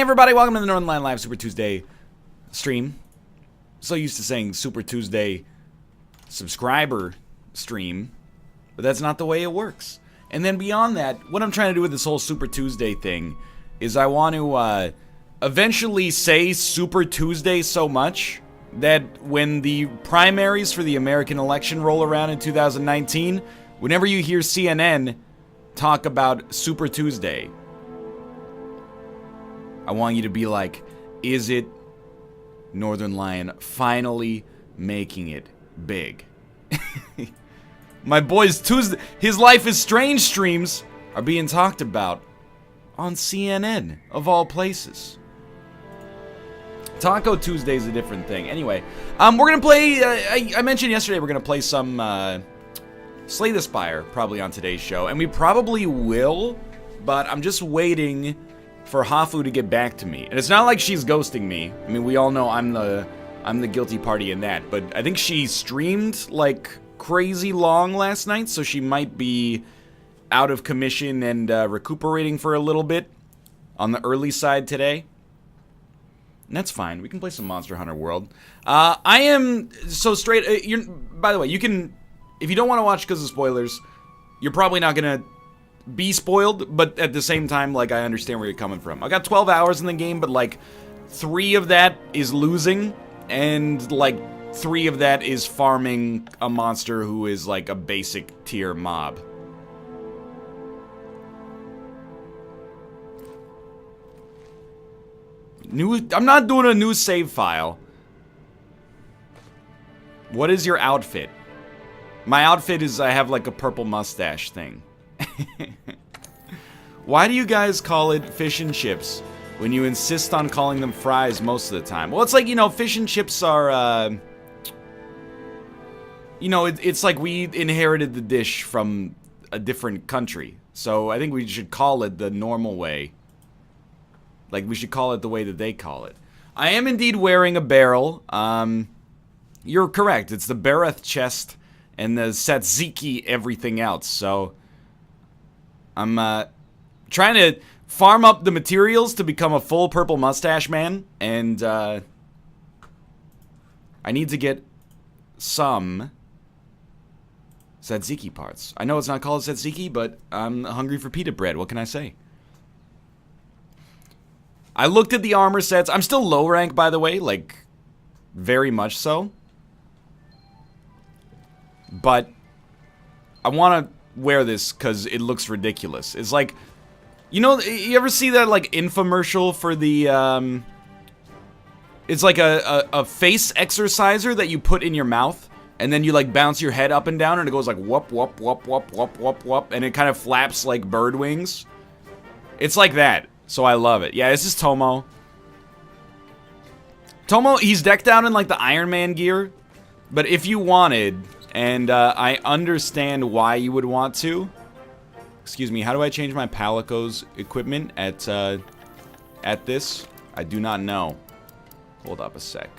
everybody, welcome to the Northern Line Live Super Tuesday stream. So used to saying Super Tuesday subscriber stream, but that's not the way it works. And then beyond that, what I'm trying to do with this whole Super Tuesday thing is I want to eventually say Super Tuesday so much that when the primaries for the American election roll around in 2019, whenever you hear CNN talk about Super Tuesday, I want you to be like, is it Northern Lion finally making it big? My boy's Tuesday, his Life is Strange streams are being talked about on CNN, of all places. Taco Tuesday is a different thing. Anyway, we're gonna play, I mentioned yesterday we're gonna play some Slay the Spire, probably on today's show, and we probably will, but I'm just waiting for Hafu to get back to me. And it's not like she's ghosting me. I mean, we all know I'm the guilty party in that, but I think she streamed like crazy long last night, so she might be out of commission and recuperating for a little bit on the early side today. And that's fine. We can play some Monster Hunter World. I am so straight. By the way, you can, if you don't want to watch because of spoilers, you're probably not gonna be spoiled. But at the same time, like, I understand where you're coming from. I got 12 hours in the game, but like 3 of that is losing, and like 3 of that is farming a monster who is like a basic tier mob. I'm not doing a new save file. What is your outfit? My outfit is I have like a purple mustache thing. Why do you guys call it fish and chips when you insist on calling them fries most of the time? Well, it's like, you know, fish and chips are, you know, it's like we inherited the dish from a different country. So I think we should call it the normal way. Like, we should call it the way that they call it. I am indeed wearing a barrel. You're correct. It's the Bareth chest and the Satsiki everything else. So I'm trying to farm up the materials to become a full purple mustache man. And I need to get some Satsiki parts. I know it's not called Satsiki, but I'm hungry for pita bread. What can I say? I looked at the armor sets. I'm still low rank, by the way, like, very much so. But I want to wear this because it looks ridiculous. It's like, you know, you ever see that, like, infomercial for the, it's like a face exerciser that you put in your mouth, and then you, like, bounce your head up and down, and it goes like, whoop, whoop, whoop, whoop, whoop, whoop, whoop, and it kind of flaps like bird wings. It's like that. So I love it. Yeah, this is Tomo. Tomo, he's decked out in like the Iron Man gear. But if you wanted, and I understand why you would want to. Excuse me, how do I change my Palico's equipment at this? I do not know. Hold up a sec.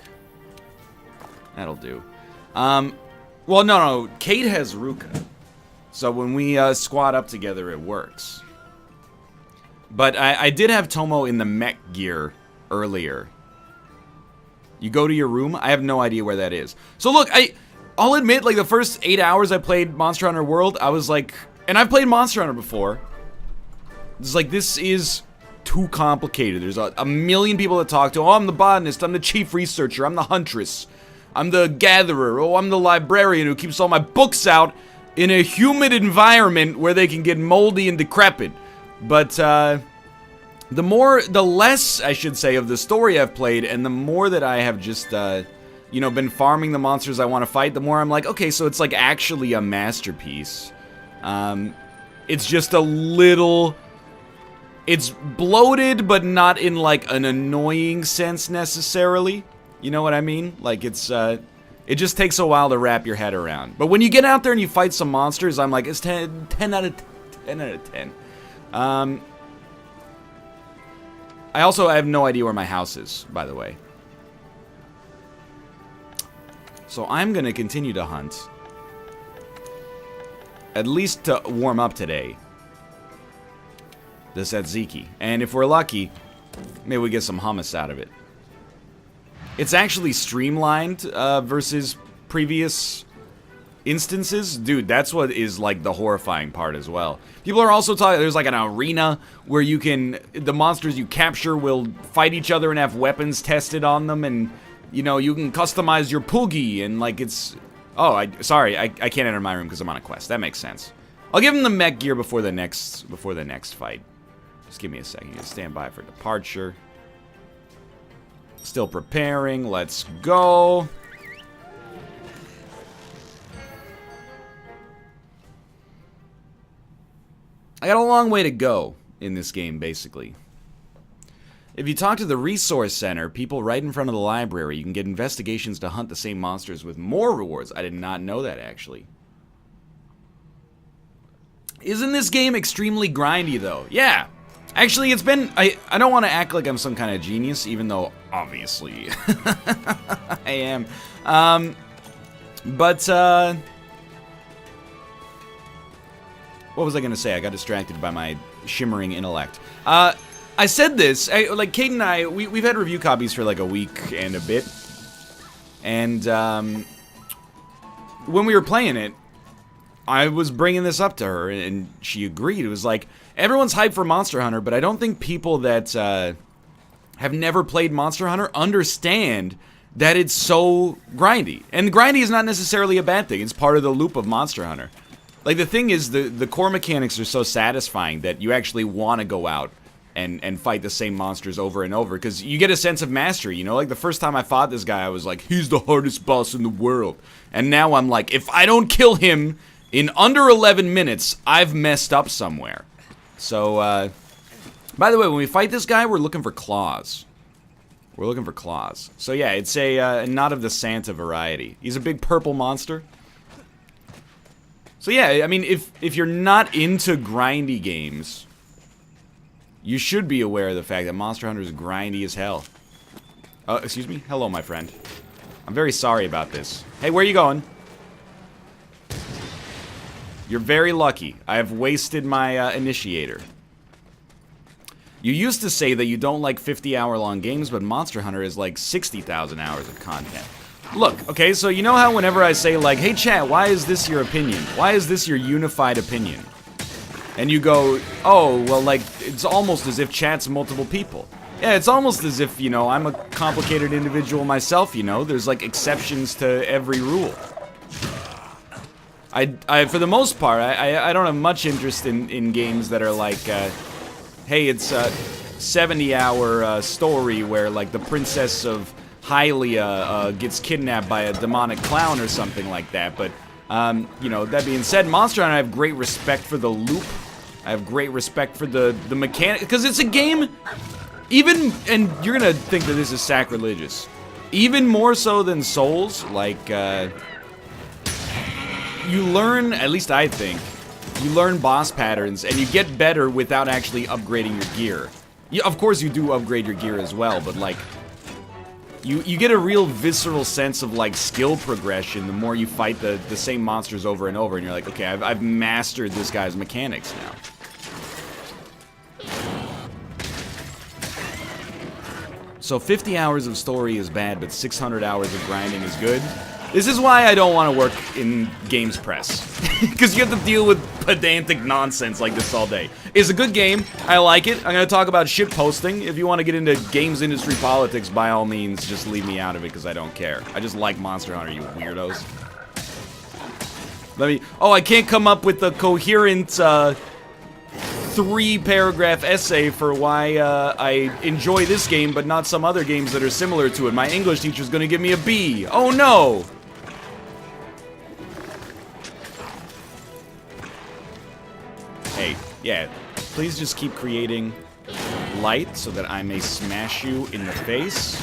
That'll do. Well, no, Kate has Ruka. So when we squad up together, it works. But I did have Tomo in the mech gear earlier. You go to your room? I have no idea where that is. So look, I'll admit, like, the first 8 hours I played Monster Hunter World, I was like... And I've played Monster Hunter before. It's like, this is too complicated. There's a million people to talk to. Oh, I'm the botanist. I'm the chief researcher. I'm the huntress. I'm the gatherer. Oh, I'm the librarian who keeps all my books out in a humid environment where they can get moldy and decrepit. But, the less, I should say, of the story I've played, and the more that I have just, you know, been farming the monsters I want to fight, the more I'm like, okay, so it's, like, actually a masterpiece. It's just a little... It's bloated, but not in, like, an annoying sense, necessarily. You know what I mean? Like, it's, it just takes a while to wrap your head around. But when you get out there and you fight some monsters, I'm like, it's 10 out of 10. I have no idea where my house is, by the way. So I'm gonna continue to hunt. At least to warm up today. The Satsiki. And if we're lucky, Maybe we get some hummus out of it. It's actually streamlined versus previous instances. Dude, that's what is like the horrifying part as well. People are also talking, there's like an arena where you can, the monsters you capture will fight each other and have weapons tested on them, and you know, you can customize your Poogie, and like it's, oh, sorry, I can't enter my room because I'm on a quest. That makes sense. I'll give him the mech gear before the next fight. Just give me a second. You stand by for departure. Still preparing. Let's go. I got a long way to go in this game, basically. If you talk to the resource center, people right in front of the library, you can get investigations to hunt the same monsters with more rewards. I did not know that, actually. Isn't this game extremely grindy, though? Yeah. Actually, it's been... I don't want to act like I'm some kind of genius, even though, obviously, I am. What was I going to say? I got distracted by my shimmering intellect. I said this, like, Kate and I, we've had review copies for like a week and a bit. And, when we were playing it, I was bringing this up to her, and she agreed. It was like, everyone's hyped for Monster Hunter, but I don't think people that have never played Monster Hunter understand that it's so grindy. And grindy is not necessarily a bad thing. It's part of the loop of Monster Hunter. Like, the thing is, the core mechanics are so satisfying that you actually want to go out and fight the same monsters over and over, because you get a sense of mastery, you know? Like, the first time I fought this guy, I was like, he's the hardest boss in the world. And now I'm like, if I don't kill him in under 11 minutes, I've messed up somewhere. So, by the way, when we fight this guy, we're looking for claws. We're looking for claws. So yeah, it's a not of the Santa variety. He's a big purple monster. So yeah, I mean, if you're not into grindy games, you should be aware of the fact that Monster Hunter is grindy as hell. Excuse me? Hello, my friend. I'm very sorry about this. Hey, where are you going? You're very lucky. I have wasted my initiator. You used to say that you don't like 50-hour-long games, but Monster Hunter is like 60,000 hours of content. Look, okay, so you know how whenever I say, like, hey, chat, why is this your opinion? Why is this your unified opinion? And you go, oh, well, like, it's almost as if chat's multiple people. Yeah, it's almost as if, you know, I'm a complicated individual myself, you know? There's, like, exceptions to every rule. I for the most part, I don't have much interest in games that are like, hey, it's a 70-hour story where, like, the princess of Hylia gets kidnapped by a demonic clown or something like that. But, you know, that being said, Monster Hunter, I have great respect for the loop. I have great respect for the mechanic, because it's a game, even, and you're gonna think that this is sacrilegious, even more so than Souls, like, you learn, at least I think, you learn boss patterns, and you get better without actually upgrading your gear. Of course you do upgrade your gear as well, but like, you get a real visceral sense of like skill progression the more you fight the same monsters over and over, and you're like, okay, I've mastered this guy's mechanics now. So 50 hours of story is bad, but 600 hours of grinding is good. This is why I don't want to work in games press. Because you have to deal with pedantic nonsense like this all day. It's a good game. I like it. I'm going to talk about shit posting. If you want to get into games industry politics, by all means, just leave me out of it because I don't care. I just like Monster Hunter, you weirdos. Oh, I can't come up with a coherent 3-paragraph essay for why I enjoy this game but not some other games that are similar to it. My English teacher's going to give me a B. Oh no! Hey, yeah, please just keep creating light so that I may smash you in the face.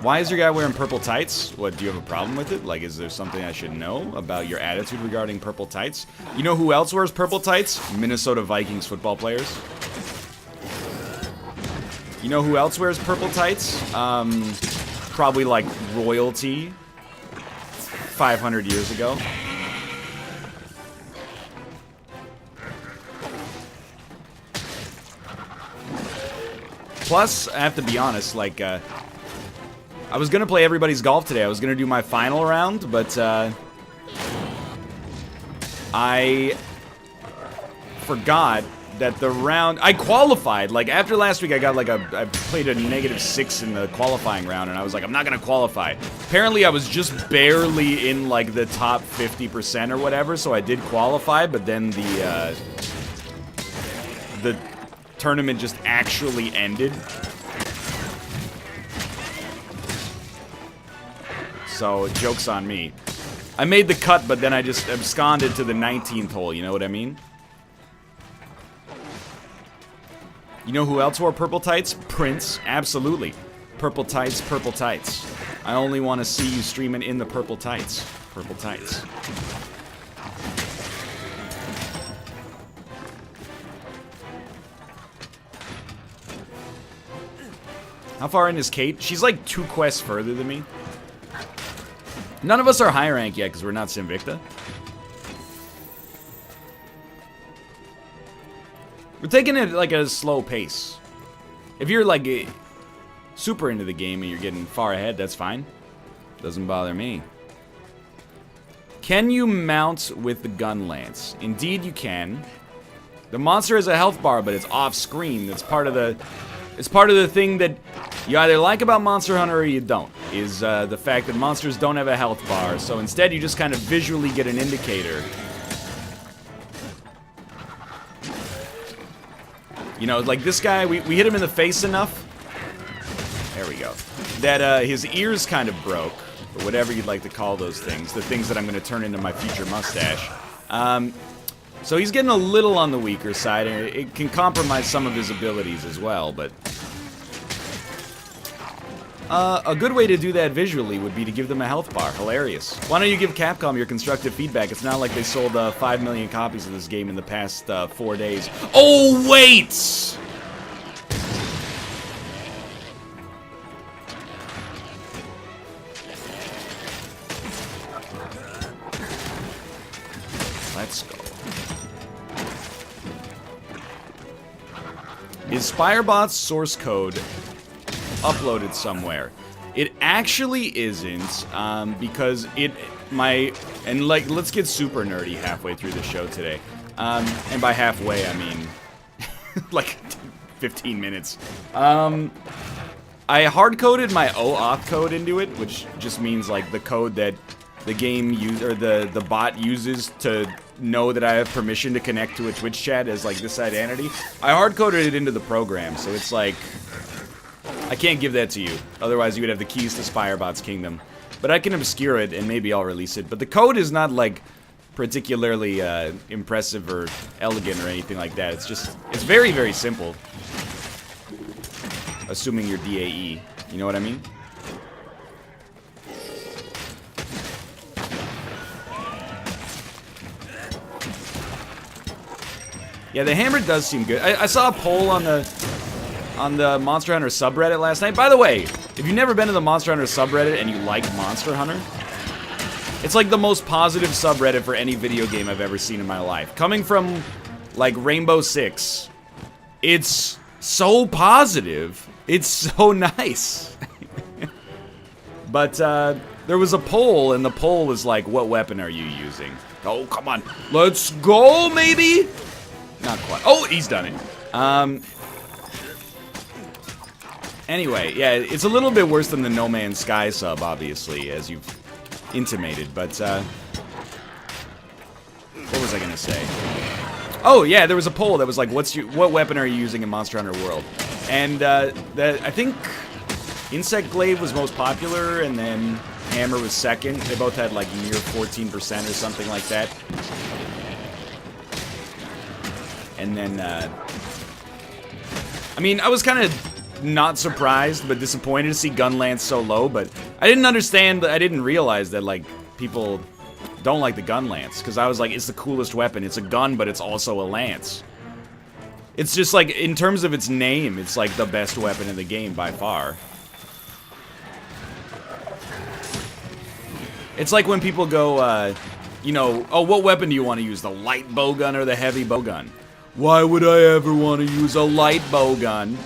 Why is your guy wearing purple tights? What, do you have a problem with it? Like, is there something I should know about your attitude regarding purple tights? You know who else wears purple tights? Minnesota Vikings football players. You know who else wears purple tights? Probably like royalty 500 years ago. Plus, I have to be honest, like, I was gonna play Everybody's Golf today. I was gonna do my final round, but, I forgot that the round... I qualified. Like, after last week, I got, like, I played a -6 in the qualifying round, and I was like, I'm not gonna qualify. Apparently, I was just barely in, like, the top 50% or whatever, so I did qualify, but then the tournament just actually ended. So, joke's on me. I made the cut, but then I just absconded to the 19th hole, you know what I mean? You know who else wore purple tights? Prince, absolutely. Purple tights, purple tights. I only want to see you streaming in the purple tights. Purple tights. How far in is Kate? She's like 2 quests further than me. None of us are high rank yet because we're not Sinvicta. We're taking it like a slow pace. If you're like super into the game and you're getting far ahead, that's fine. Doesn't bother me. Can you mount with the gun lance? Indeed you can. The monster has a health bar, but it's off screen. That's part of the... It's part of the thing that you either like about Monster Hunter or you don't, is the fact that monsters don't have a health bar, so instead you just kind of visually get an indicator. You know, like this guy, we hit him in the face enough, there we go, that his ears kind of broke, or whatever you'd like to call those things, the things that I'm going to turn into my future mustache. So he's getting a little on the weaker side, and it can compromise some of his abilities as well, but... a good way to do that visually would be to give them a health bar. Hilarious. Why don't you give Capcom your constructive feedback? It's not like they sold 5 million copies of this game in the past 4 days. Oh, wait! Let's go. Is Spirebot's source code uploaded somewhere? It actually isn't, because and like, let's get super nerdy halfway through the show today. And by halfway, I mean, like, 15 minutes. I hard-coded my OAuth code into it, which just means, like, the code that the game or the bot uses to know that I have permission to connect to a Twitch chat as, like, this identity. I hard-coded it into the program, so it's like... I can't give that to you. Otherwise, you would have the keys to Spirebot's kingdom. But I can obscure it, and maybe I'll release it. But the code is not, like, particularly impressive or elegant or anything like that. It's just... It's very, very simple. Assuming you're DAE. You know what I mean? Yeah, the hammer does seem good. I saw a poll on the Monster Hunter subreddit last night. By the way, if you've never been to the Monster Hunter subreddit and you like Monster Hunter, it's like the most positive subreddit for any video game I've ever seen in my life. Coming from, like, Rainbow Six, it's so positive. It's so nice. But, there was a poll, and the poll was like, what weapon are you using? Oh, come on. Let's go, maybe? Not quite. Oh, he's done it. Anyway, yeah, it's a little bit worse than the No Man's Sky sub, obviously, as you've intimated, but, what was I gonna say? Oh, yeah, there was a poll that was like, what weapon are you using in Monster Hunter World? And, I think Insect Glaive was most popular, and then Hammer was second. They both had, like, near 14% or something like that. And then, I mean, I was kind of not surprised, but disappointed to see Gun Lance so low, but I didn't realize that, like, people don't like the Gun Lance, because I was like, it's the coolest weapon. It's a gun, but it's also a lance. It's just, like, in terms of its name, it's, like, the best weapon in the game by far. It's like when people go, you know, oh, what weapon do you want to use, the light bowgun or the heavy bowgun? Why would I ever want to use a light bowgun?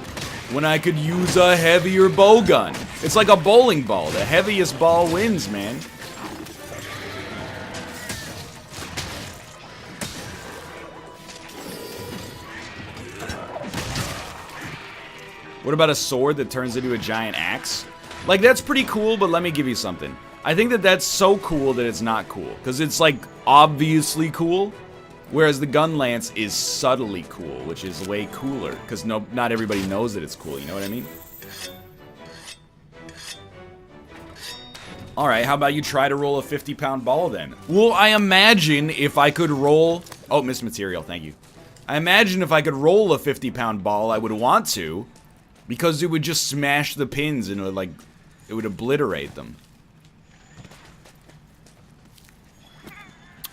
when I could use a heavier bow gun. It's like a bowling ball. The heaviest ball wins, man. What about a sword that turns into a giant axe? Like, that's pretty cool, but let me give you something. I think that that's so cool that it's not cool. Because it's, like, obviously cool. Whereas the gun lance is subtly cool, which is way cooler. Because not everybody knows that it's cool, you know what I mean? Alright, how about you try to roll a 50-pound ball then? Well, I imagine if I could roll... Oh, missed material, thank you. I imagine if I could roll a 50-pound ball, I would want to. Because it would just smash the pins and it would, like, it would obliterate them.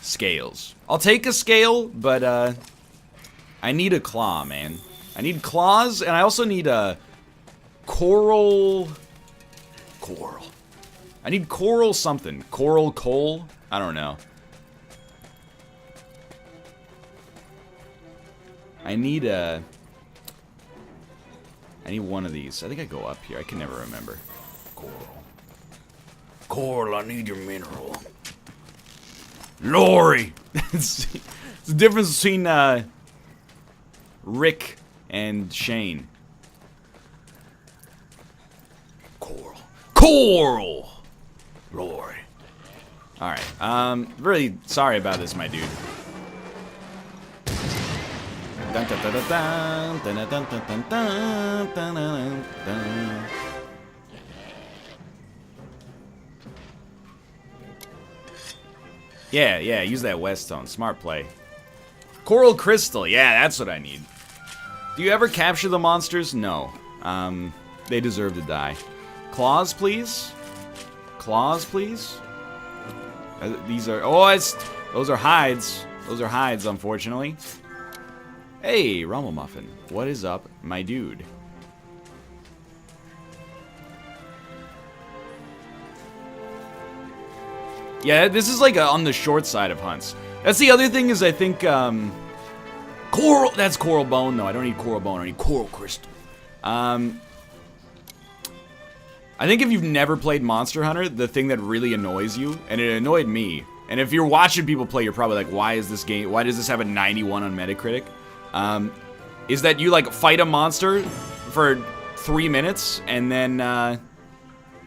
Scales. I'll take a scale, but, I need a claw, man. I need claws, and I also need a coral... Coral. I need coral something. Coral coal? I don't know. I need one of these. I think I go up here. I can never remember. Coral. Coral, I need your mineral. Lori! It's the difference between, Rick and Shane. Coral. Coral! Lori. Alright, really sorry about this, my dude. Yeah, use that West tone. Smart play. Coral crystal, yeah, that's what I need. Do you ever capture the monsters? No. They deserve to die. Claws, please? Claws, please? These are... Oh, those are hides. Those are hides, unfortunately. Hey, Rummel Muffin. What is up, my dude? Yeah, this is like on the short side of hunts. That's the other thing is I think, coral, that's coral bone though. I don't need coral bone, I need coral crystal. I think if you've never played Monster Hunter, the thing that really annoys you, and it annoyed me, and if you're watching people play, you're probably like, why does this have a 91 on Metacritic? Is that you like fight a monster for 3 minutes, and then,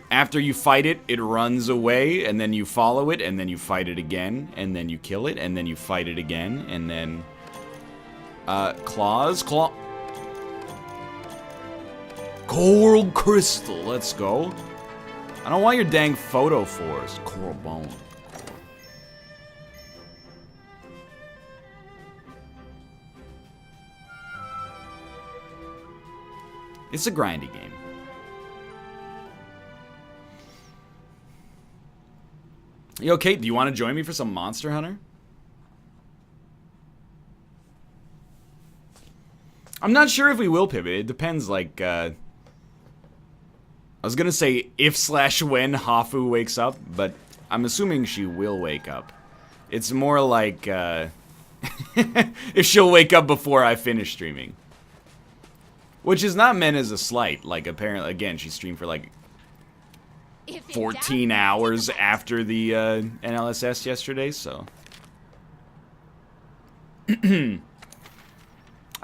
after you fight it, it runs away, and then you follow it, and then you fight it again, and then you kill it, and then you fight it again, and then... claws? Coral crystal, let's go. I don't want your dang photo force. Coral bone. It's a grindy game. You okay? Do you want to join me for some Monster Hunter? I'm not sure if we will pivot. It depends, like, I was gonna say if/when Hafu wakes up, but I'm assuming she will wake up. It's more like, if she'll wake up before I finish streaming. Which is not meant as a slight. Like, apparently, again, she streamed for, like, 14 hours after the NLSS yesterday, so. I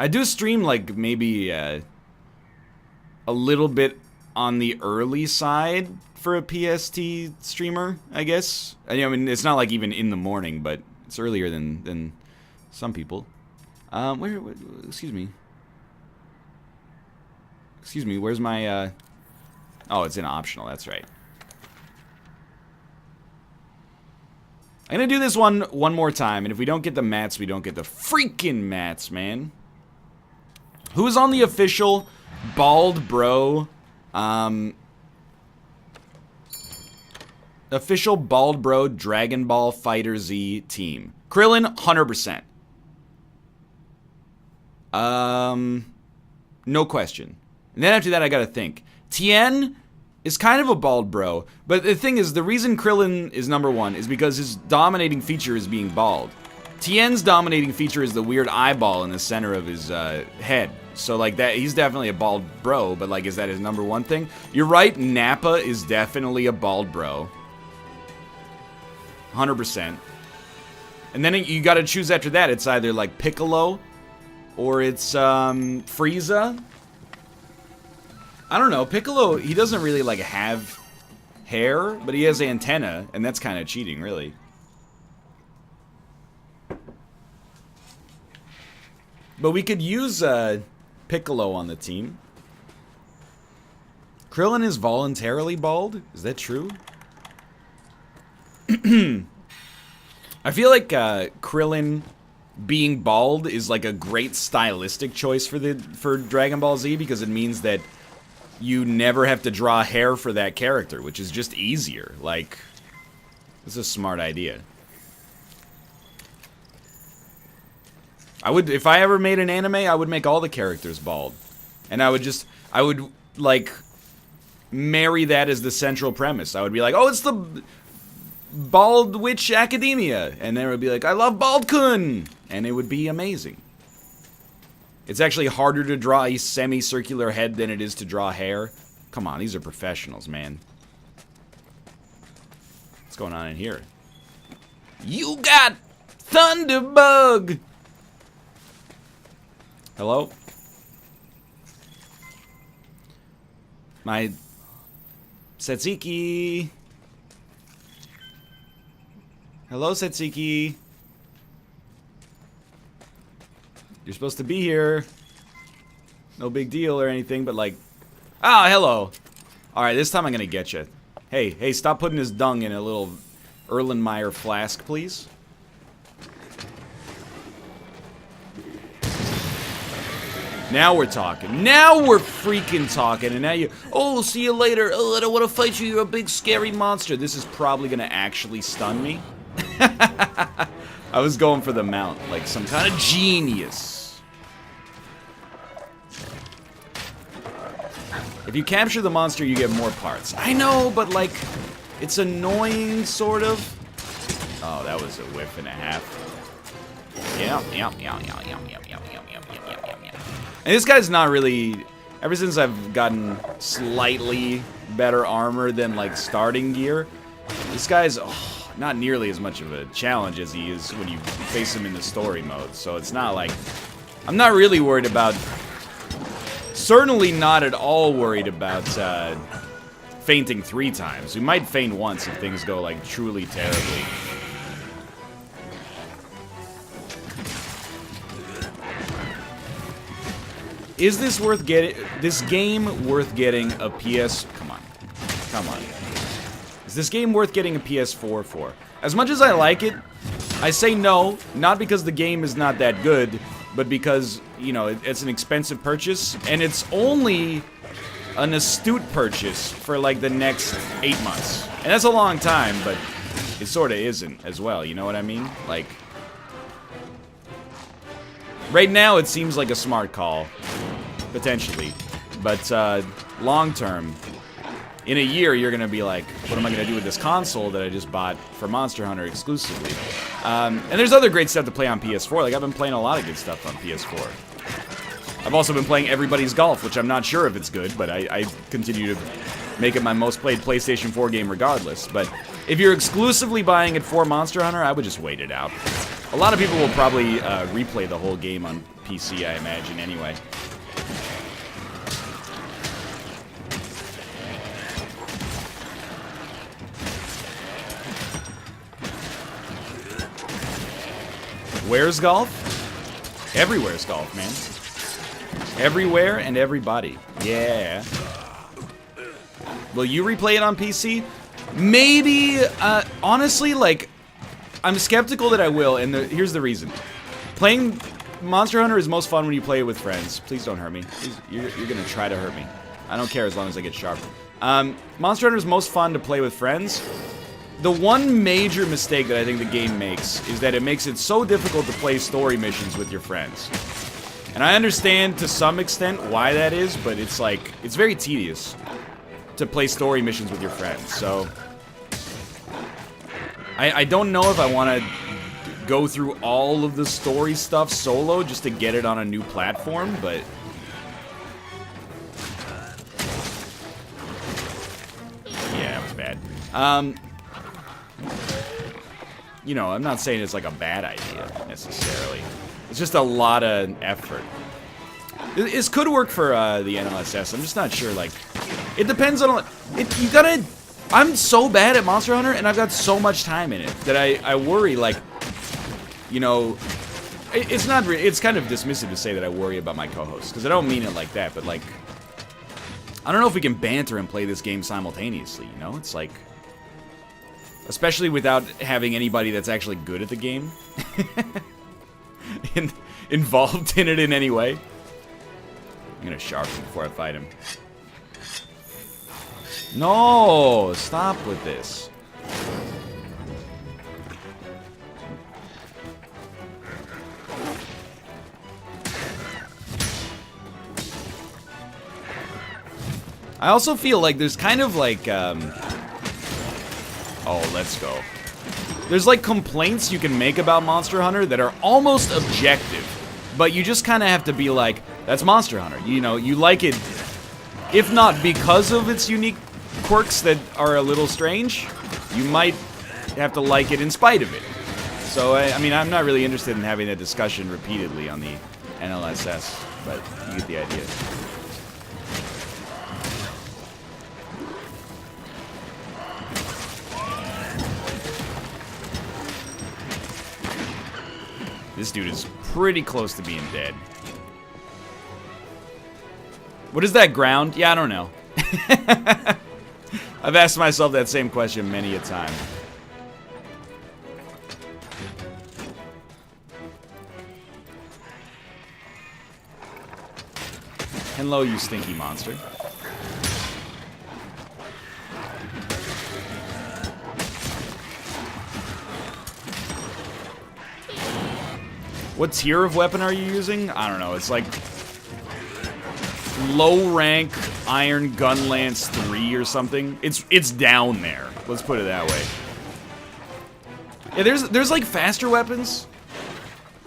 do stream, like, maybe a little bit on the early side for a PST streamer, I guess. I mean, it's not, like, even in the morning, but it's earlier than some people. Excuse me. Excuse me, where's my, Oh, it's in optional, that's right. I'm gonna do this one more time, and if we don't get the mats, we don't get the freaking mats, man. Who's on the official Bald Bro, official Bald Bro Dragon Ball Fighter Z team? Krillin, 100%. No question. And then after that, I gotta think. Tien is kind of a bald bro, but the thing is, the reason Krillin is #1 is because his dominating feature is being bald. Tien's dominating feature is the weird eyeball in the center of his head. So, like, that, he's definitely a bald bro, but, like, is that his #1 thing? You're right, Nappa is definitely a bald bro. 100%. And then you gotta choose after that. It's either, like, Piccolo, or it's, Frieza. I don't know. Piccolo, he doesn't really, like, have hair, but he has antenna, and that's kind of cheating, really. But we could use Piccolo on the team. Krillin is voluntarily bald? Is that true? I feel like Krillin being bald is like a great stylistic choice for Dragon Ball Z, because it means that you never have to draw hair for that character, which is just easier. Like, this is a smart idea. I would, if I ever made an anime, I would make all the characters bald. And I would, like, marry that as the central premise. I would be like, oh, it's the Bald Witch Academia. And then it would be like, I love Bald-kun. And it would be amazing. It's actually harder to draw a semicircular head than it is to draw hair. Come on, these are professionals, man. What's going on in here? You got Thunderbug! Hello? My Setsuki. Hello, Setsuki. You're supposed to be here. No big deal or anything, but like... Ah, hello. Alright, this time I'm gonna get you. Hey, stop putting his dung in a little Erlenmeyer flask, please. Now we're talking. Now we're freaking talking. And now you... Oh, see you later. Oh, I don't want to fight you. You're a big, scary monster. This is probably gonna actually stun me. I was going for the mount, like some kind of genius. If you capture the monster, you get more parts. I know, but like, it's annoying, sort of. Oh, that was a whiff and a half. Yeah. And this guy's not really... Ever since I've gotten slightly better armor than, like, starting gear, this guy's... Oh, not nearly as much of a challenge as he is when you face him in the story mode. So it's not like... I'm not really worried about... Certainly not at all worried about fainting 3 times. We might faint once if things go, like, truly terribly. Is this worth getting... This game worth getting a PS... Come on. Is this game worth getting a PS4 for? As much as I like it, I say no, not because the game is not that good, but because, you know, it's an expensive purchase, and it's only an astute purchase for, like, the next 8 months. And that's a long time, but it sort of isn't as well, you know what I mean? Like, right now it seems like a smart call, potentially, but long term, in a year, you're going to be like, what am I going to do with this console that I just bought for Monster Hunter exclusively? And there's other great stuff to play on PS4. Like, I've been playing a lot of good stuff on PS4. I've also been playing Everybody's Golf, which I'm not sure if it's good, but I continue to make it my most played PlayStation 4 game regardless. But if you're exclusively buying it for Monster Hunter, I would just wait it out. A lot of people will probably replay the whole game on PC, I imagine, anyway. Where's golf? Everywhere's golf, man. Everywhere and everybody. Yeah. Will you replay it on PC? Maybe, honestly, like, I'm skeptical that I will, and here's the reason. Playing Monster Hunter is most fun when you play it with friends. Please don't hurt me. Please, you're gonna try to hurt me. I don't care as long as I get sharp. Monster Hunter is most fun to play with friends. The one major mistake that I think the game makes is that it makes it so difficult to play story missions with your friends. And I understand to some extent why that is, but it's like, it's very tedious to play story missions with your friends. So I don't know if I want to go through all of the story stuff solo just to get it on a new platform, but You know, I'm not saying it's like a bad idea, necessarily. It's just a lot of effort. This could work for the NLSS. I'm just not sure, like... It depends on... You gotta... I'm so bad at Monster Hunter, and I've got so much time in it, that I worry, like... You know... It's not... It's kind of dismissive to say that I worry about my co-hosts, because I don't mean it like that, but, like... I don't know if we can banter and play this game simultaneously, you know? It's like... Especially without having anybody that's actually good at the game. Involved in it in any way. I'm gonna sharpen before I fight him. No! Stop with this. I also feel like there's kind of like, oh, let's go. There's like complaints you can make about Monster Hunter that are almost objective. But you just kind of have to be like, that's Monster Hunter. You know, you like it, if not because of its unique quirks that are a little strange, you might have to like it in spite of it. So, I mean, I'm not really interested in having that discussion repeatedly on the NLSS, but you get the idea. This dude is pretty close to being dead. What is that ground? Yeah, I don't know. I've asked myself that same question many a time. Hello, you stinky monster. What tier of weapon are you using? I don't know. It's like low rank Iron Gun Lance 3 or something. It's down there. Let's put it that way. Yeah, there's like faster weapons.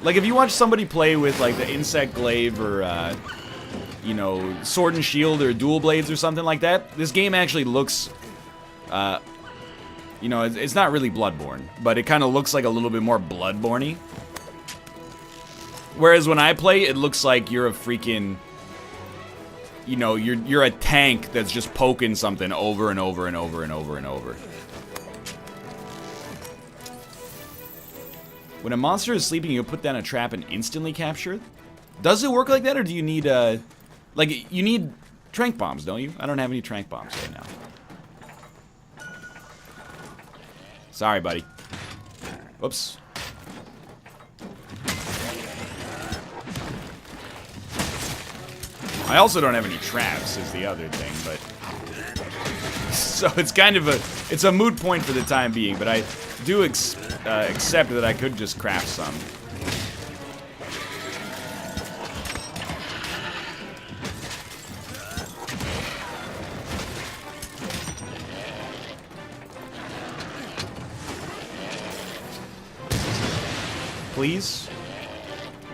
Like if you watch somebody play with like the Insect Glaive or you know, Sword and Shield or Dual Blades or something like that, this game actually looks you know, it's not really Bloodborne, but it kind of looks like a little bit more Bloodborne-y. Whereas when I play, it looks like you're a freaking, you know, you're a tank that's just poking something over and over and over and over and over. When a monster is sleeping, you put down a trap and instantly capture it? Does it work like that, or do you need, like, you need trank bombs, don't you? I don't have any trank bombs right now. Sorry, buddy. Whoops. I also don't have any traps, is the other thing, but... So it's kind of it's a moot point for the time being, but I do accept that I could just craft some. Please?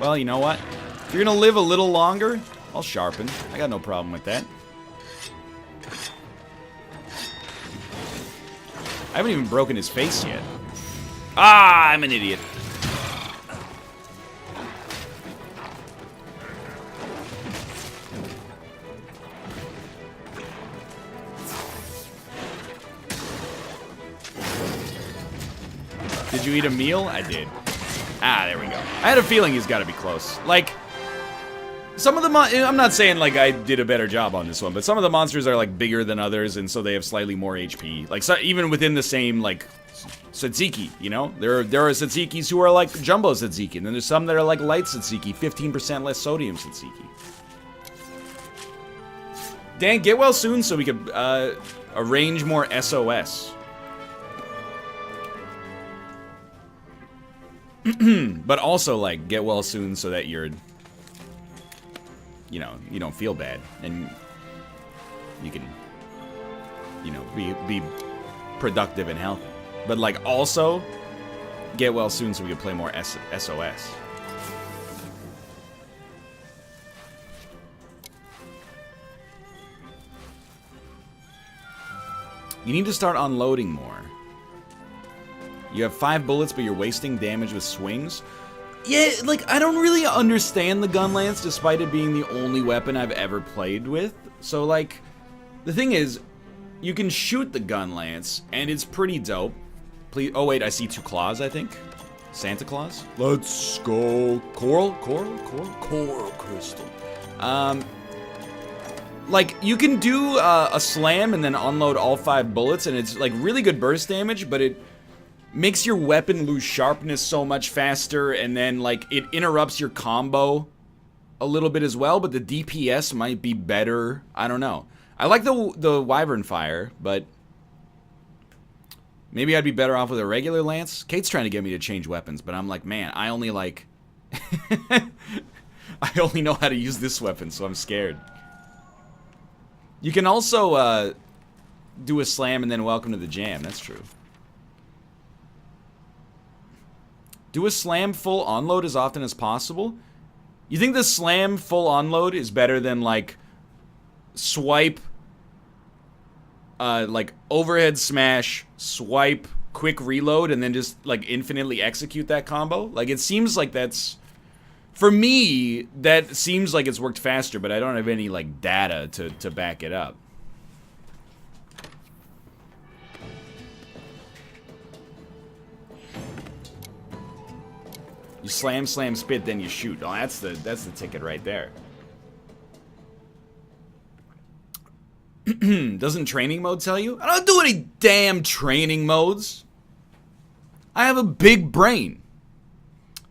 Well, you know what? If you're gonna live a little longer, I'll sharpen. I got no problem with that. I haven't even broken his face yet. Ah, I'm an idiot. Did you eat a meal? I did. Ah, there we go. I had a feeling he's got to be close. Like, some of the I'm not saying like I did a better job on this one, but some of the monsters are like bigger than others, and so they have slightly more HP. Like so, even within the same like tzatziki, you know, there are tzatzikis who are like jumbo tzatziki, and then there's some that are like light tzatziki, 15% less sodium tzatziki. Dan, get well soon so we could arrange more SOS. But also like get well soon so that you're, you know, you don't feel bad, and you can, you know, be productive and healthy. But like also get well soon so we can play more SOS. You need to start unloading more. You have 5 bullets, but you're wasting damage with swings. Yeah, like, I don't really understand the gun lance, despite it being the only weapon I've ever played with. So, like, the thing is, you can shoot the gun lance, and it's pretty dope. Please, oh wait, I see 2 claws, I think. Santa Claus? Let's go. Coral crystal. Like, you can do a slam and then unload all 5 bullets, and it's, like, really good burst damage, but it makes your weapon lose sharpness so much faster, and then, like, it interrupts your combo a little bit as well, but the DPS might be better. I don't know. I like the Wyvern Fire, but maybe I'd be better off with a regular lance. Kate's trying to get me to change weapons, but I'm like, man, I only, like... I only know how to use this weapon, so I'm scared. You can also, do a slam and then welcome to the jam. That's true. Do a slam full unload as often as possible? You think the slam full unload is better than, like, swipe, like, overhead smash, swipe, quick reload, and then just, like, infinitely execute that combo? Like, it seems like that's... For me, that seems like it's worked faster, but I don't have any, like, data to back it up. You slam, slam, spit, then you shoot. Oh, that's the ticket right there. Doesn't training mode tell you? I don't do any damn training modes. I have a big brain.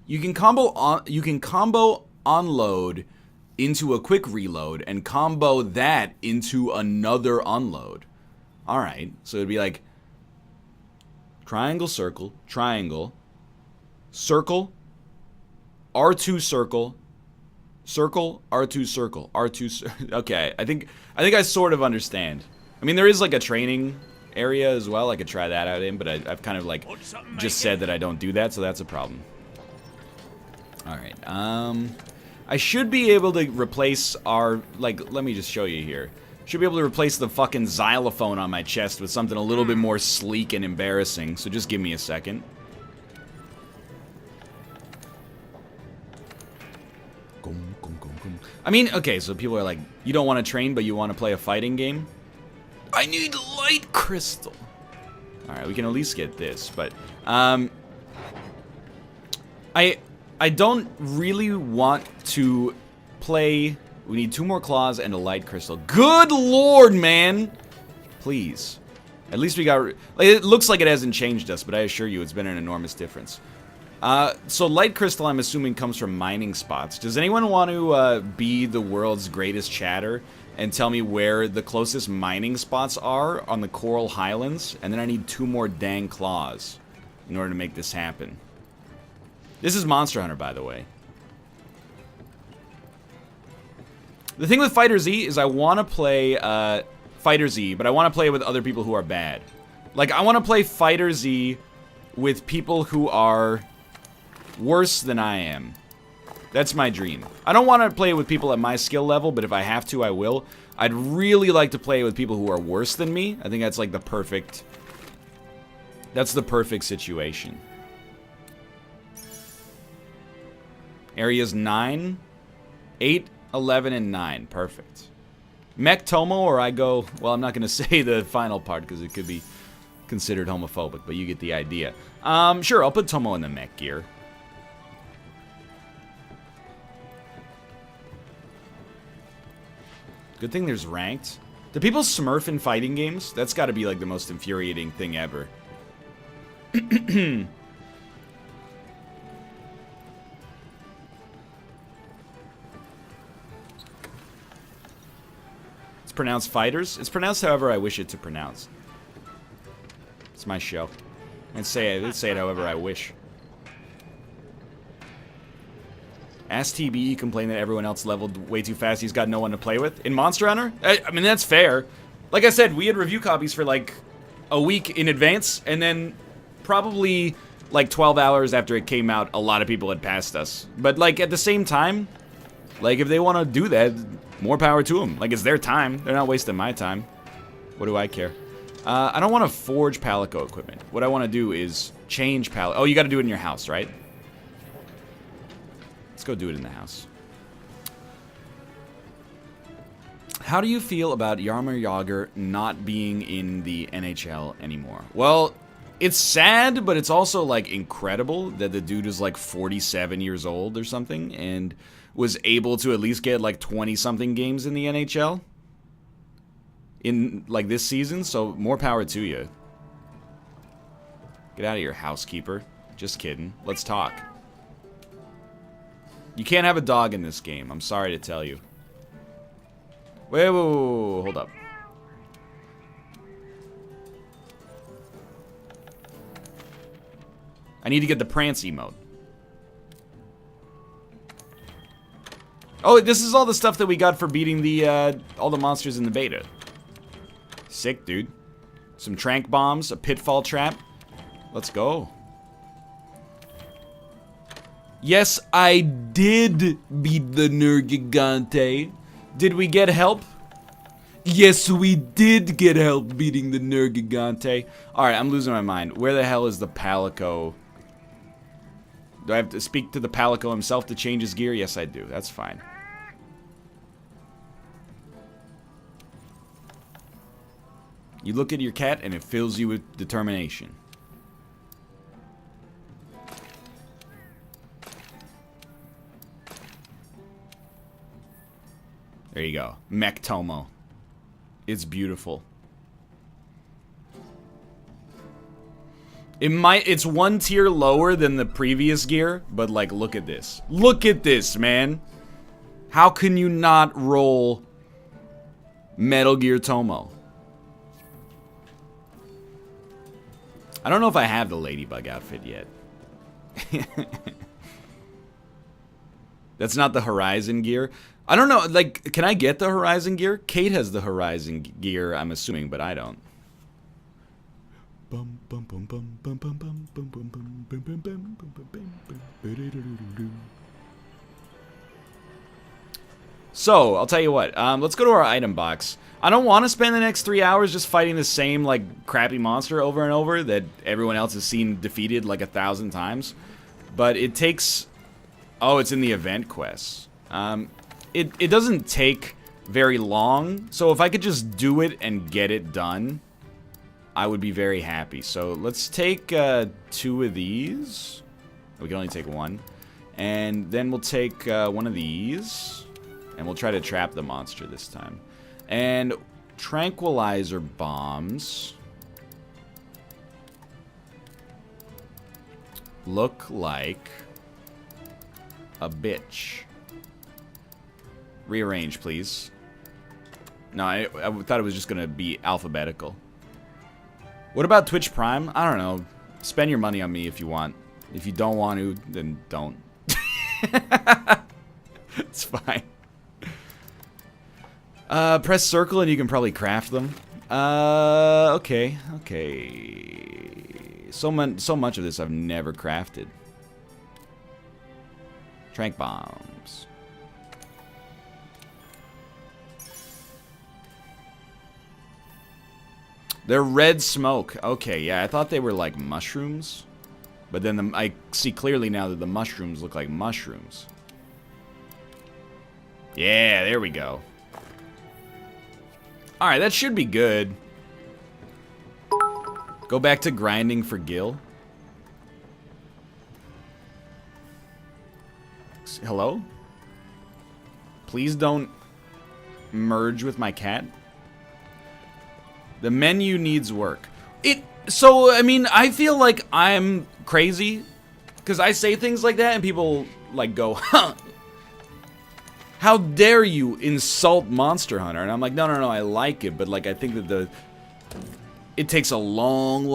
You can combo unload into a quick reload and combo that into another unload. All right, so it'd be like triangle, circle, triangle, circle, R2 circle, circle, R2 circle, R2 okay, I think I sort of understand. I mean, there is like a training area as well. I could try that out in, but I've kind of like just said that I don't do that, so that's a problem. All right, I should be able to replace our, like, let me just show you here. Should be able to replace the fucking xylophone on my chest with something a little bit more sleek and embarrassing, so just give me a second. I mean, okay, so people are like, you don't want to train, but you want to play a fighting game? I need light crystal. Alright, we can at least get this, but, I don't really want to play... We need 2 more claws and a light crystal. Good lord, man! Please. At least we got... Like, it looks like it hasn't changed us, but I assure you it's been an enormous difference. So light crystal, I'm assuming, comes from mining spots. Does anyone want to be the world's greatest chatter and tell me where the closest mining spots are on the Coral Highlands? And then I need 2 more dang claws in order to make this happen. This is Monster Hunter, by the way. The thing with Fighter Z is I want to play Fighter Z, but I want to play with other people who are bad. Like, I want to play Fighter Z with people who are worse than I am. That's my dream. I don't want to play with people at my skill level, but if I have to, I will. I'd really like to play with people who are worse than me. I think that's like the perfect... That's the perfect situation. Areas 9, 8, 11, and 9. Perfect. Mech Tomo, or I go... Well, I'm not going to say the final part because it could be considered homophobic, but you get the idea. Sure, I'll put Tomo in the mech gear. Good thing there's ranked. Do people smurf in fighting games? That's got to be like the most infuriating thing ever. It's pronounced fighters. It's pronounced however I wish it to pronounce. It's my show. Let's say it however I wish. Ask TB, complain that everyone else leveled way too fast. He's got no one to play with. In Monster Hunter? I mean, that's fair. Like I said, we had review copies for like a week in advance, and then probably like 12 hours after it came out, a lot of people had passed us. But like at the same time, like if they want to do that, more power to them. Like it's their time. They're not wasting my time. What do I care? I don't want to forge Palico equipment. What I want to do is change Palico. Oh, you got to do it in your house, right? Let's go do it in the house. How do you feel about Jaromir Jagr not being in the NHL anymore? Well, it's sad, but it's also, like, incredible that the dude is, like, 47 years old or something and was able to at least get, like, 20-something games in the NHL in, like, this season, so more power to you. Get out of here, housekeeper. Just kidding. Let's talk. You can't have a dog in this game. I'm sorry to tell you. Wait, whoa, hold up. I need to get the prance emote. Oh, this is all the stuff that we got for beating the, all the monsters in the beta. Sick, dude. Some trank bombs, a pitfall trap. Let's go. Yes, I did beat the Nergigante. Did we get help? Yes, we did get help beating the Nergigante. Alright, I'm losing my mind. Where the hell is the Palico? Do I have to speak to the Palico himself to change his gear? Yes, I do. That's fine. You look at your cat and it fills you with determination. There you go. Mech Tomo. It's beautiful. It's one tier lower than the previous gear, but like, look at this. Look at this, man. How can you not roll Metal Gear Tomo? I don't know if I have the Ladybug outfit yet. That's not the Horizon gear. I don't know, like, can I get the Horizon gear? Kate has the Horizon gear, I'm assuming, but I don't. So, I'll tell you what, let's go to our item box. I don't want to spend the next 3 hours just fighting the same, like, crappy monster over and over that everyone else has seen defeated, like, 1,000 times. But it takes... Oh, it's in the event quests. It doesn't take very long, so if I could just do it and get it done, I would be very happy. So let's take 2 of these. We can only take 1. And then we'll take 1 of these, and we'll try to trap the monster this time. And tranquilizer bombs look like a bitch. Rearrange, please. No, I thought it was just gonna be alphabetical. What about Twitch Prime? I don't know. Spend your money on me if you want. If you don't want to, then don't. It's fine. Press circle and you can probably craft them. Okay. So much of this I've never crafted. Trank bombs. They're red smoke. Okay, yeah, I thought they were like mushrooms. But then I see clearly now that the mushrooms look like mushrooms. Yeah, there we go. Alright, that should be good. Go back to grinding for Gil. Hello? Please don't merge with my cat. The menu needs work. So, I mean, I feel like I'm crazy because I say things like that and people, like, go, huh? How dare you insult Monster Hunter? And I'm like, no, I like it, but, like, I think that it takes a long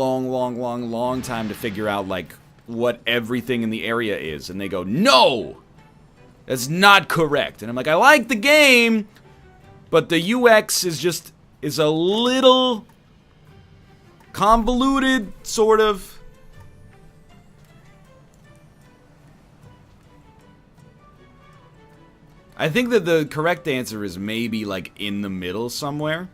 time to figure out, like, what everything in the area is. And they go, no! That's not correct. And I'm like, I like the game, but the UX is a little convoluted, sort of. I think that the correct answer is maybe, like, in the middle somewhere.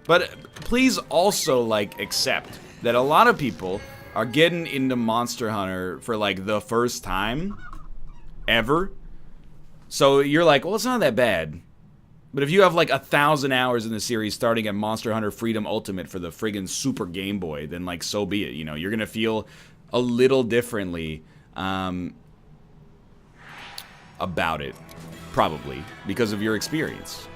But please also, like, accept that a lot of people are getting into Monster Hunter for, like, the first time ever. So you're like, well, it's not that bad. But if you have, like, 1,000 hours in the series starting at Monster Hunter Freedom Ultimate for the friggin' Super Game Boy, then, like, so be it. You know, you're gonna feel a little differently about it, probably, because of your experience.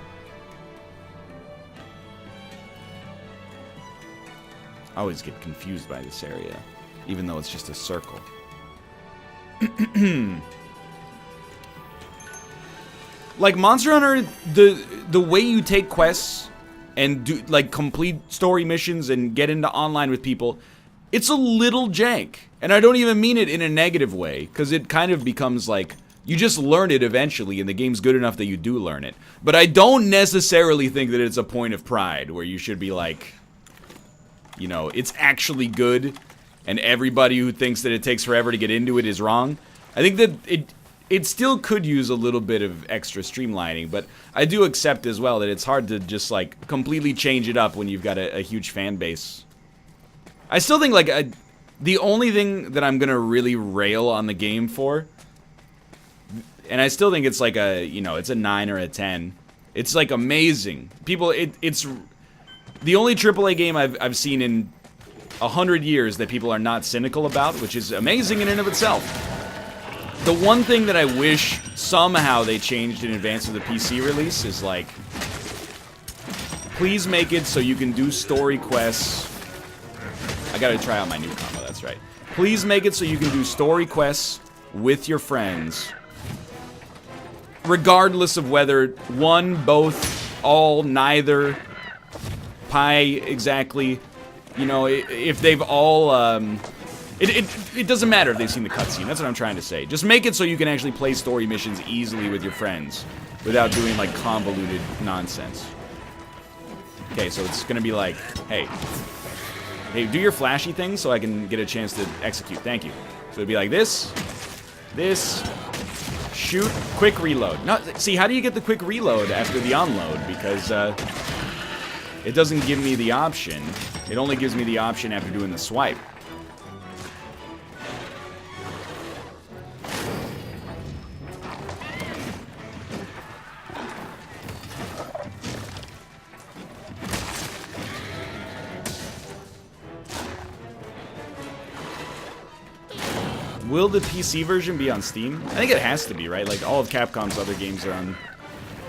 I always get confused by this area, even though it's just a circle. Like, Monster Hunter, the way you take quests and do, like, complete story missions and get into online with people, it's a little jank. And I don't even mean it in a negative way, because it kind of becomes like, you just learn it eventually, and the game's good enough that you do learn it. But I don't necessarily think that it's a point of pride, where you should be like, you know, it's actually good, and everybody who thinks that it takes forever to get into it is wrong. I think that it still could use a little bit of extra streamlining, but I do accept as well that it's hard to just, like, completely change it up when you've got a huge fan base. I still think, like, the only thing that I'm gonna really rail on the game for, and I still think it's like a, you know, it's a 9 or a 10. It's, like, amazing. People, it's the only AAA game I've seen in 100 years that people are not cynical about, which is amazing in and of itself. The one thing that I wish somehow they changed in advance of the PC release is, like, please make it so you can do story quests. I gotta try out my new combo, that's right. Please make it so you can do story quests with your friends, regardless of whether one, both, all, neither, pi, exactly. You know, if they've all, it doesn't matter if they've seen the cutscene. That's what I'm trying to say. Just make it so you can actually play story missions easily with your friends without doing, like, convoluted nonsense. Okay, so it's gonna be like, hey, do your flashy thing so I can get a chance to execute. Thank you. So it'd be like this, shoot, quick reload. No, see, how do you get the quick reload after the unload? Because it doesn't give me the option. It only gives me the option after doing the swipe. Will the PC version be on Steam? I think it has to be, right? Like, all of Capcom's other games are on...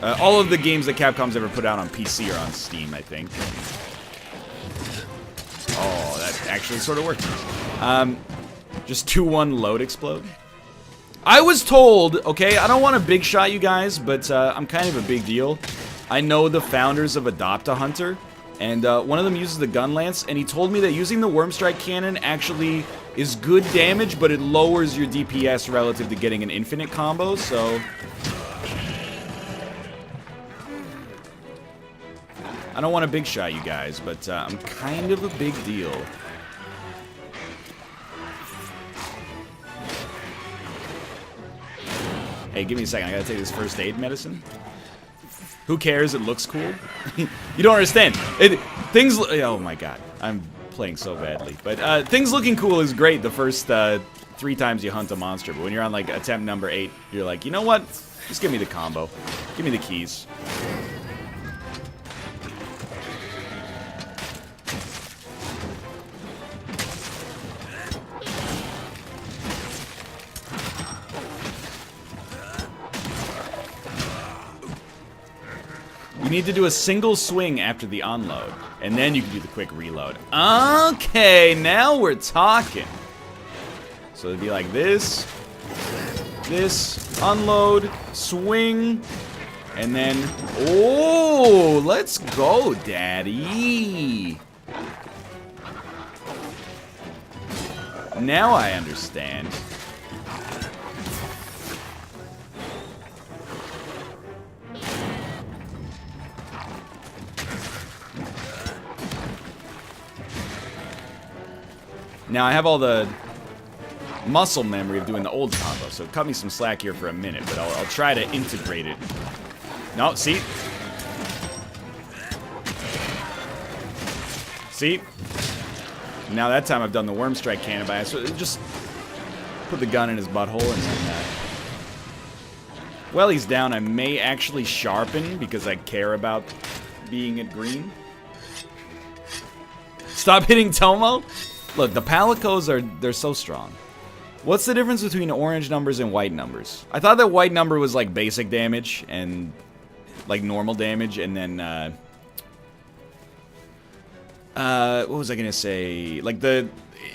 all of the games that Capcom's ever put out on PC are on Steam, I think. Oh, that actually sort of worked. Just 2-1 load explode. I was told, okay, I don't want to big shot you guys, but I'm kind of a big deal. I know the founders of Adopt-A-Hunter, and one of them uses the gun lance, and he told me that using the Worm Strike cannon actually is good damage, but it lowers your DPS relative to getting an infinite combo, so... I don't want to big shot you guys, but I'm kind of a big deal. Hey, give me a second. I gotta take this first aid medicine. Who cares? It looks cool. You don't understand. Things... Oh my god. I'm playing so badly. But things looking cool is great the first 3 times you hunt a monster. But when you're on, like, attempt number 8, you're like, you know what? Just give me the combo. Give me the keys. You need to do a single swing after the unload, and then you can do the quick reload. Okay, now we're talking. So it'd be like this, unload, swing, and then, oh, let's go, daddy. Now I understand. Now, I have all the muscle memory of doing the old combo, so cut me some slack here for a minute, but I'll try to integrate it. No, see? See? Now that time I've done the Worm Strike cannon by, so just put the gun in his butthole and then while he's down, I may actually sharpen because I care about being at green. Stop hitting Tomo? Look, the Palicos they're so strong. What's the difference between orange numbers and white numbers? I thought that white number was like basic damage and like normal damage, and then what was I gonna say? Like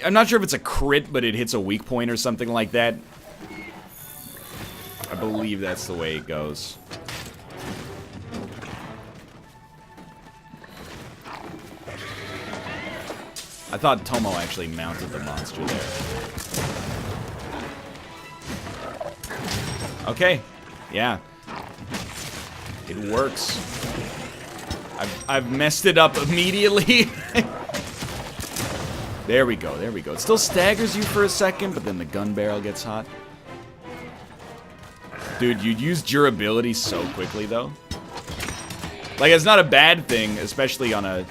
I'm not sure if it's a crit, but it hits a weak point or something like that. I believe that's the way it goes. I thought Tomo actually mounted the monster there. Okay, yeah. It works. I've messed it up immediately. There we go, there we go. It still staggers you for a second, but then the gun barrel gets hot. Dude, you use durability so quickly, though. Like, it's not a bad thing, especially on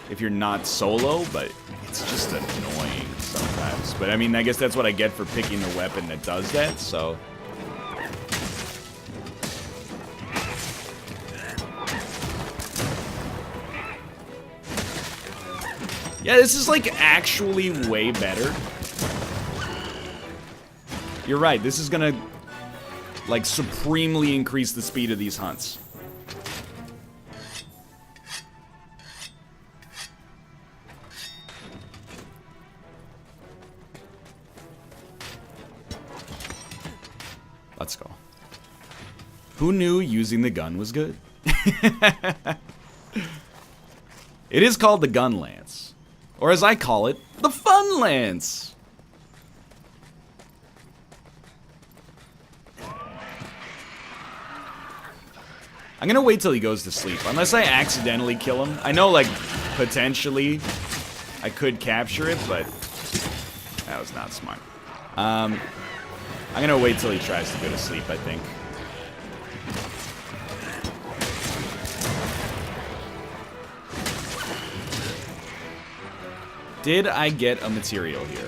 if you're not solo, but it's just annoying sometimes. But, I mean, I guess that's what I get for picking the weapon that does that, so... Yeah, this is, like, actually way better. You're right, this is gonna, like, supremely increase the speed of these hunts. Let's go. Who knew using the gun was good? It is called the Gun Lance. Or as I call it, the Fun Lance. I'm gonna wait till he goes to sleep, unless I accidentally kill him. I know, like, potentially I could capture it, but that was not smart. I'm gonna wait till he tries to go to sleep, I think. Did I get a material here?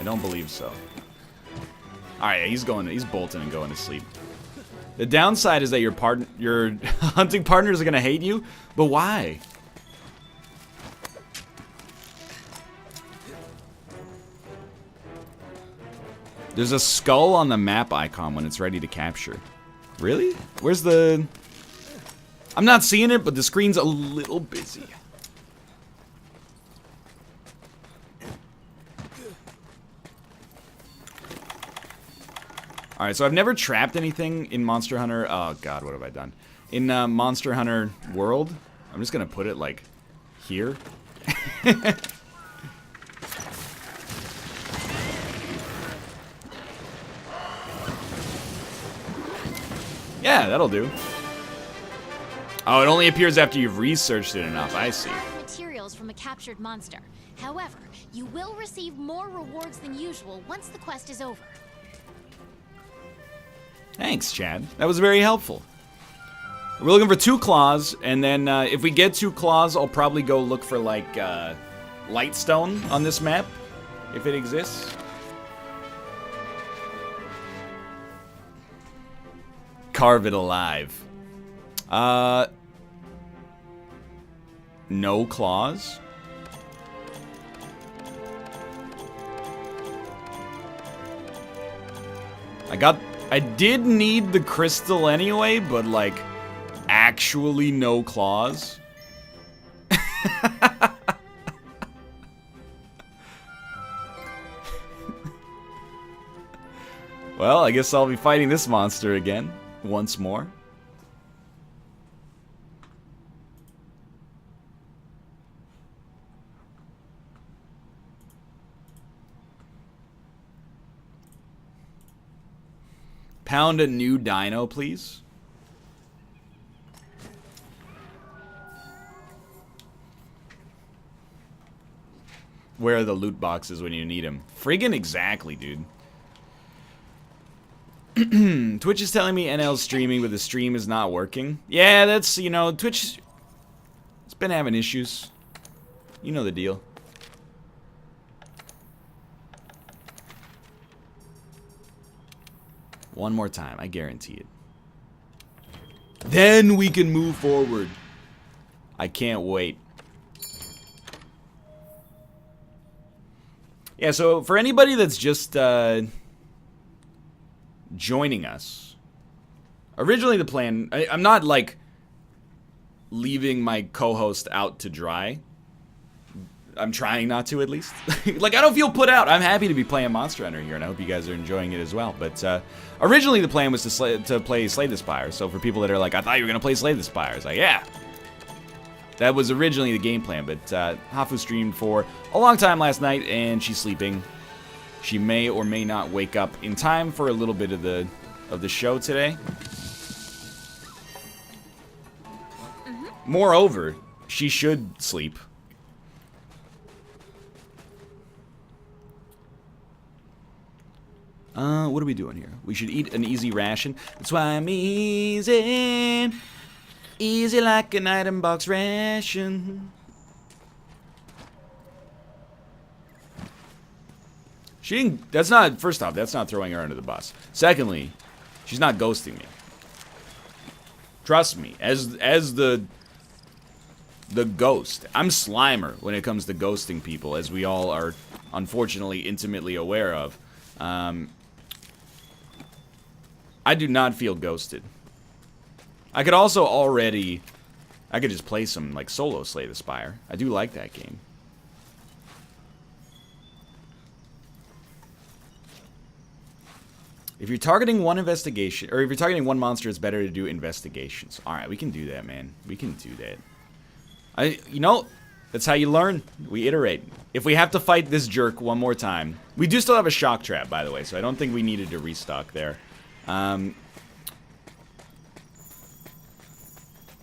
I don't believe so. Alright, he's bolting and going to sleep. The downside is that your hunting partners are gonna hate you, but why? There's a skull on the map icon when it's ready to capture. Really? Where's the... I'm not seeing it, but the screen's a little busy. Alright, so I've never trapped anything in Monster Hunter. Oh god, what have I done? In Monster Hunter World, I'm just gonna put it like here. Yeah, that'll do. Oh, it only appears after you've researched it enough. I see. Materials from a captured monster. However, you will receive more rewards than usual once the quest is over. Thanks, Chad. That was very helpful. We're looking for 2 claws, and then if we get 2 claws, I'll probably go look for, like, Lightstone on this map, if it exists. Carve it alive. No claws. I did need the crystal anyway, but, like, actually no claws. Well, I guess I'll be fighting this monster again, once more. Pound a new dino, please. Where are the loot boxes when you need them? Friggin' exactly, dude. Twitch is telling me NL's streaming, but the stream is not working. Yeah, that's, you know, Twitch... It's been having issues. You know the deal. One more time, I guarantee it. Then we can move forward. I can't wait. Yeah, so for anybody that's just joining us, originally the plan, I'm not like leaving my co-host out to dry. I'm trying not to, at least. Like, I don't feel put out. I'm happy to be playing Monster Hunter here, and I hope you guys are enjoying it as well. But originally the plan was to play Slay the Spire. So for people that are like, I thought you were going to play Slay the Spire, it's like, yeah. That was originally the game plan, but Hafu streamed for a long time last night, and she's sleeping. She may or may not wake up in time for a little bit of the show today. Moreover, she should sleep. What are we doing here? We should eat an easy ration. That's why I'm easy. Easy like an item box ration. She didn't, that's not, first off, that's not throwing her under the bus. Secondly, she's not ghosting me. Trust me, as the ghost. I'm Slimer when it comes to ghosting people, as we all are unfortunately intimately aware of. I do not feel ghosted. I could also already, I could just play some like solo Slay the Spire. I do like that game. If you're targeting one investigation, or if you're targeting one monster, it's better to do investigations. Alright, we can do that, man. We can do that. You know, that's how you learn. We iterate. If we have to fight this jerk one more time. We do still have a shock trap, by the way, so I don't think we needed to restock there. You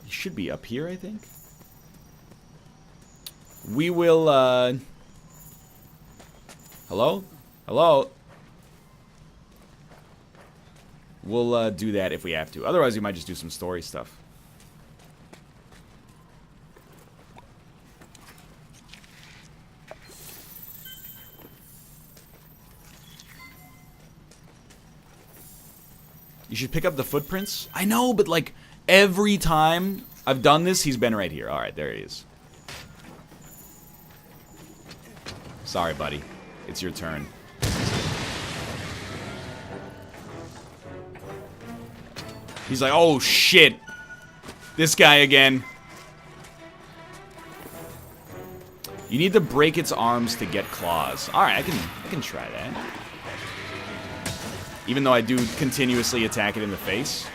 should be up here, I think. We will, hello? Hello? We'll, do that if we have to. Otherwise, we might just do some story stuff. You should pick up the footprints? I know, but like, every time I've done this, he's been right here. Alright, there he is. Sorry, buddy. It's your turn. He's like, oh shit. This guy again. You need to break its arms to get claws. Alright, I can try that. Even though I do continuously attack it in the face.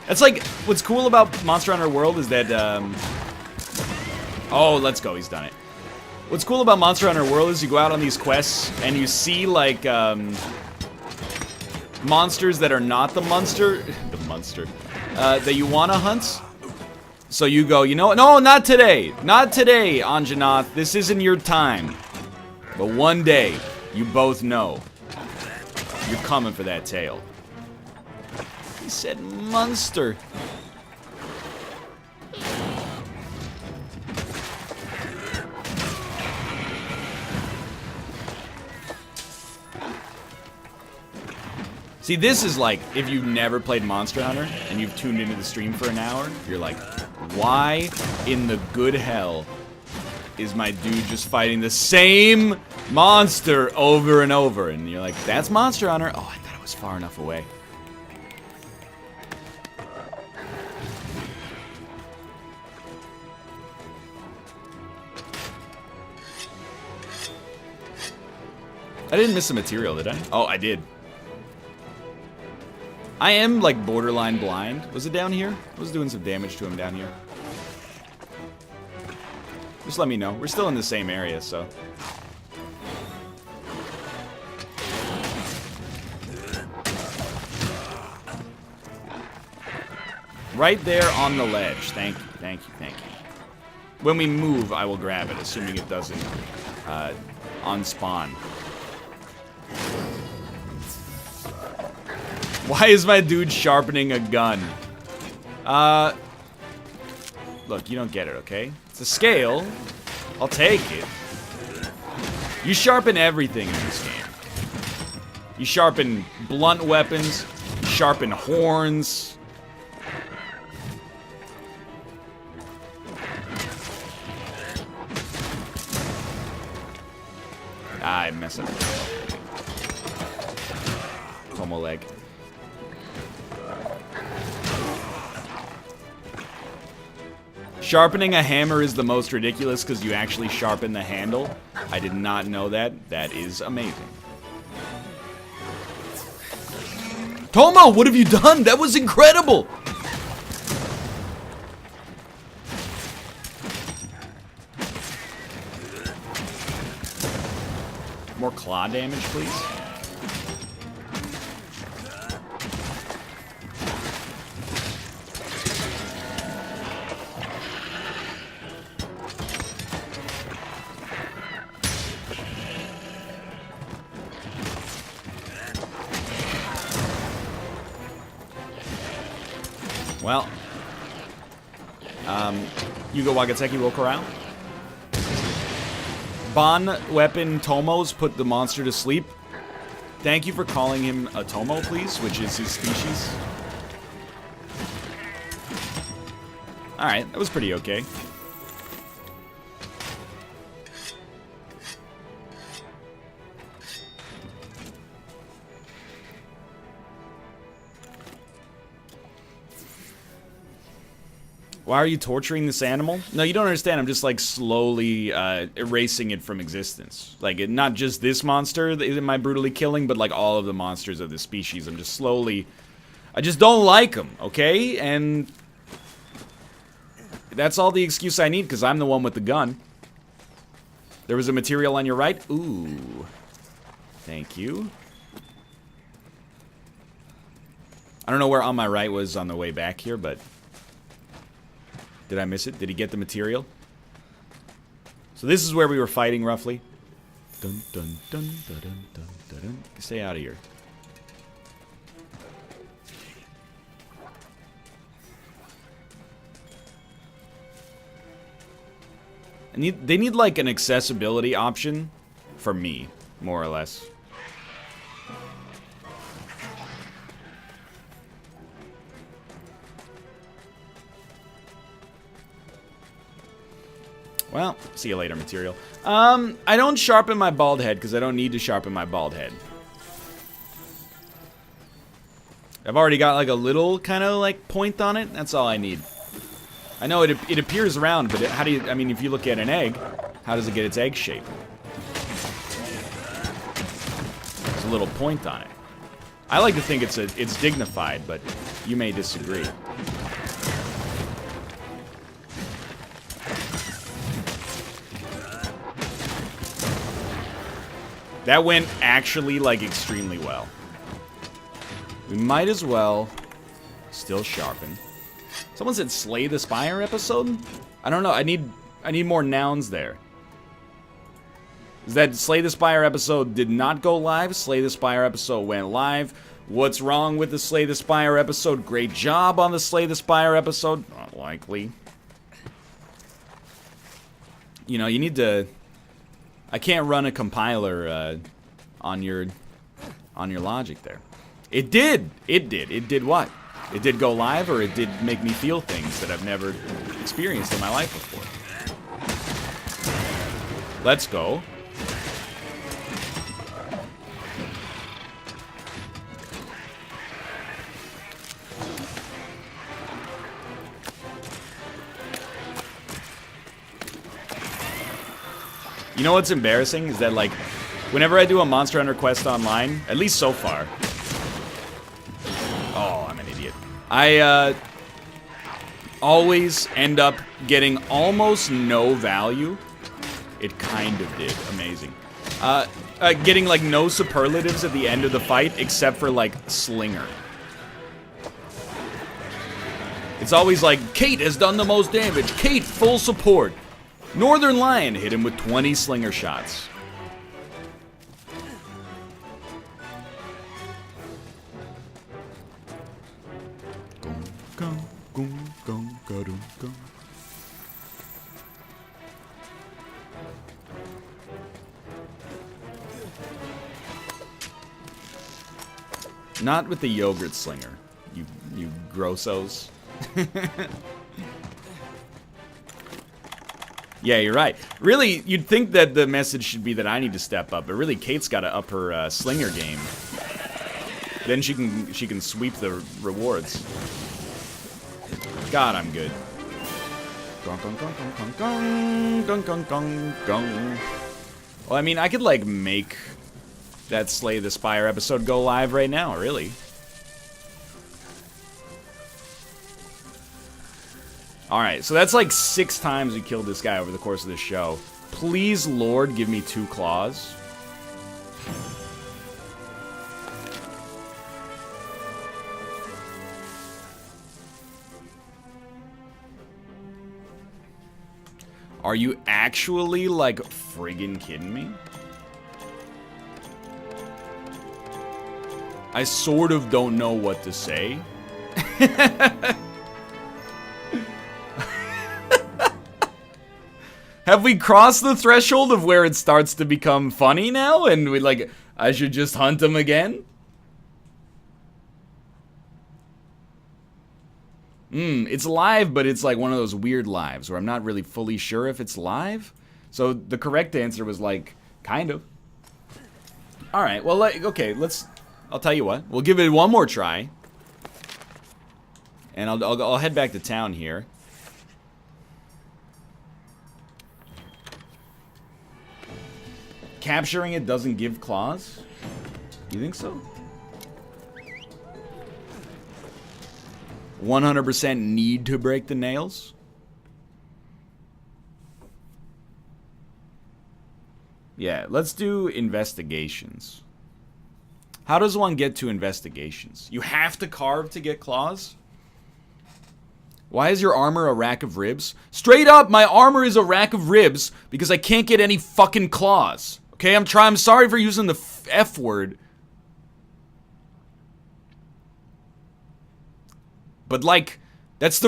It's like, what's cool about Monster Hunter World is that, oh, let's go, he's done it. What's cool about Monster Hunter World is you go out on these quests and you see, like, monsters that are not the monster, that you want to hunt. So you go, you know what? No, not today. Not today, Anjanath. This isn't your time. But one day, you both know. You're coming for that tail. He said monster. See, this is like, if you've never played Monster Hunter, and you've tuned into the stream for an hour, you're like, why in the good hell is my dude just fighting the same monster over and over? And you're like, that's Monster Hunter. Oh, I thought it was far enough away. I didn't miss a material, did I? Oh, I did. I am, like, borderline blind. Was it down here? I was doing some damage to him down here. Just let me know. We're still in the same area, so. Right there on the ledge. Thank you, thank you, thank you. When we move, I will grab it, assuming it doesn't unspawn. Why is my dude sharpening a gun? Look, you don't get it, okay? It's a scale. I'll take it. You sharpen everything in this game. You sharpen blunt weapons, you sharpen horns. I messed up. Tomo leg. Sharpening a hammer is the most ridiculous because you actually sharpen the handle. I did not know that. That is amazing. Tomo, what have you done? That was incredible! More claw damage, please. Well, Yugo Wagateki will corral. Bon weapon Tomos put the monster to sleep. Thank you for calling him a Tomo, please, which is his species. Alright, that was pretty okay. Why are you torturing this animal? No, you don't understand. I'm just like slowly erasing it from existence. Like, not just this monster that am I brutally killing, but like all of the monsters of this species. I'm just slowly... I just don't like them, okay? And that's all the excuse I need because I'm the one with the gun. There was a material on your right? Ooh. Thank you. I don't know where on my right was on the way back here, but... Did I miss it? Did he get the material? So this is where we were fighting, roughly. Dun dun dun dun dun dun dun dun. Stay out of here. They need like an accessibility option for me, more or less. Well, see you later, material. I don't sharpen my bald head because I don't need to sharpen my bald head. I've already got like a little kind of like point on it. That's all I need. I know it appears round, but how do you, I mean, if you look at an egg, how does it get its egg shape? There's a little point on it. I like to think it's dignified, but you may disagree. That went actually, like, extremely well. We might as well still sharpen. Someone said Slay the Spire episode? I don't know. I need more nouns there. Is that Slay the Spire episode did not go live? Slay the Spire episode went live. What's wrong with the Slay the Spire episode? Great job on the Slay the Spire episode. Not likely. You know, you need to... I can't run a compiler on your logic there. It did. It did. It did what? It did go live, or it did make me feel things that I've never experienced in my life before. Let's go. You know what's embarrassing is that, like, whenever I do a Monster Hunter quest online, at least so far. Oh, I'm an idiot. I always end up getting almost no value. It kind of did. Amazing. Getting, like, no superlatives at the end of the fight except for, like, Slinger. It's always like, Kate has done the most damage. Kate, full support. Northern Lion hit him with 20 slinger shots. Not with the yogurt slinger, you grossos. Yeah, you're right. Really, you'd think that the message should be that I need to step up, but really, Kate's got to up her slinger game. Then she can sweep the rewards. God, I'm good. Well, I mean, I could like make that Slay the Spire episode go live right now, really. Alright, so that's like 6 times we killed this guy over the course of this show. Please, Lord, give me 2 claws. Are you actually, like, friggin' kidding me? I sort of don't know what to say. Have we crossed the threshold of where it starts to become funny now? And we like, I should just hunt him again? It's live, but it's like one of those weird lives where I'm not really fully sure if it's live. So the correct answer was like, kind of. Alright, well, okay, I'll tell you what. We'll give it one more try. And I'll head back to town here. Capturing it doesn't give claws? You think so? 100% need to break the nails? Yeah, let's do investigations. How does one get to investigations? You have to carve to get claws? Why is your armor a rack of ribs? Straight up, my armor is a rack of ribs because I can't get any fucking claws. Okay, I'm sorry for using the F word. But like, that's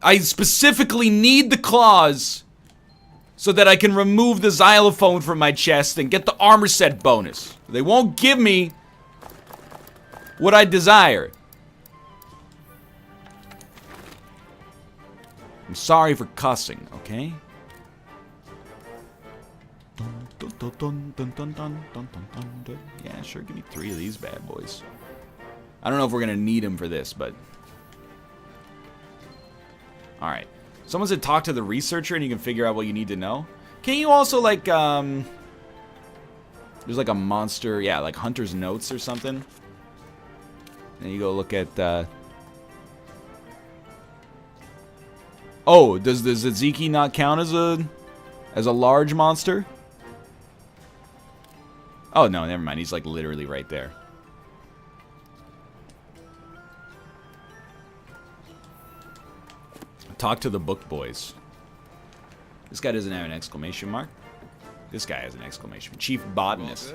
I specifically need the claws so that I can remove the xylophone from my chest and get the armor set bonus. They won't give me what I desire. I'm sorry for cussing, okay? Yeah, sure, give me 3 of these bad boys. I don't know if we're gonna need them for this, but... Alright. Someone said talk to the researcher and you can figure out what you need to know. Can you also, like, there's like a monster, yeah, like Hunter's Notes or something. And you go look at, Oh, does the Tzatziki not count as a large monster? Oh, no, never mind. He's, like, literally right there. Talk to the book boys. This guy doesn't have an exclamation mark. This guy has an exclamation mark. Chief Botanist.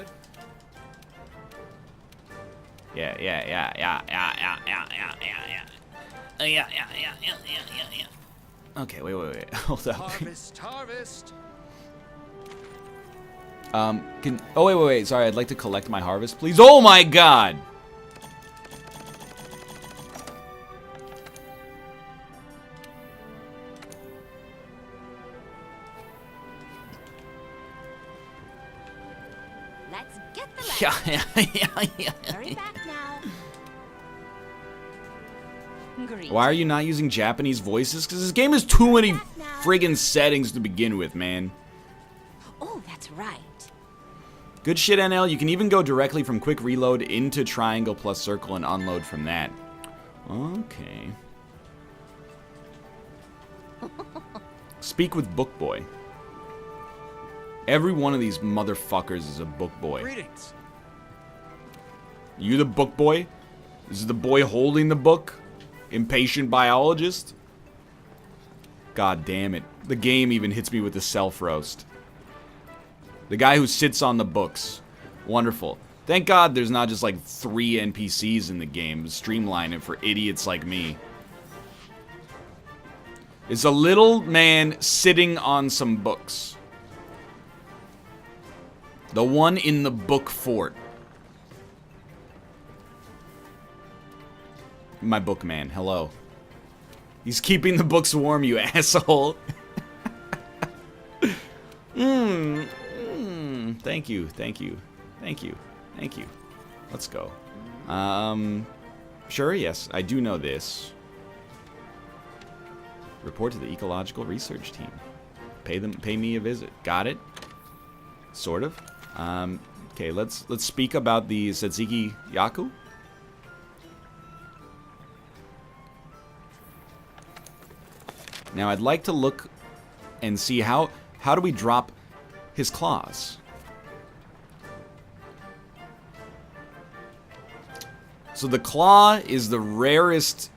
Yeah. Okay, wait. Hold up. Harvest. Oh, wait. Sorry, I'd like to collect my harvest, please. Oh my god! Let's get the Yeah. Hurry back now. Great. Why are you not using Japanese voices? Because this game has too many friggin' settings to begin with, man. Oh, that's right. Good shit, NL. You can even go directly from quick reload into triangle plus circle and unload from that. Okay. Speak with Book Boy. Every one of these motherfuckers is a book boy. Greetings. You the book boy? This is the boy holding the book? Impatient biologist? God damn it. The game even hits me with the self-roast. The guy who sits on the books. Wonderful. Thank God there's not just like 3 NPCs in the game. Streamline it for idiots like me. It's a little man sitting on some books. The one in the book fort. My bookman, hello. He's keeping the books warm, you asshole. Thank you, thank you, thank you, thank you. Let's go. Sure, yes, I do know this. Report to the ecological research team. Pay me a visit. Got it? Sort of. Okay, let's speak about the Setsuki Yaku. Now I'd like to look and see how do we drop his claws? So the claw is the rarest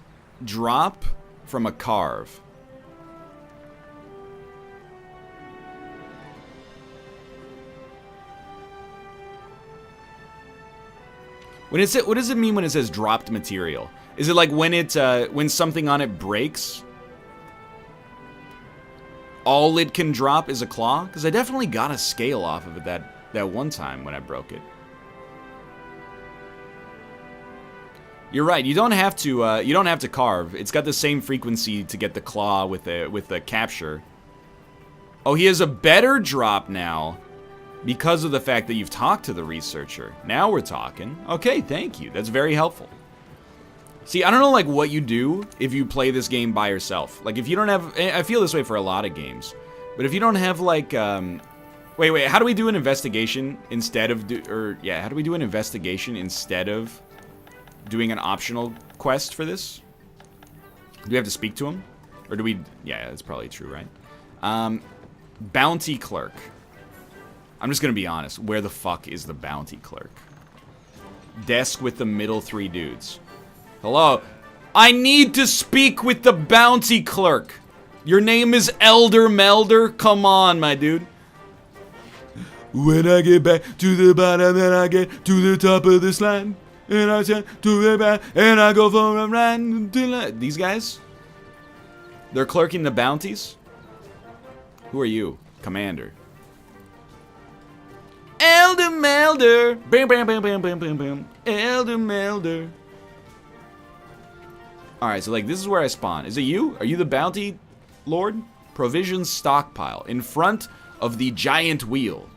drop from a carve. What does it mean when it says dropped material? Is it like when when something on it breaks? All it can drop is a claw? Because I definitely got a scale off of it that one time when I broke it. You're right. You don't have to carve. It's got the same frequency to get the claw with the capture. Oh, he has a better drop now because of the fact that you've talked to the researcher. Now we're talking. Okay, thank you. That's very helpful. See, I don't know like what you do if you play this game by yourself. Like if you don't have, I feel this way for a lot of games, but if you don't have like, wait, how do we do an investigation instead of how do we do an investigation instead of doing an optional quest for this? Do we have to speak to him? Or do we, yeah, that's probably true, right? Bounty clerk. I'm just gonna be honest, where the fuck is the bounty clerk? Desk with the middle 3 dudes. Hello? I need to speak with the bounty clerk. Your name is Elder Melder? Come on, my dude. When I get back to the bottom, then I get to the top of this line. And I turn to the back, and I go for a run. These guys? They're clerking the bounties? Who are you? Commander. Elder Melder. Bam, bam, bam, bam, bam, bam, bam. Elder Melder. Alright, so like this is where I spawn. Is it you? Are you the bounty lord? Provisions stockpile. In front of the giant wheel.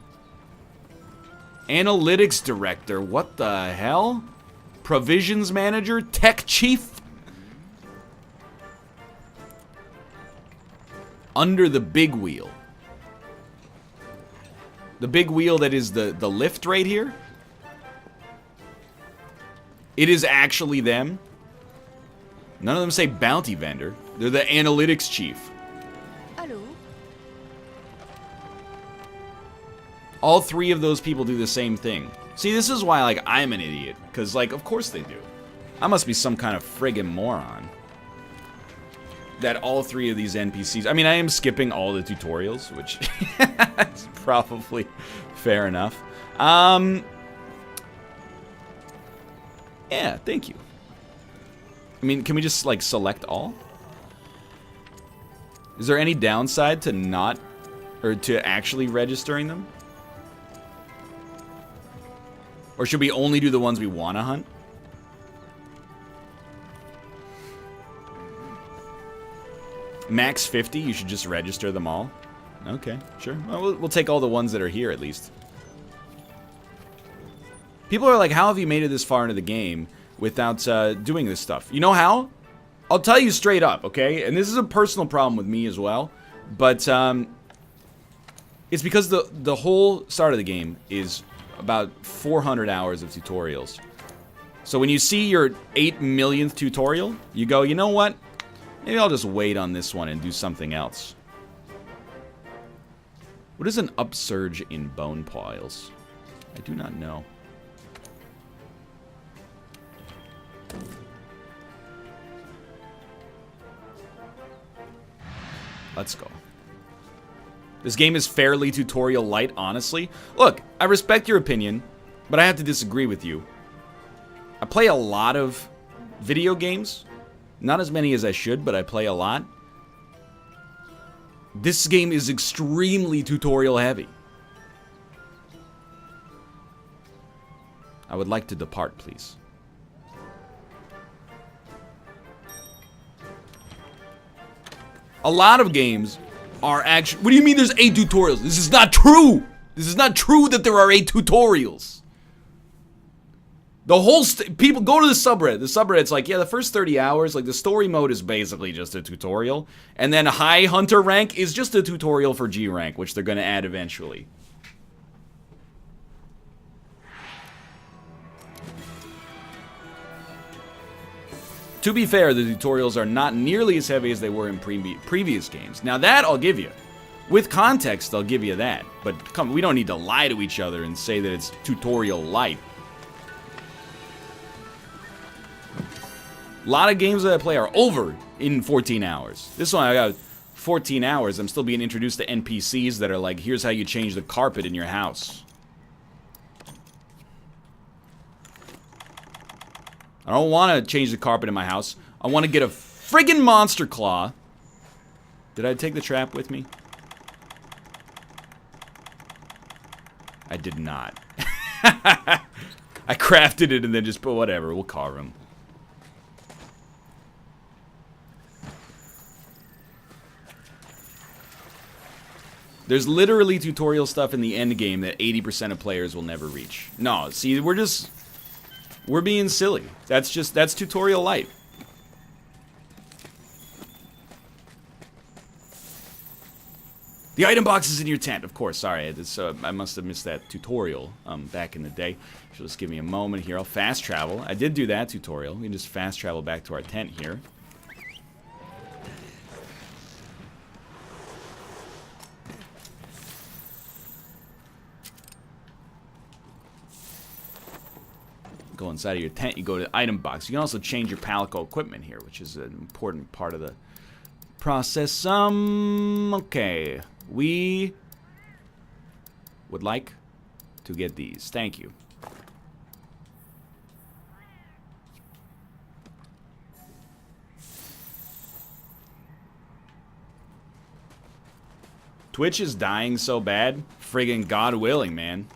Analytics director. What the hell? Provisions manager? Tech chief? Under the big wheel. The big wheel that is the lift right here? It is actually them. None of them say bounty vendor. They're the analytics chief. Hello. All 3 of those people do the same thing. See, this is why, like, I'm an idiot. Because, like, of course they do. I must be some kind of friggin' moron. That all 3 of these NPCs... I mean, I am skipping all the tutorials, which is probably fair enough. Yeah, thank you. I mean, can we just, like, select all? Is there any downside to not... or to actually registering them? Or should we only do the ones we want to hunt? Max 50, you should just register them all. Okay, sure. Well, we'll take all the ones that are here at least. People are like, how have you made it this far into the game without doing this stuff? You know how? I'll tell you straight up, okay? And this is a personal problem with me as well. But it's because the whole start of the game is about 400 hours of tutorials. So when you see your 8 millionth tutorial, you go, you know what? Maybe I'll just wait on this one and do something else. What is an upsurge in bone piles? I do not know. Let's go. This game is fairly tutorial light, honestly. Look, I respect your opinion, but I have to disagree with you. I play a lot of video games. Not as many as I should, but I play a lot. This game is extremely tutorial heavy. I would like to depart, please. A lot of games are actually... What do you mean there's 8 tutorials? This is not true! This is not true that there are 8 tutorials. The whole... people go to the subreddit. The subreddit's like, yeah, the first 30 hours, like, the story mode is basically just a tutorial. And then high hunter rank is just a tutorial for G rank, which they're going to add eventually. To be fair, the tutorials are not nearly as heavy as they were in previous games. Now that I'll give you. With context, I'll give you that. But come, we don't need to lie to each other and say that it's tutorial light. A lot of games that I play are over in 14 hours. This one I got 14 hours. I'm still being introduced to NPCs that are like, here's how you change the carpet in your house. I don't want to change the carpet in my house. I want to get a friggin' monster claw. Did I take the trap with me? I did not. I crafted it and then just put whatever. We'll carve him. There's literally tutorial stuff in the end game that 80% of players will never reach. No, see, we're being silly. That's tutorial light. The item box is in your tent, of course. Sorry, I must have missed that tutorial back in the day. So just give me a moment here. I'll fast travel. I did do that tutorial. We can just fast travel back to our tent here. Go inside of your tent, you go to the item box. You can also change your Palico equipment here, which is an important part of the process. Okay. We would like to get these. Thank you. Twitch is dying so bad. Friggin' God willing, man.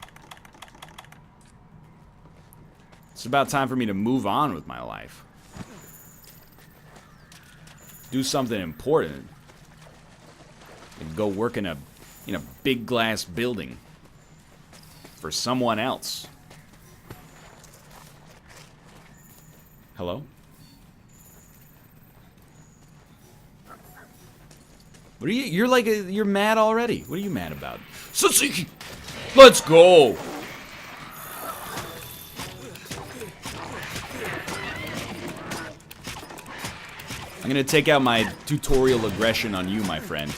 It's about time for me to move on with my life. Do something important. And go work in a big glass building for someone else. Hello? What are you? You're mad already. What are you mad about? Satsuki! Let's go! I'm gonna take out my tutorial aggression on you, my friend.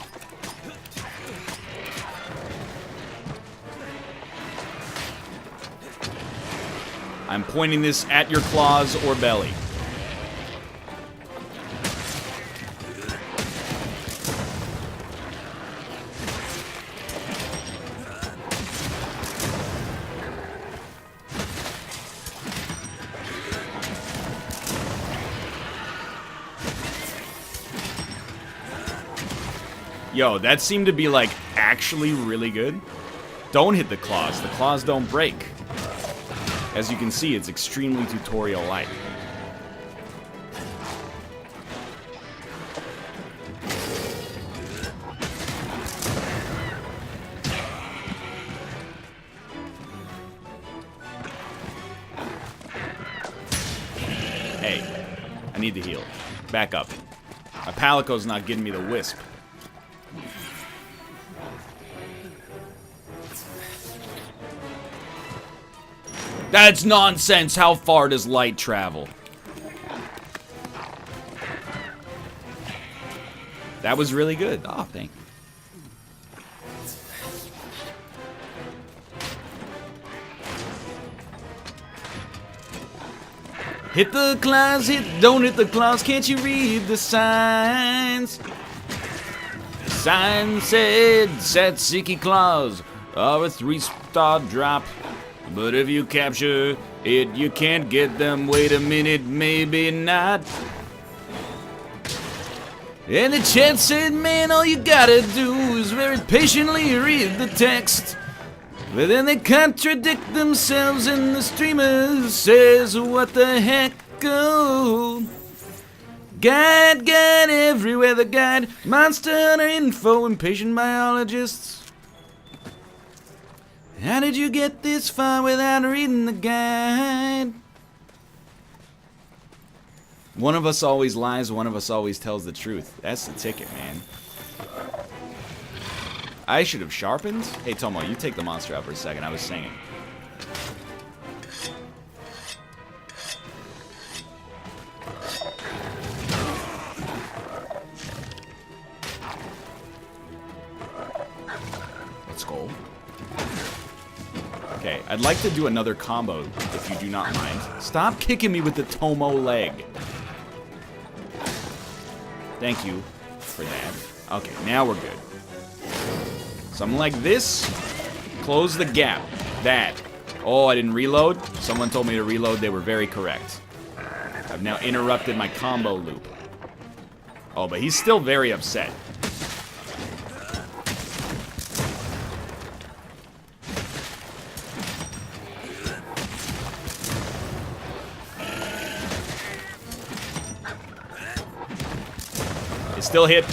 I'm pointing this at your claws or belly. Yo, that seemed to be, like, actually really good. Don't hit the claws. The claws don't break. As you can see, it's extremely tutorial-like. Hey, I need to heal. Back up. My Palico's not getting me the wisp. That's nonsense. How far does light travel? That was really good. Oh, thank you. Hit the claws, don't hit the claws. Can't you read the signs? sign said Satsiki claws are a 3-star drop. But if you capture it, you can't get them. Wait a minute, maybe not. And the chat said, man, all you gotta do is very patiently read the text. But then they contradict themselves and the streamer says, what the heck, oh. Guide everywhere, the guide. Monster hunter info, impatient biologists. How did you get this far without reading the guide? One of us always lies, one of us always tells the truth. That's the ticket, man. I should have sharpened? Hey, Tomo, you take the monster out for a second. I was singing. Let's go. Okay, I'd like to do another combo, if you do not mind. Stop kicking me with the Tomo leg. Thank you for that. Okay, now we're good. Something like this. Close the gap. That. Oh, I didn't reload? Someone told me to reload. They were very correct. I've now interrupted my combo loop. Oh, but he's still very upset. It still hit.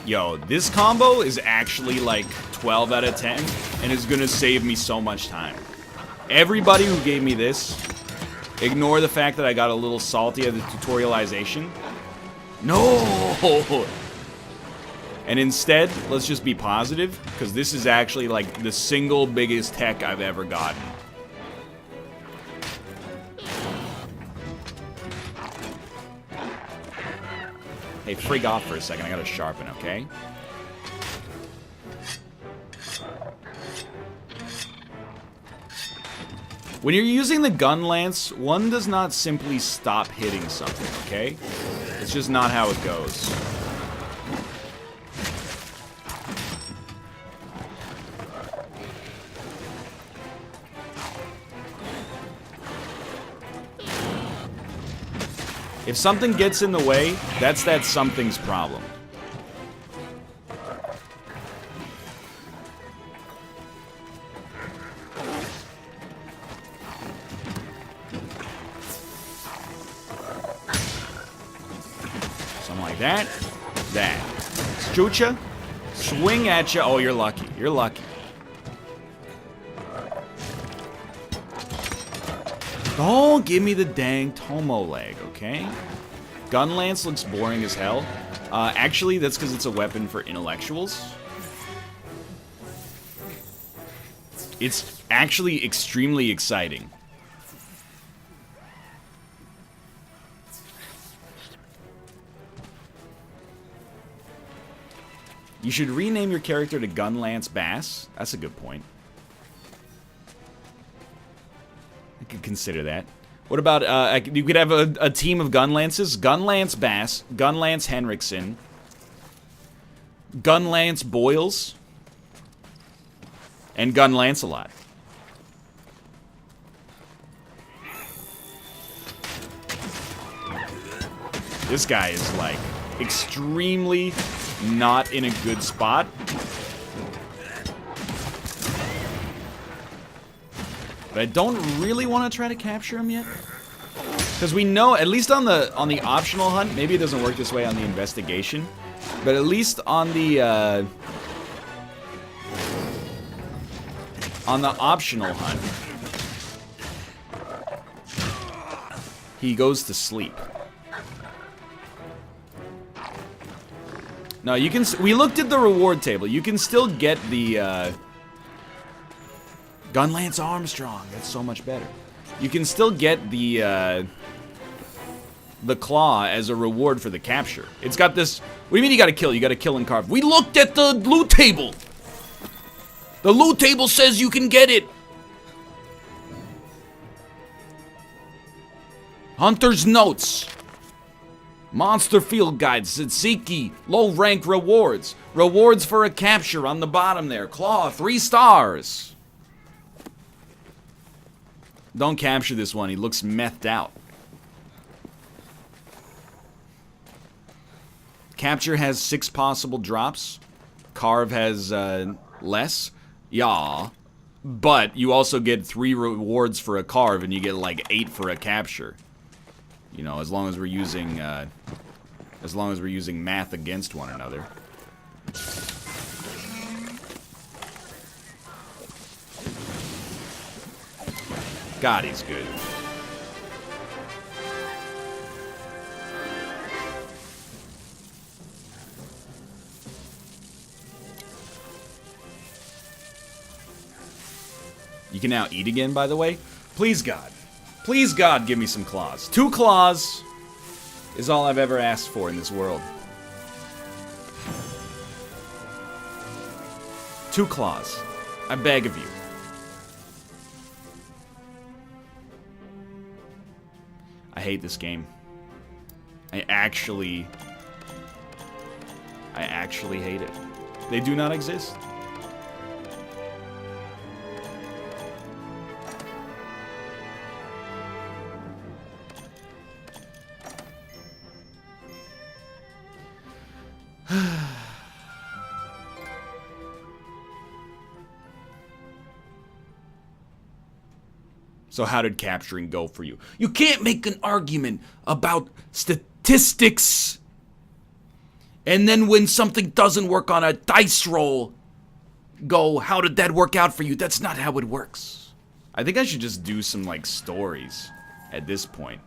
Yo, this combo is actually like 12 out of 10 and is gonna save me so much time. Everybody who gave me this, ignore the fact that I got a little salty at the tutorialization. No! And instead, let's just be positive, because this is actually like the single biggest tech I've ever gotten. Hey, frig off for a second. I gotta sharpen, okay? When you're using the gun lance, one does not simply stop hitting something, okay? It's just not how it goes. If something gets in the way, that's that something's problem. Something like that. That. Shoot ya. Swing at ya. Oh, you're lucky. You're lucky. Don't give me the dang Tomo leg, okay? Gun lance looks boring as hell. Actually, that's because it's a weapon for intellectuals. It's actually extremely exciting. You should rename your character to Gunlance Bass. That's a good point. I could consider that. What about, you could have a team of Gunlances? Gunlance Bass, Gunlance Henriksen, Gunlance Boyles, and Gun Lancelot. This guy is, like, extremely not in a good spot. But I don't really want to try to capture him yet. Because we know, at least on the optional hunt, maybe it doesn't work this way on the investigation, but at least on the optional hunt, he goes to sleep. No, you can. We looked at the reward table. You can still get the Gunlance Armstrong. That's so much better. you can still get the claw as a reward for the capture. It's got this... What do you mean you gotta kill? You gotta kill and carve. We looked at the loot table! The loot table says you can get it! Hunter's Notes. Monster Field Guide, Tzatziki, low rank rewards. Rewards for a capture on the bottom there. Claw, 3 stars. Don't capture this one, he looks methed out. Capture has 6 possible drops. Carve has less. Yeah. But you also get 3 rewards for a carve and you get like 8 for a capture. You know, as long as we're using math against one another. God, he's good. You can now eat again, by the way. Please, God. Please, God, give me some claws. 2 claws is all I've ever asked for in this world. 2 claws. I beg of you. I hate this game. I actually hate it. They do not exist. So how did capturing go for you? You can't make an argument about statistics and then when something doesn't work on a dice roll, go, how did that work out for you? That's not how it works. I think I should just do some, like, stories at this point.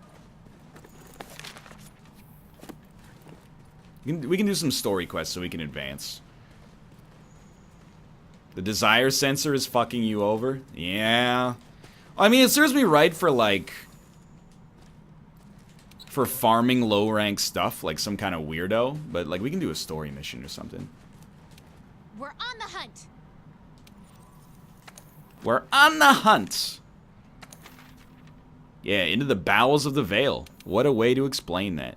We can do some story quests so we can advance. The desire sensor is fucking you over? Yeah. I mean, it serves me right for, like, for farming low-rank stuff, like some kind of weirdo. But, like, we can do a story mission or something. We're on the hunt. We're on the hunt. Yeah, into the bowels of the Veil. What a way to explain that.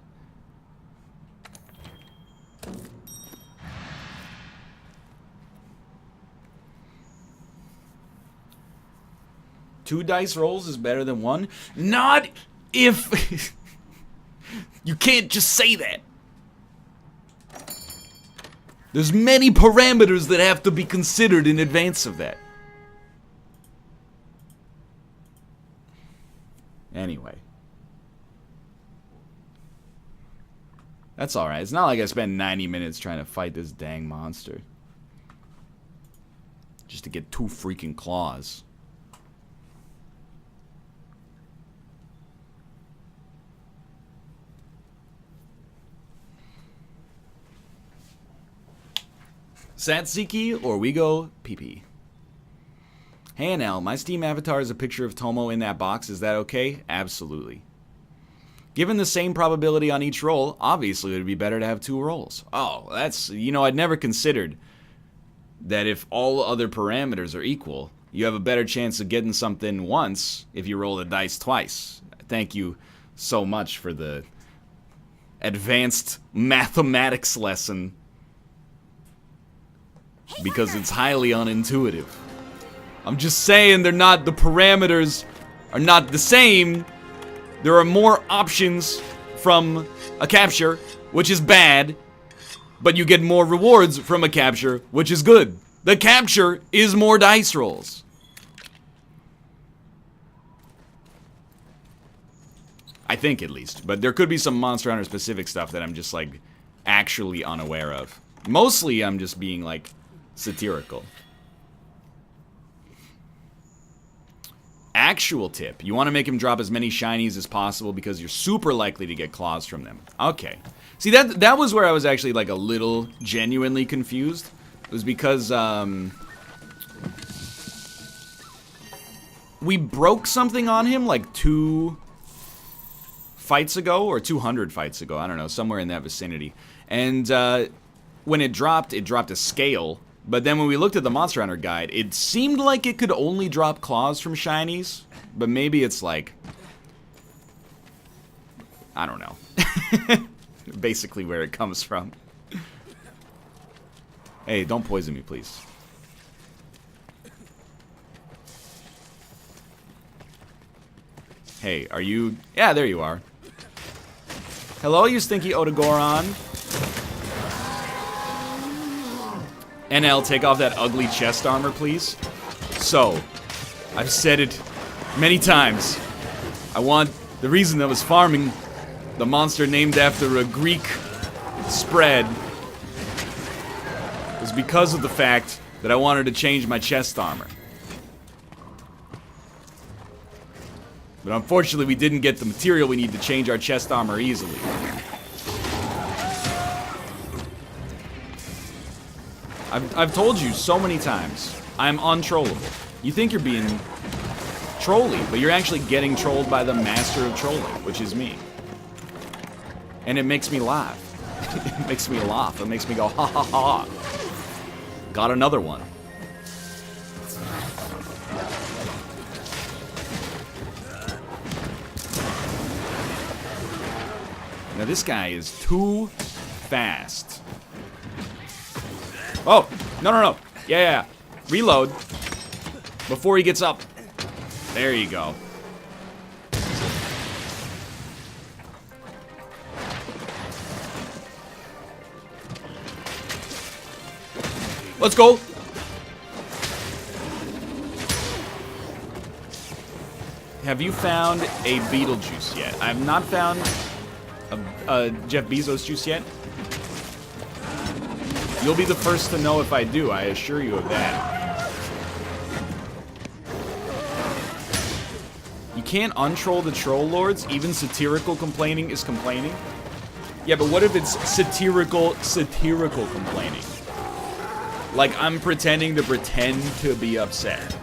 Two dice rolls is better than 1? Not if... You can't just say that. There's many parameters that have to be considered in advance of that. Anyway. That's alright. It's not like I spent 90 minutes trying to fight this dang monster. Just to get 2 freaking claws. Satsiki or we go PP. Hey NL, my Steam avatar is a picture of Tomo in that box. Is that okay? Absolutely. Given the same probability on each roll, obviously it would be better to have 2 rolls. Oh, that's, you know, I'd never considered that if all other parameters are equal, you have a better chance of getting something once if you roll the dice twice. Thank you so much for the advanced mathematics lesson. Because it's highly unintuitive. I'm just saying the parameters are not the same. There are more options from a capture, which is bad, but you get more rewards from a capture, which is good. The capture is more dice rolls. I think, at least. But there could be some Monster Hunter specific stuff that I'm just, like, actually unaware of. Mostly, I'm just being, like, satirical. Actual tip. You want to make him drop as many shinies as possible because you're super likely to get claws from them. Okay. See, that was where I was actually, like, a little genuinely confused. It was because, we broke something on him like 2 fights ago, or 200 fights ago, I don't know, somewhere in that vicinity. And when it dropped a scale, but then when we looked at the Monster Hunter guide, it seemed like it could only drop claws from shinies, but maybe it's like, I don't know. Basically where it comes from. Hey, don't poison me, please. Hey, are you... Yeah, there you are. Hello, you stinky Otagoron. NL, take off that ugly chest armor, please. So, I've said it many times. I want... The reason I was farming the monster named after a Greek spread was because of the fact that I wanted to change my chest armor. But unfortunately, we didn't get the material we need to change our chest armor easily. I've told you so many times, I'm untrollable. You think you're being trolly, but you're actually getting trolled by the master of trolling, which is me. And it makes me laugh. It makes me laugh. It makes me go, ha ha ha. Got another one. Now this guy is too fast. Oh, no. Yeah. Reload. Before he gets up. There you go. Let's go. Have you found a Beetlejuice yet? I have not found a Jeff Bezos juice yet. You'll be the first to know if I do, I assure you of that. You can't untroll the troll lords, even satirical complaining is complaining. Yeah, but what if it's satirical complaining? Like I'm pretending to pretend to be upset.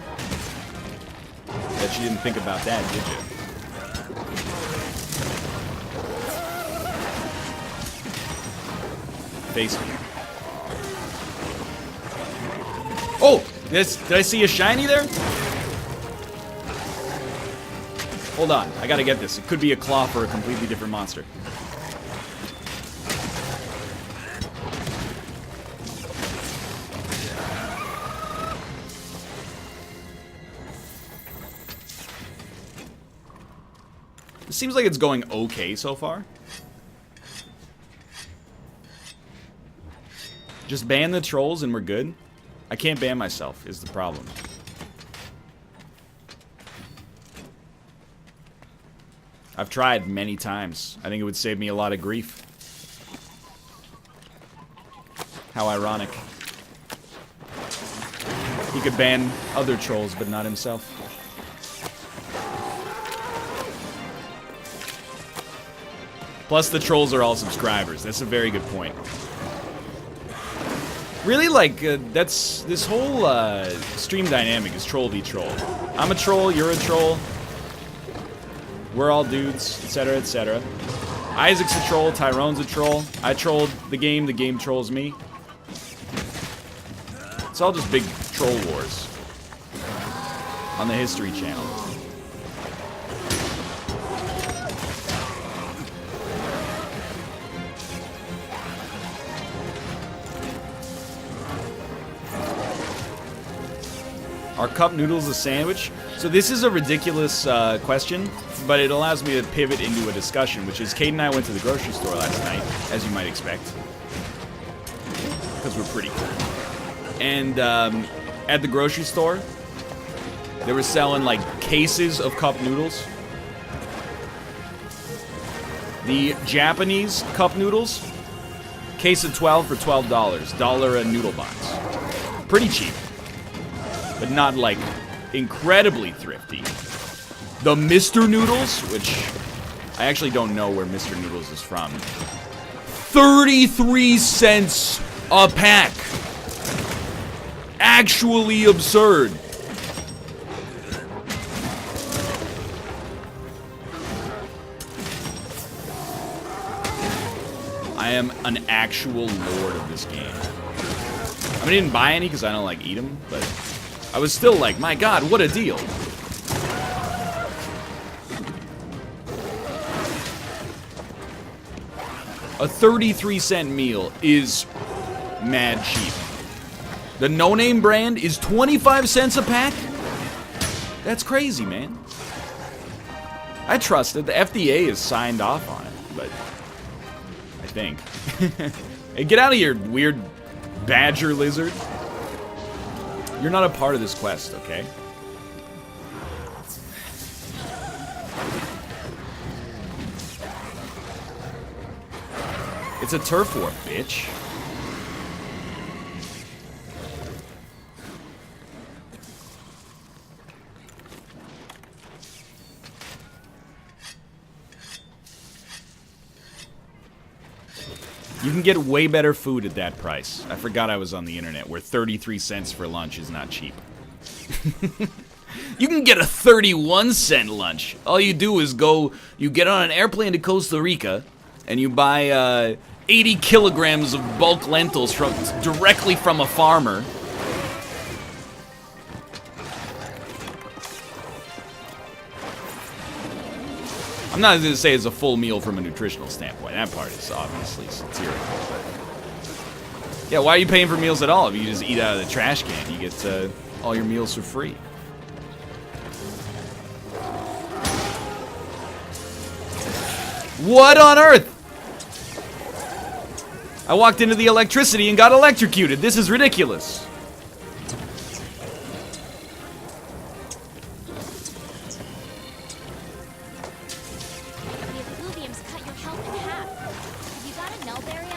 Bet you didn't think about that, did you? Face me. Oh! Did I see a shiny there? Hold on, I gotta get this. It could be a claw for a completely different monster. It seems like it's going okay so far. Just ban the trolls and we're good? I can't ban myself, is the problem. I've tried many times. I think it would save me a lot of grief. How ironic. He could ban other trolls, but not himself. Plus, the trolls are all subscribers. That's a very good point. Really, like, that's... This whole stream dynamic is troll v troll. I'm a troll, you're a troll. We're all dudes, etc., etc. Isaac's a troll, Tyrone's a troll. I trolled the game trolls me. It's all just big troll wars. On the History Channel. Are cup noodles a sandwich? So this is a ridiculous question, but it allows me to pivot into a discussion, which is Kate and I went to the grocery store last night, as you might expect. Because we're pretty cool. And at the grocery store, they were selling like cases of cup noodles. The Japanese cup noodles, case of 12 for $12. $1 a noodle box. Pretty cheap. But not, like, incredibly thrifty. The Mr. Noodles, which I actually don't know where Mr. Noodles is from. 33 cents a pack. Actually absurd. I am an actual lord of this game. I mean, I didn't buy any because I don't like eat them, but I was still like, my god, what a deal. A 33-cent meal is mad cheap. The no-name brand is 25 cents a pack? That's crazy, man. I trust it. The FDA is signed off on it, but I think. Hey, get out of here, weird badger lizard. You're not a part of this quest, okay? It's a turf war, bitch. You can get way better food at that price. I forgot I was on the internet, where 33 cents for lunch is not cheap. You can get a 31-cent lunch. All you do is you get on an airplane to Costa Rica, and you buy 80 kilograms of bulk lentils directly from a farmer. I'm not going to say it's a full meal from a nutritional standpoint. That part is obviously satirical. But yeah, why are you paying for meals at all if you just eat out of the trash can? You get all your meals for free. What on earth? I walked into the electricity and got electrocuted. This is ridiculous.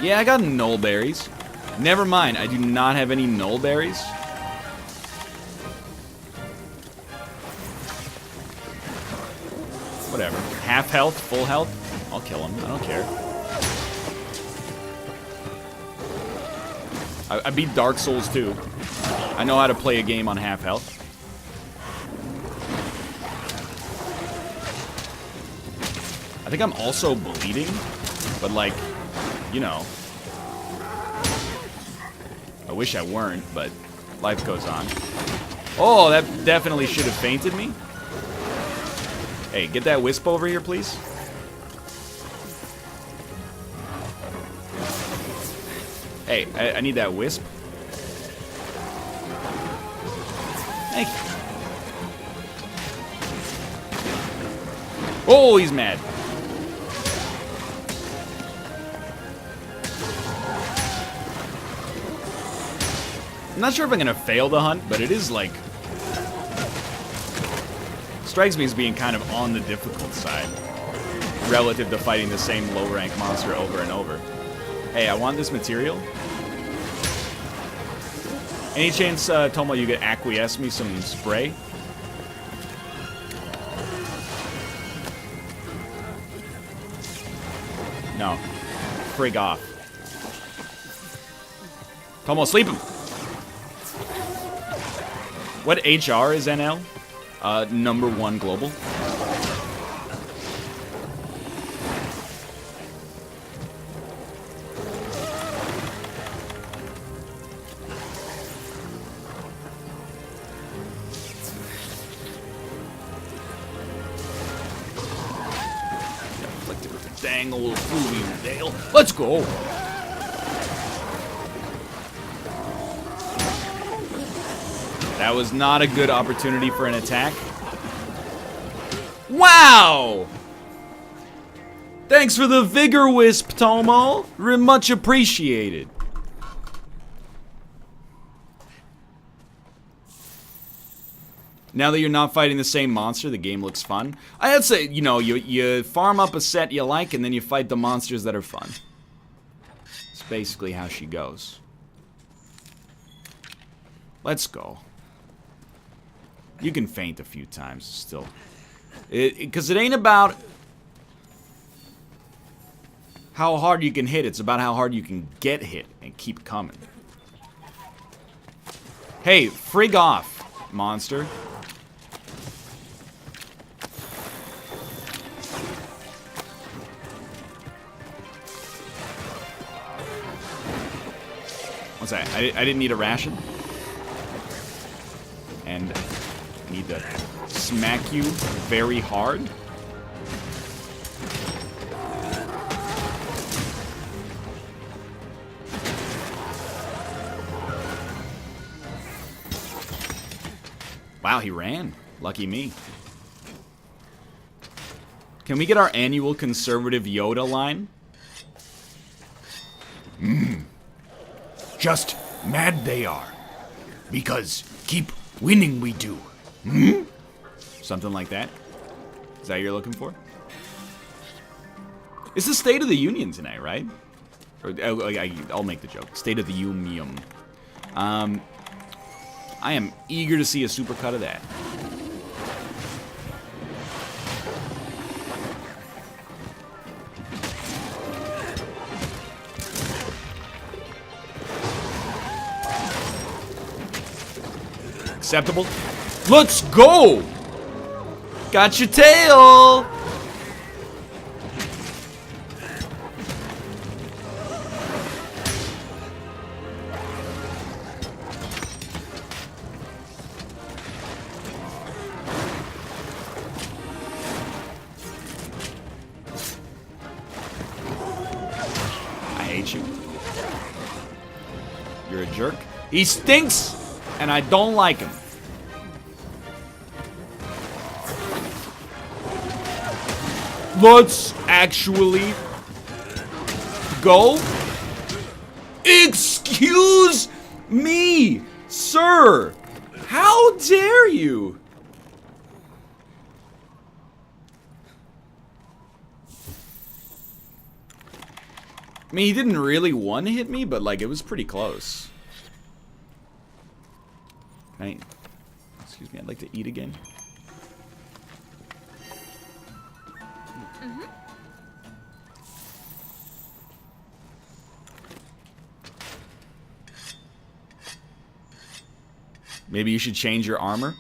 Yeah, I got null berries. Never mind, I do not have any null berries. Whatever. Half health, full health. I'll kill him. I don't care. I beat Dark Souls 2. I know how to play a game on half health. I think I'm also bleeding, but like, you know. I wish I weren't, but life goes on. Oh, that definitely should have fainted me. Hey, get that wisp over here, please. Hey, I need that wisp. Thank you. Oh, he's mad. I'm not sure if I'm gonna fail the hunt, but it is like... strikes me as being kind of on the difficult side relative to fighting the same low-rank monster over and over. Hey, I want this material. Any chance, Tomo, you could acquiesce me some spray? No. Frig off. Tomo, sleep him! What HR is NL? #1 global. Afflicted with a dang old fluvial Dale. Let's go! That was not a good opportunity for an attack. Wow! Thanks for the vigor wisp, Tomo. Much appreciated. Now that you're not fighting the same monster, the game looks fun. I'd say, you know, you farm up a set you like, and then you fight the monsters that are fun. It's basically how she goes. Let's go. You can faint a few times still. Because it ain't about how hard you can hit. It's about how hard you can get hit and keep coming. Hey, frig off, monster. that? I didn't need a ration. And I need to smack you very hard. Wow, he ran. Lucky me. Can we get our annual conservative Yoda line? Just mad they are. Because keep winning we do. Something like that? Is that what you're looking for? It's the State of the Union tonight, right? Or, I'll make the joke. State of the Union. I am eager to see a supercut of that. Acceptable. Let's go! Got your tail! I hate you. You're a jerk. He stinks, and I don't like him. Let's actually go. Excuse me, sir. How dare you? I mean, he didn't really one-hit me, but, like, it was pretty close. Excuse me, I'd like to eat again. Maybe you should change your armor?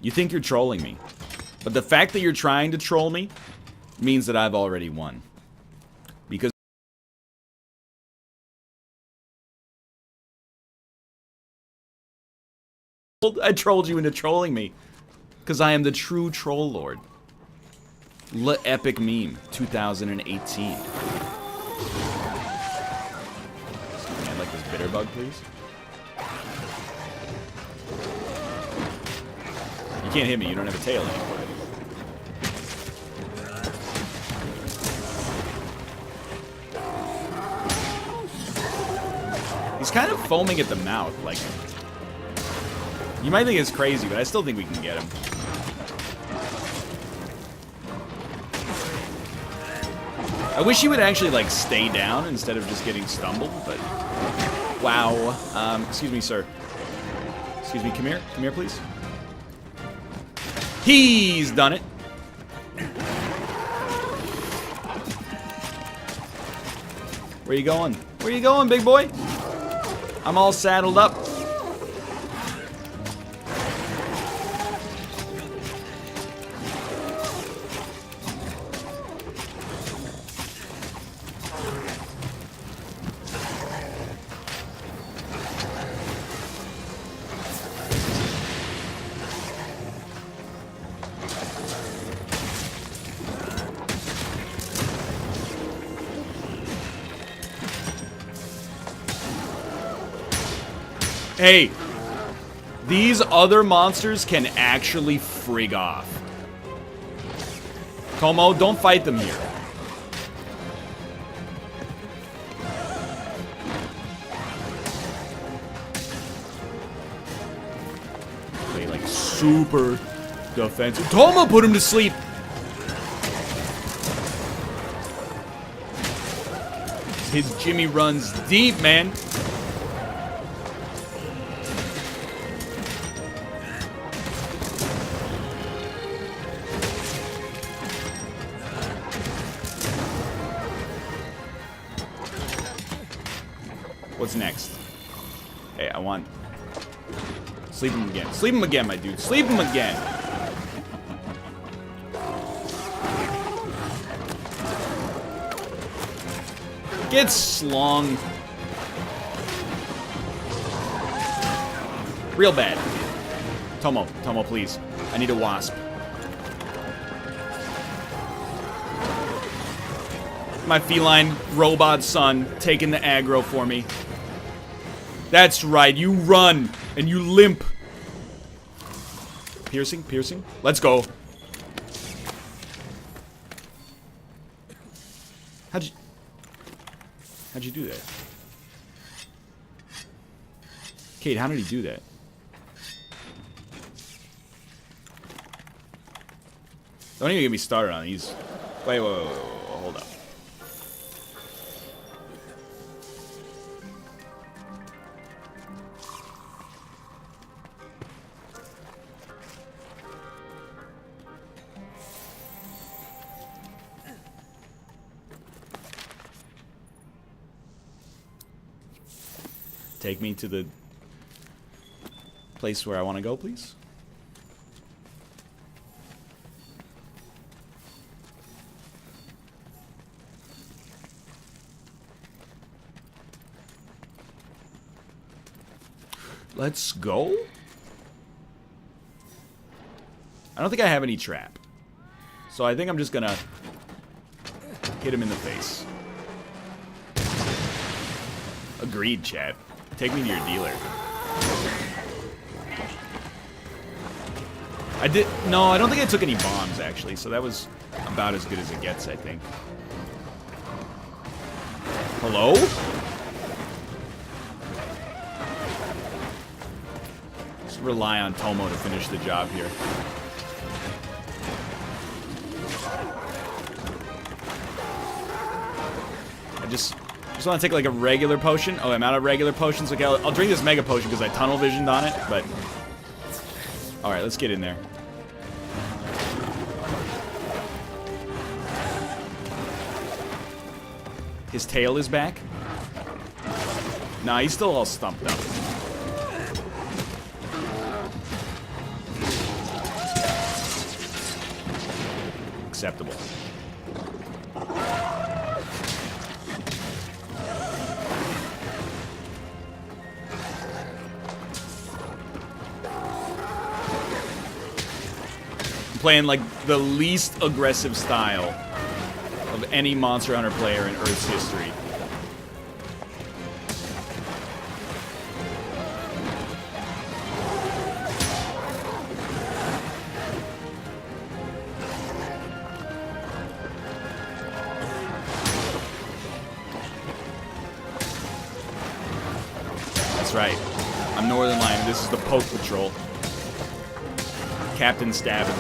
You think you're trolling me. But the fact that you're trying to troll me means that I've already won. Because I trolled you into trolling me. Because I am the true troll lord. Epic meme 2018. I'd like this bitter bug, please. You can't hit me, you don't have a tail anymore. He's kind of foaming at the mouth, like... You might think it's crazy, but I still think we can get him. I wish he would actually, like, stay down instead of just getting stumbled, but... Wow. Excuse me, sir. Excuse me, come here. Come here, please. He's done it. Where you going? Where you going, big boy? I'm all saddled up. Hey, these other monsters can actually frig off. Como, don't fight them here. Play like super defensive. Tomo put him to sleep. His Jimmy runs deep, man. What's next? Hey, I want... Sleep him again. Sleep him again, my dude. Sleep him again. Get slung. Real bad. Tomo, please. I need a wasp. My feline robot son taking the aggro for me. That's right, you run and you limp. Piercing, piercing. Let's go. How'd you do that? Kate, how did he do that? Don't even get me started on these. Wait, hold up. Take me to the place where I want to go, please. Let's go. I don't think I have any trap. So I think I'm just gonna hit him in the face. Agreed, chat. Take me to your dealer. No, I don't think I took any bombs, actually, so that was about as good as it gets, I think. Hello? Just rely on Tomo to finish the job here. I just want to take like a regular potion. Oh, I'm out of regular potions. Okay, I'll drink this mega potion because I tunnel visioned on it, but... Alright, let's get in there. His tail is back? Nah, he's still all stumped up. Acceptable. Playing like the least aggressive style of any Monster Hunter player in Earth's history. That's right. I'm Northern Lion. This is the Poke Patrol. Captain Stabbin'.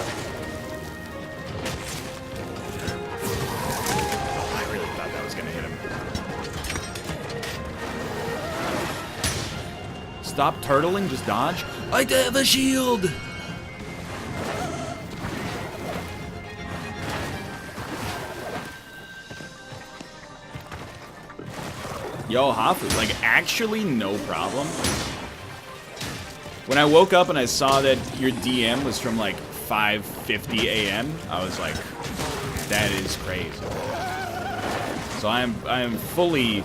Stop turtling, just dodge. I have a shield! Yo, Hafu, like, actually no problem. When I woke up and I saw that your DM was from, like, 5:50 a.m., I was like, that is crazy. So I am fully...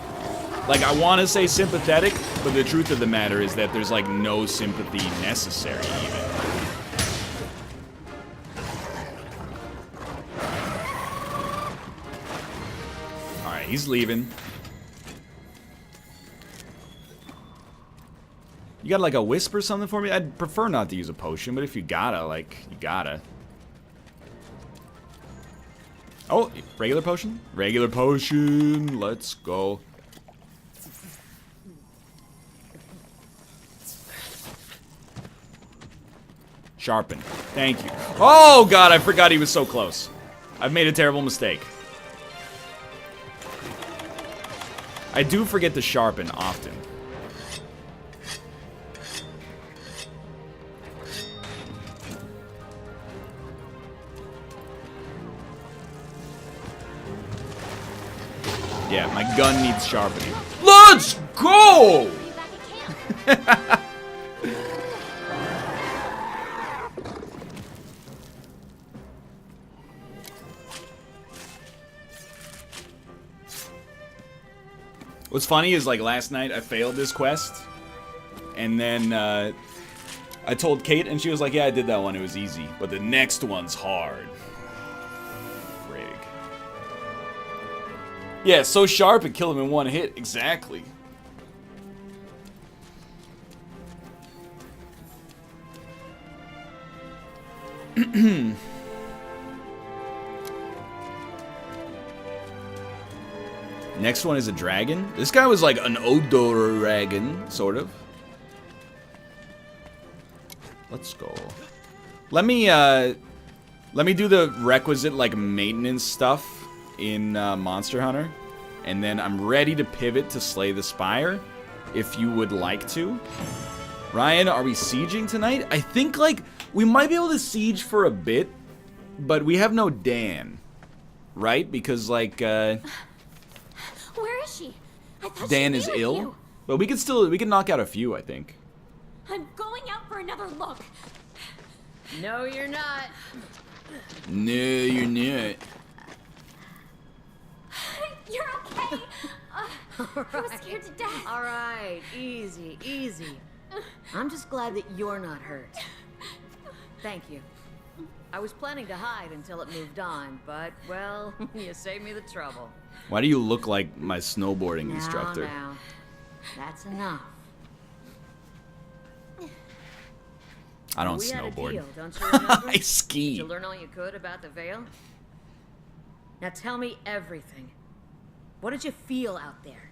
Like, I want to say sympathetic, but the truth of the matter is that there's, like, no sympathy necessary, even. Alright, he's leaving. You got, like, a wisp or something for me? I'd prefer not to use a potion, but if you gotta, like, you gotta. Oh, regular potion? Regular potion. Let's go. Sharpen. Thank you. Oh, God, I forgot he was so close. I've made a terrible mistake. I do forget to sharpen often. Yeah, my gun needs sharpening. Let's go! What's funny is, like, last night I failed this quest, and then I told Kate, and she was like, yeah, I did that one. It was easy. But the next one's hard. Frig. Yeah, so sharp and kill him in one hit. Exactly. Next one is a dragon. This guy was like an Odoragon, sort of. Let's go. Let me do the requisite like maintenance stuff in Monster Hunter, and then I'm ready to pivot to slay the Spire, if you would like to. Ryan, are we sieging tonight? I think like we might be able to siege for a bit, but we have no Dan, right? Because like Where is she? I thought Dan she'd be is with ill, you. but we can knock out a few, I think. I'm going out for another look. No, you're not. No, you're not. You're okay. I was scared to death. All right, easy, easy. I'm just glad that you're not hurt. Thank you. I was planning to hide until it moved on, but, well, you saved me the trouble. Why do you look like my snowboarding instructor? Now, that's enough. I don't We had a snowboard. deal, don't you remember? I Did ski. you learn all you could about the Veil? Now tell me everything. What did you feel out there?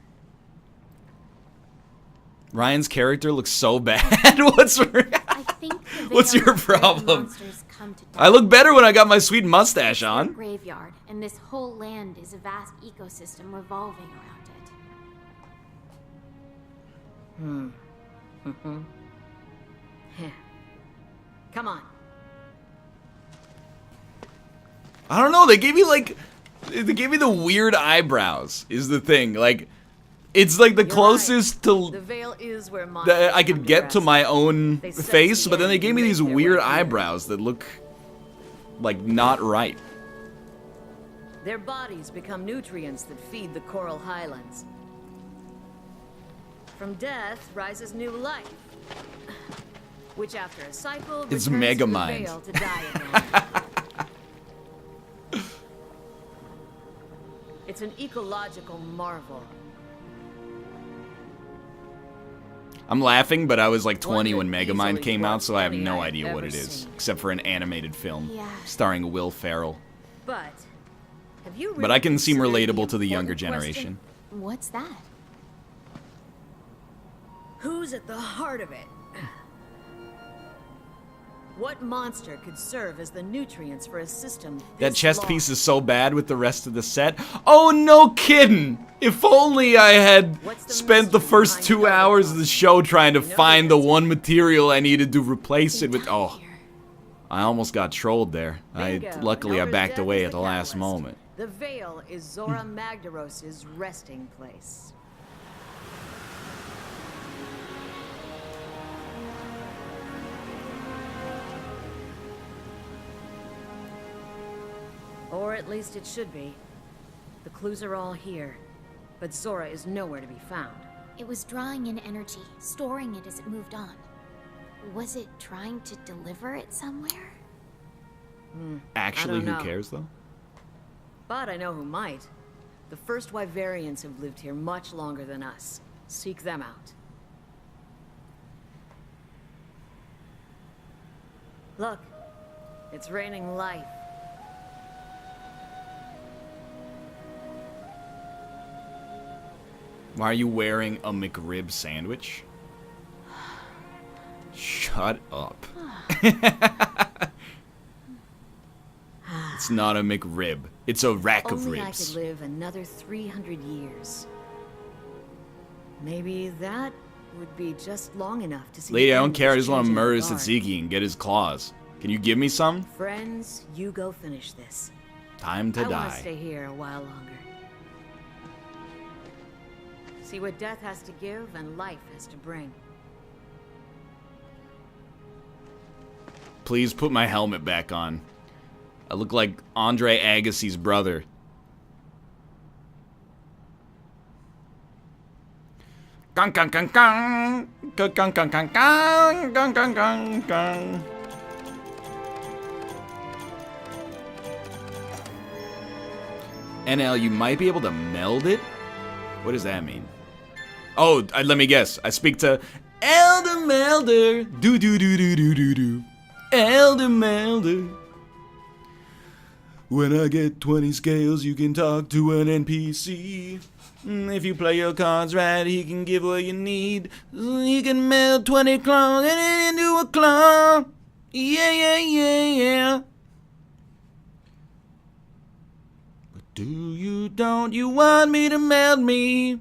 Ryan's character looks so bad. What's I think the What's Veil your is where the problem? monsters come to die. I look better when I got my sweet mustache Their on. graveyard, and this whole land is a vast ecosystem revolving around it. Heh. Come on. I don't know. They gave me the weird eyebrows. Is the thing like? It's like the You're closest The to Veil is where monsters that I could come get to rest. my own They sense face, the but then they end gave me and these make their weird way here. eyebrows that look like not right. Their bodies become nutrients that feed the coral highlands. From death rises new life, which after a cycle It's returns Mega to the Mind. Veil to die again. It's an ecological marvel. I'm laughing, but I was like One 20 that when Megamind easily came out, dwarfs so I have any no I've idea what ever it is, seen. except for an animated film Yeah. starring Will Ferrell. But have you But I can seem considered relatable to the younger important generation. What's that? Who's at the heart of it? What monster could serve as the nutrients for a system That this chest large? piece is so bad with the rest of the set. Oh, no kidding! If only I had What's the spent the mystery first behind 2 the hours of the show trying to You know find the the one material I needed to replace it with. Died Oh, here. I almost got trolled there. Bingo. Luckily I Elder's backed death away is at the last catalyst. moment. The Veil is Zora Magdaros's resting place. Or at least it should be. The clues are all here, but Zora is nowhere to be found. It was drawing in energy, storing it as it moved on. Was it trying to deliver it somewhere? Actually, don't who know. cares though? But I know who might. The first Wyverians have lived here much longer than us. Seek them out. Look, it's raining life. Why are you wearing a McRib sandwich? Shut up. It's not a McRib. It's a rack of Only I ribs. could live another 300 years. Maybe that would be just long enough to see. Lady, the I don't end of care. I this just want to change in the murder guard. Satsuki and get his claws. Can you give me some? Friends, you go finish this. Time to I want to die. stay here a while longer. See what death has to give and life has to bring. Please put my helmet back on. I look like Andre Agassi's brother. Gong, gong, gong, gong. Gong, gong, gong, gong, gong. Gong, gong, gong, gong. NL, you might be able to meld it? What does that mean? Oh, let me guess. I speak to Elder Melder. Do do do do do do do. Elder Melder. When I get 20 scales, you can talk to an NPC. If you play your cards right, he can give what you need. He can meld 20 claws into a claw. Yeah, yeah, yeah, yeah. Don't you want me to meld me?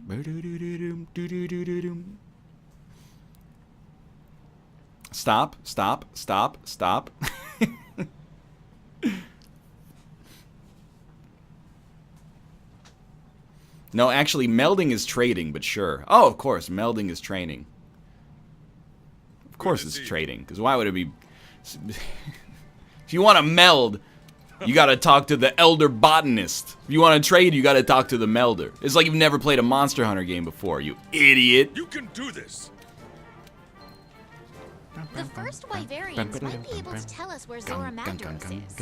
Stop, stop, stop, stop. No, actually, melding is trading, but sure. Oh, of course, melding is training. Of course it's trading, because why would it be... If you want to meld... You gotta talk to the elder botanist. If you want to trade, you gotta talk to the melder. It's like you've never played a Monster Hunter game before, you idiot. You can do this. The first Wyverians might be able to tell us where Zora Mandros is.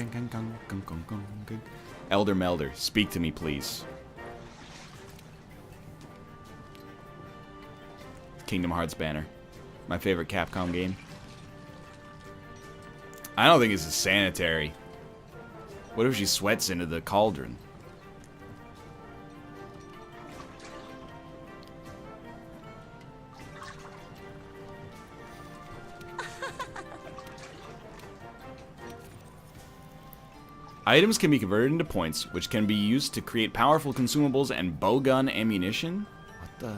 Elder Melder, speak to me, please. Kingdom Hearts banner. My favorite Capcom game. I don't think this is sanitary. What if she sweats into the cauldron? Items can be converted into points, which can be used to create powerful consumables and bowgun ammunition? What the...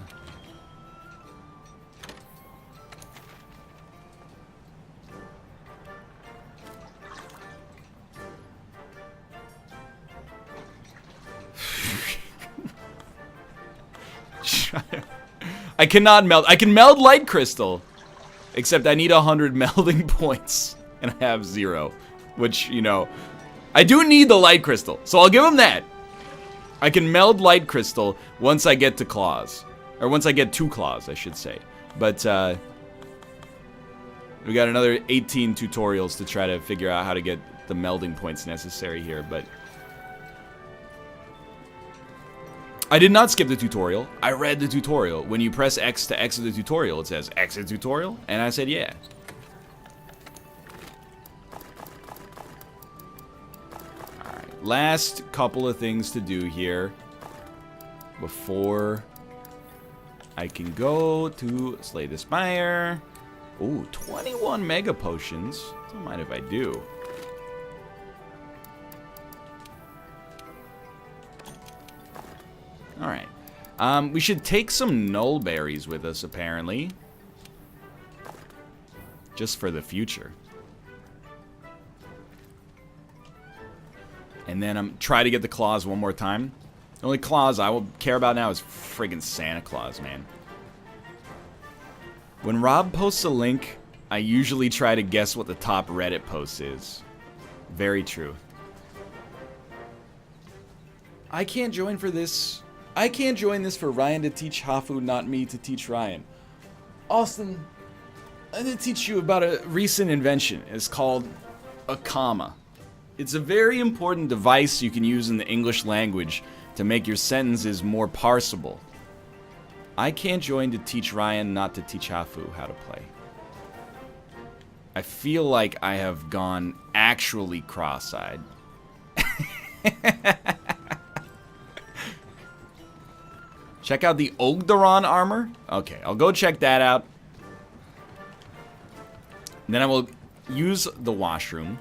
I cannot meld. I can meld light crystal, except I need 100 melding points, and I have 0. Which, you know, I do need the light crystal, so I'll give him that. I can meld light crystal once I get to claws, or once I get 2 claws, I should say. But we got another 18 tutorials to try to figure out how to get the melding points necessary here, but. I did not skip the tutorial. I read the tutorial. When you press X to exit the tutorial, it says exit tutorial, and I said yeah. Alright, last couple of things to do here before I can go to slay the Spire. Ooh, 21 mega potions. Don't mind if I do. Alright. We should take some null berries with us, apparently. Just for the future. And then try to get the claws one more time. The only claws I will care about now is friggin' Santa Claus, man. When Rob posts a link, I usually try to guess what the top Reddit post is. Very true. I can't join for this... I can't join this for Ryan to teach Hafu, not me to teach Ryan. Austin, I need to teach you about a recent invention. It's called a comma. It's a very important device you can use in the English language to make your sentences more parsable. I can't join to teach Ryan, not to teach Hafu how to play. I feel like I have gone actually cross-eyed. Check out the Ogdoron armor. Okay, I'll go check that out. And then I will use the washroom.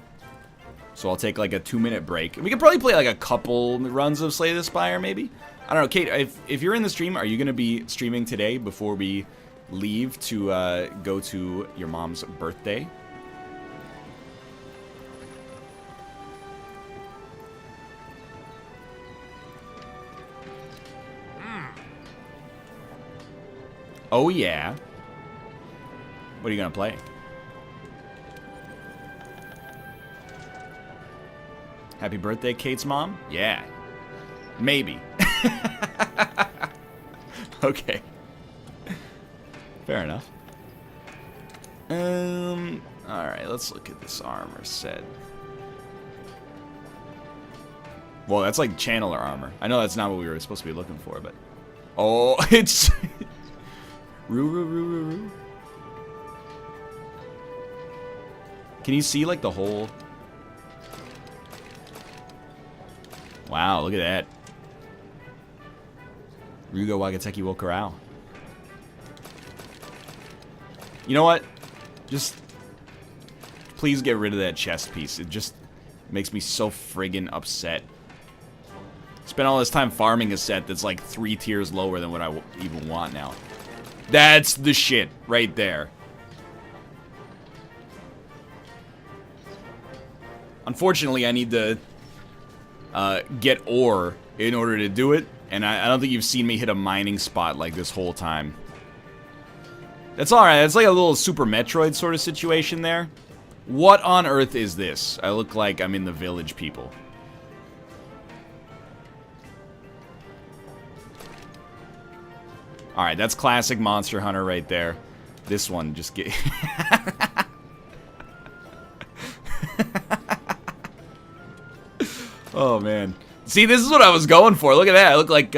So I'll take like a 2-minute break. We could probably play like a couple runs of Slay the Spire, maybe. I don't know, Kate, if you're in the stream, are you going to be streaming today before we leave to go to your mom's birthday? Oh, yeah. What are you going to play? Happy birthday, Kate's mom? Yeah. Maybe. Okay. Fair enough. Alright, let's look at this armor set. Well, that's like channeler armor. I know that's not what we were supposed to be looking for, but... Oh, it's... Roo. Can you see, like, the whole... Wow, look at that. Ryugo Wagateki wo Kurao. You know what? Just... Please get rid of that chest piece. It just makes me so friggin' upset. Spent all this time farming a set that's like 3 tiers lower than what I even want now. That's the shit right there. Unfortunately, I need to get ore in order to do it, and I don't think you've seen me hit a mining spot like this whole time. That's alright, it's like a little Super Metroid sort of situation there. What on earth is this? I look like I'm in the Village People. Alright, that's classic Monster Hunter right there. This one, just get... Oh, man. See, this is what I was going for. Look at that. I look like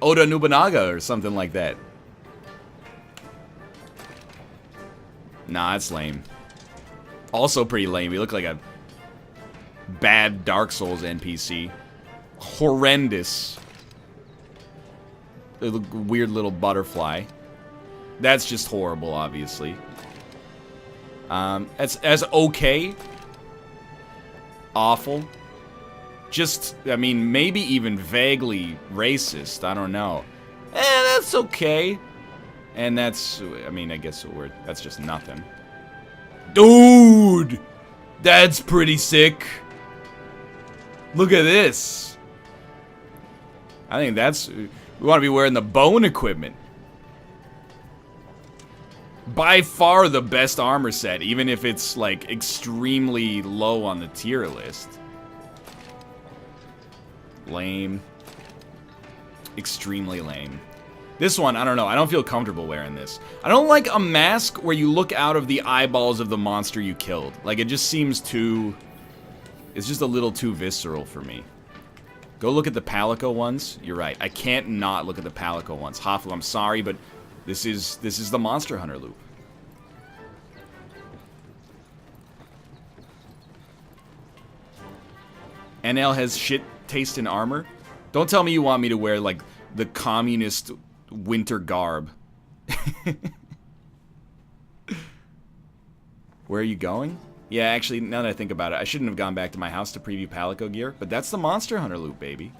Oda Nobunaga or something like that. Nah, that's lame. Also pretty lame. You look like a bad Dark Souls NPC. Horrendous. A weird little butterfly. That's just horrible, obviously. As okay. Awful. Just, I mean, maybe even vaguely racist. I don't know. That's okay. And that's, I mean, I guess that's just nothing. Dude! That's pretty sick. Look at this. I think that's, we want to be wearing the bone equipment. By far the best armor set, even if it's, like, extremely low on the tier list. Lame. Extremely lame. This one, I don't know. I don't feel comfortable wearing this. I don't like a mask where you look out of the eyeballs of the monster you killed. Like, it just seems too... It's just a little too visceral for me. Go look at the Palico ones. You're right. I can't not look at the Palico ones. Hafu, I'm sorry, but this is the Monster Hunter loop. NL has shit taste in armor. Don't tell me you want me to wear, like, the communist winter garb. Where are you going? Yeah, actually, now that I think about it, I shouldn't have gone back to my house to preview Palico gear, but that's the Monster Hunter loop, baby.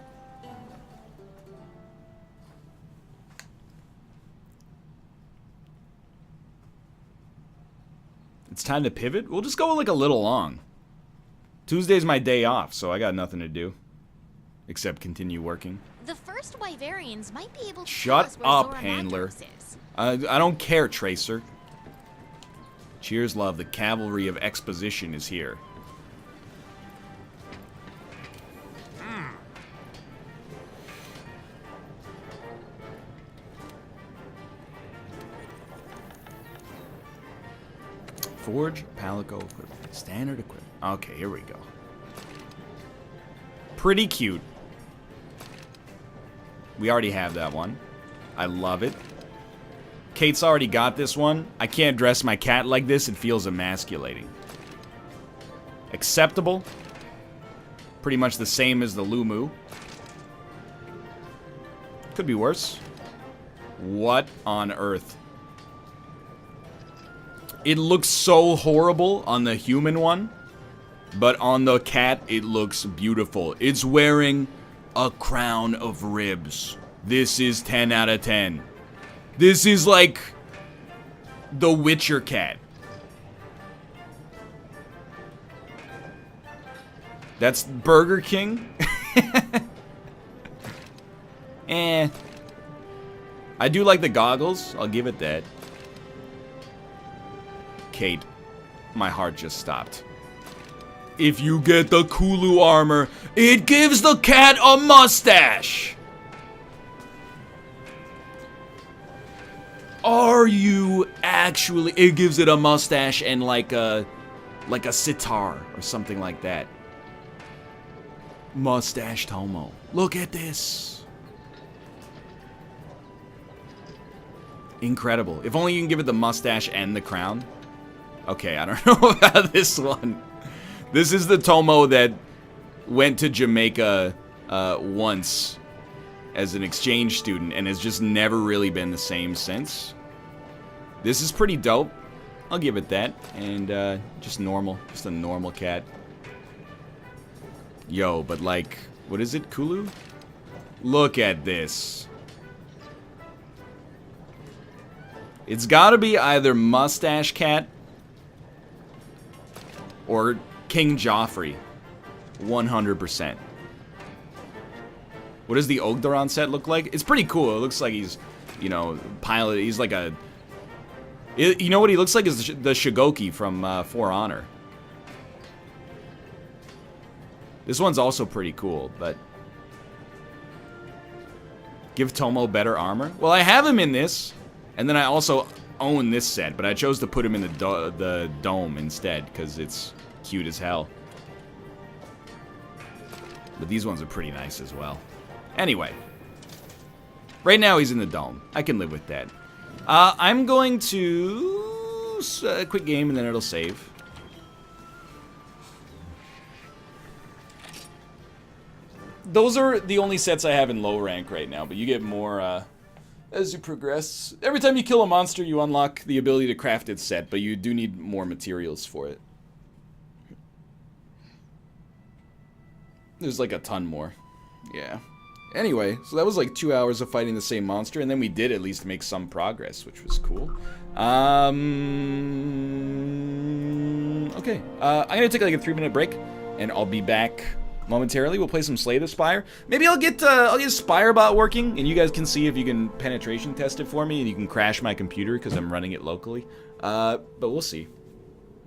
It's time to pivot? We'll just go, like, a little long. Tuesday's my day off, so I got nothing to do. Except continue working. The first Wyverians might be able to Shut up, handler. I don't care, Tracer. Cheers, love. The cavalry of exposition is here. Forge, Palico equipment. Standard equipment. Okay, here we go. Pretty cute. We already have that one. I love it. Kate's already got this one. I can't dress my cat like this. It feels emasculating. Acceptable. Pretty much the same as the Lumu. Could be worse. What on earth? It looks so horrible on the human one, but on the cat, it looks beautiful. It's wearing a crown of ribs. This is 10 out of 10. This is like the Witcher cat. That's Burger King? Eh. I do like the goggles. I'll give it that. Kate, my heart just stopped. If you get the Kulu armor, it gives the cat a mustache! Are you actually? It gives it a mustache and like a sitar or something like that. Mustache Tomo. Look at this. Incredible. If only you can give it the mustache and the crown. Okay, I don't know about this one. This is the Tomo that went to Jamaica once as an exchange student and has just never really been the same since. This is pretty dope. I'll give it that. And just normal. Just a normal cat. Yo, but like, what is it, Kulu? Look at this. It's gotta be either Mustache Cat or King Joffrey. 100%. What does the Ogdoron set look like? It's pretty cool. It looks like he's, you know, pilot. He's like a... You know what he looks like is the Shigoki from For Honor. This one's also pretty cool, but... Give Tomo better armor? Well, I have him in this, and then I also own this set, but I chose to put him in the dome instead, because it's cute as hell. But these ones are pretty nice as well. Anyway. Right now he's in the dome. I can live with that. I'm going to... quit game and then it'll save. Those are the only sets I have in low rank right now, but you get more as you progress. Every time you kill a monster, you unlock the ability to craft its set, but you do need more materials for it. There's like a ton more. Yeah. Anyway, so that was like 2 hours of fighting the same monster, and then we did at least make some progress, which was cool. Okay. I'm gonna take like a 3-minute break, and I'll be back momentarily. We'll play some Slay the Spire. Maybe I'll get Spirebot working, and you guys can see if you can penetration test it for me, and you can crash my computer because I'm running it locally. But we'll see.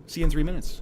See you in 3 minutes.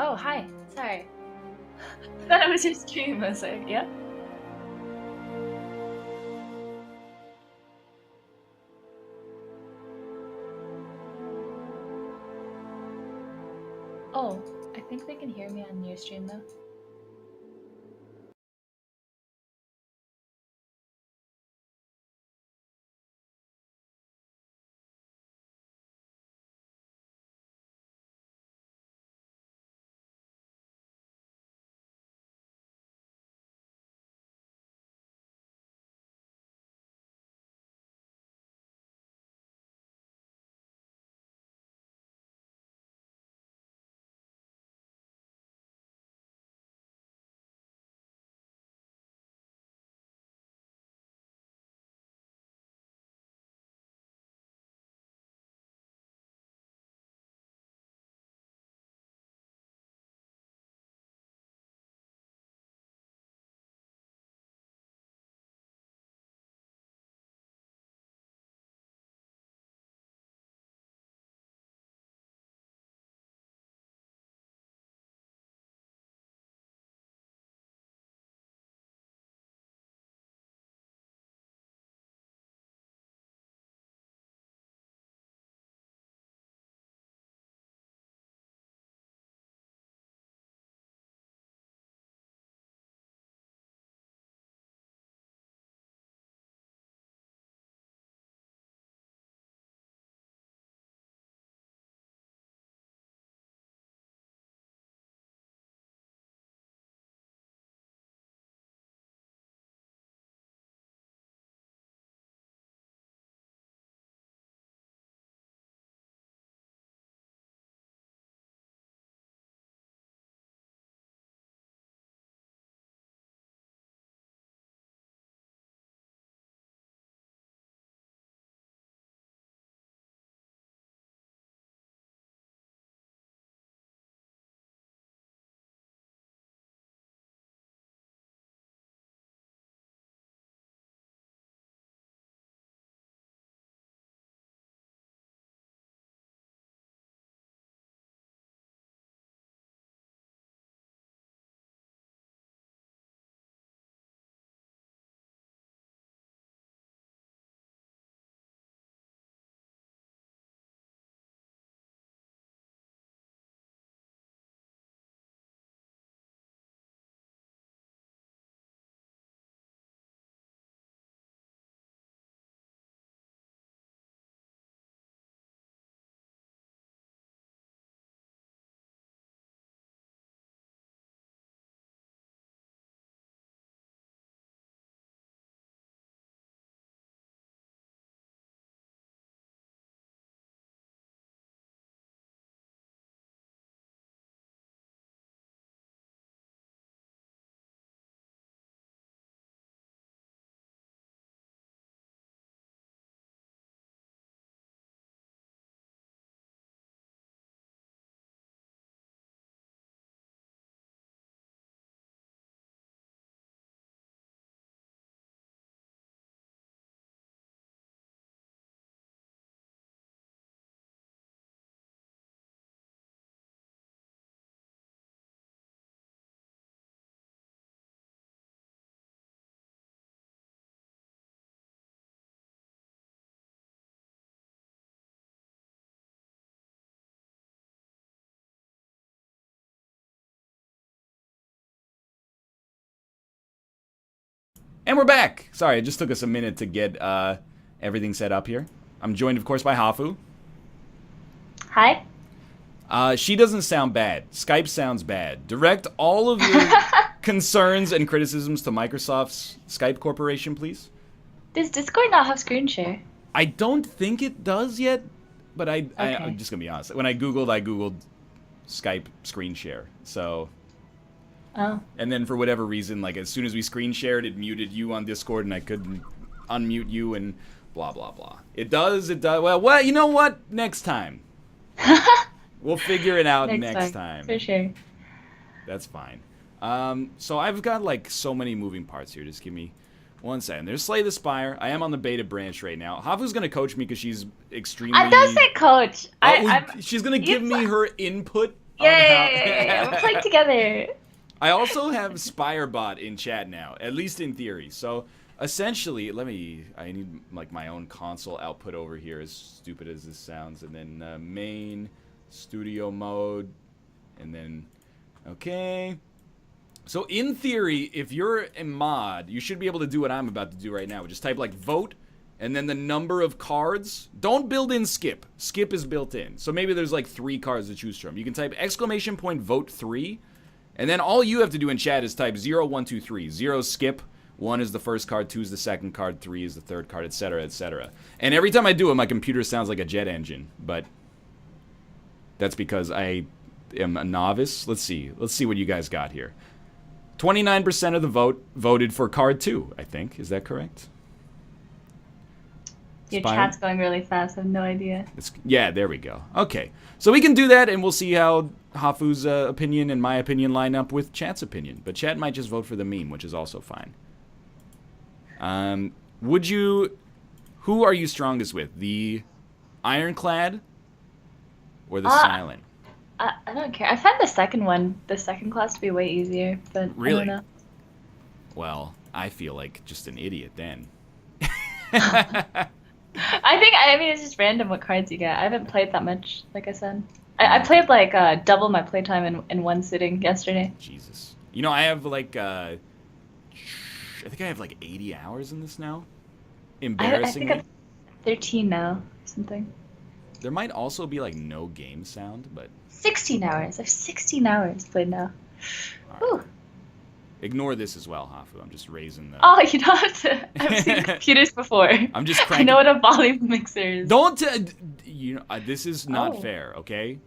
Oh, hi. Sorry. I thought it was your stream. I was like, yeah. Oh, I think they can hear me on your stream though. And we're back! Sorry, it just took us a minute to get everything set up here. I'm joined, of course, by Hafu. Hi. She doesn't sound bad. Skype sounds bad. Direct all of your concerns and criticisms to Microsoft's Skype Corporation, please. Does Discord not have screen share? I don't think it does yet, but I'm Okay. just going to be honest. When I Googled Skype screen share. So... Oh. And then for whatever reason, like as soon as we screen shared, it muted you on Discord and I couldn't unmute you and blah, blah, blah. It does. Well, you know what? Next time. We'll figure it out next time. For sure. That's fine. So I've got like so many moving parts here. Just give me 1 second. There's Slay the Spire. I am on the beta branch right now. Hafu's going to coach me because she's extremely... I don't say coach. She's going to give me her input Yay! We're playing together. I also have Spire bot in chat now, at least in theory. So essentially, I need like my own console output over here, as stupid as this sounds, and then main studio mode, and then okay. So in theory, if you're a mod, you should be able to do what I'm about to do right now. Just type like vote, and then the number of cards. Don't build in skip. Skip is built in. So maybe there's like 3 cards to choose from. You can type !vote 3. And then all you have to do in chat is type 0, 1, 2, 3. 0 skip, 1 is the first card, 2 is the second card, 3 is the third card, etc., etc. And every time I do it, my computer sounds like a jet engine. But that's because I am a novice. Let's see what you guys got here. 29% of the vote voted for card 2, I think. Is that correct? Your Spire? chat's going really fast. I have no idea. Yeah, there we go. Okay. So we can do that, and we'll see how Hafu's opinion and my opinion line up with chat's opinion. But chat might just vote for the meme, which is also fine. Who are you strongest with? The Ironclad or the Silent? I don't care. I find the second class to be way easier, but Really? I don't know. Well, I feel like just an idiot then. I mean, it's just random what cards you get. I haven't played that much, like I said. I played like double my playtime in one sitting yesterday. Jesus. You know, I have like, I think I have like 80 hours in this now. Embarrassingly. I think I'm 13 now, or something. There might also be like no game sound, but 16 hours. I have 16 hours played now. Whew. ignore this as well, Hafu. I'm just raising the... Oh, you don't have to. I've seen computers before. I'm just I cranking... know what a volume mixer is. Don't... this is not Oh. fair, okay?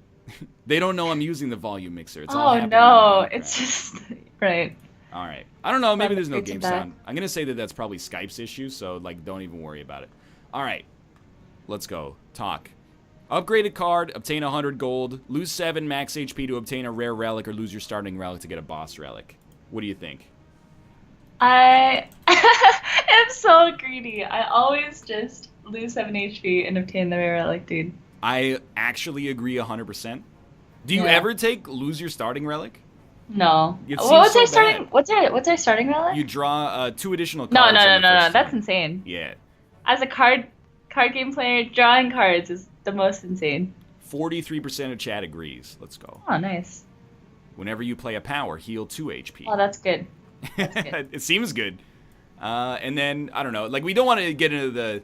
They don't know I'm using the volume mixer. It's all Oh happening in the no, background. it's just... Right. All right. I don't know. Maybe Glad there's no the game creature died. sound. I'm going to say that that's probably Skype's issue, so, like, don't even worry about it. All right. Let's go. Talk. Upgrade a card, obtain 100 gold, lose 7 max HP to obtain a rare relic, or lose your starting relic to get a boss relic. What do you think? I am so greedy. I always just lose 7 HP and obtain the rare relic, dude. I actually agree 100%. Do you Yeah. ever take lose your starting relic? No. It What's seems our so starting? bad. What's our starting relic? You draw 2 additional No, cards. no, on no, the no, no. first That's turn. insane. Yeah. As a card game player, drawing cards is the most insane. 43% of chat agrees. Let's go. Oh, nice. Whenever you play a power, heal 2 HP. Oh, that's good. That's good. It seems good. And then, I don't know, like, we don't want to get into the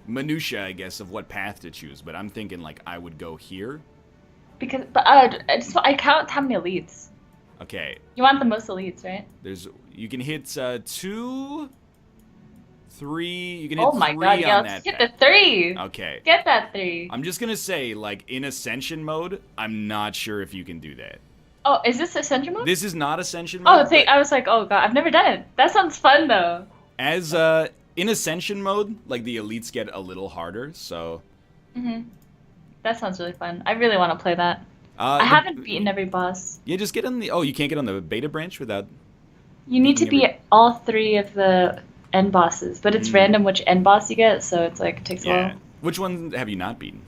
minutia, I guess, of what path to choose, but I'm thinking, like, I would go here. I count how many elites. Okay, You want the most elites, right? you can hit 2, 3, you can hit Oh my 3 god, yeah, on let's that hit path. the 3. Okay. Get that 3. I'm just gonna say, like, in Ascension mode, I'm not sure if you can do that. Oh, is this Ascension mode? This is not Ascension Oh, mode. but I was like, oh god, I've never done it. That sounds fun though. as, in Ascension mode, like, the elites get a little harder, so... That sounds really fun. I really want to play that. I haven't beaten every boss. Yeah, just get on the... Oh, you can't get on the beta branch without... You need to beating beat all 3 of the end bosses, but it's random which end boss you get, so it's like, it takes a Yeah. while. Which one have you not beaten?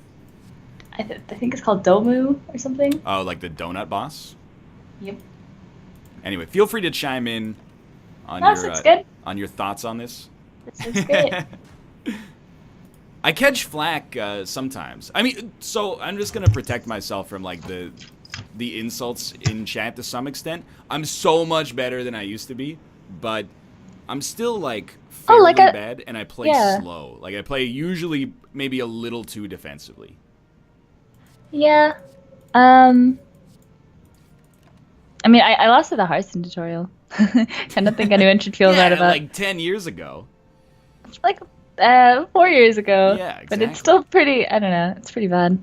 I think it's called Domu or something. Oh, like the donut boss? Yep. Anyway, feel free to chime in on No, your it's good. on your thoughts on this. This is great. I catch flack sometimes. I mean, so I'm just gonna protect myself from like the insults in chat to some extent. I'm so much better than I used to be, but I'm still like fairly bad, and I play slow. Like I play usually maybe a little too defensively. Yeah. I mean, I lost to the Hearthstone tutorial. I don't think anyone should feel bad about. Like 10 years ago. Like 4 years ago. Yeah, But exactly. it's still pretty. I don't know. It's pretty bad.